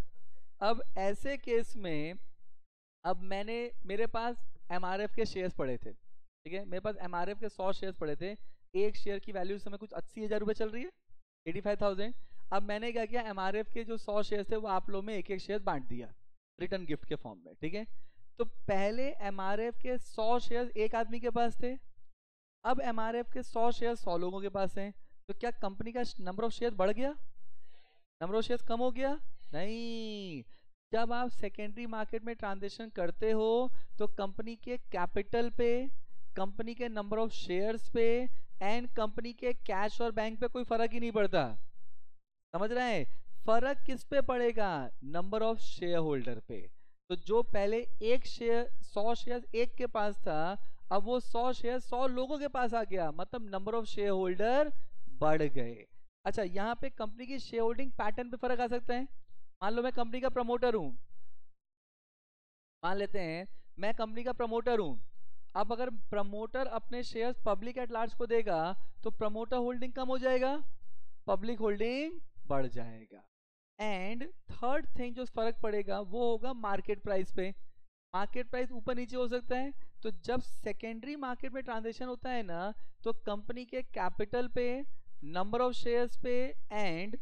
अब ऐसे केस में, अब मैंने, मेरे पास एमआरएफ के शेयर्स पड़े थे, ठीक है, मेरे पास एमआरएफ के 100 शेयर्स पड़े थे। एक शेयर की वैल्यू इस समय कुछ 80,000 रुपये चल रही है, 85,000। अब मैंने क्या किया, एमआरएफ के जो 100 शेयर्स थे वो आप लोग में एक एक शेयर बांट दिया रिटर्न गिफ्ट के फॉर्म में, ठीक है। तो पहले एमआरएफ के 100 शेयर्स एक आदमी के पास थे, अब एमआरएफ के 100 शेयर्स 100 लोगों के पास हैं। तो क्या कंपनी का नंबर ऑफ शेयर्स बढ़ गया? नंबर ऑफ शेयर्स कम हो गया? नहीं। जब आप सेकेंडरी मार्केट में ट्रांजेक्शन करते हो तो कंपनी के कैपिटल पे, कंपनी के नंबर ऑफ शेयर्स पे एंड कंपनी के कैश और बैंक पे कोई फर्क ही नहीं पड़ता। समझ रहे हैं? फर्क किस पे पड़ेगा? नंबर ऑफ शेयर होल्डर पे। तो जो पहले एक शेयर 100 शेयर एक के पास था, अब वो 100 शेयर 100 लोगों के पास आ गया, मतलब नंबर ऑफ शेयर होल्डर बढ़ गए। अच्छा, यहाँ पे कंपनी की शेयर होल्डिंग पैटर्न पे फर्क आ सकता है। मान लो मैं कंपनी का प्रमोटर हूं, मान लेते हैं मैं कंपनी का प्रमोटर हूं। अब अगर प्रमोटर अपने शेयर्स पब्लिक एट लार्ज को देगा तो प्रमोटर होल्डिंग कम हो जाएगा, पब्लिक होल्डिंग बढ़ जाएगा। एंड थर्ड थिंग जो फर्क पड़ेगा वो होगा मार्केट प्राइस पे। मार्केट प्राइस ऊपर नीचे हो सकता है, तो जब सेकेंडरी मार्केट में ट्रांजेक्शन होता है ना, तो कंपनी के कैपिटल पे, नंबर ऑफ शेयर्स पे एंड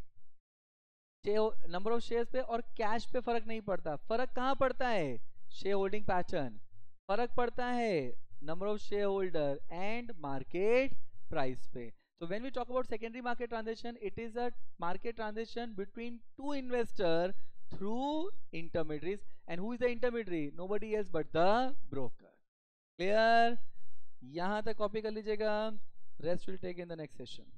नंबर ऑफ शेयर्स पे और कैश पे फर्क नहीं पड़ता। फर्क कहां पड़ता है? Share holding pattern. फर्क पड़ता है number of share holder and market price पे। So when we talk about secondary market transaction, it is a market transaction between two investor through intermediaries. And who is the intermediary? Nobody else but the broker. Clear? यहाँ तक copy कर लीजिएगा, rest will take in the next session.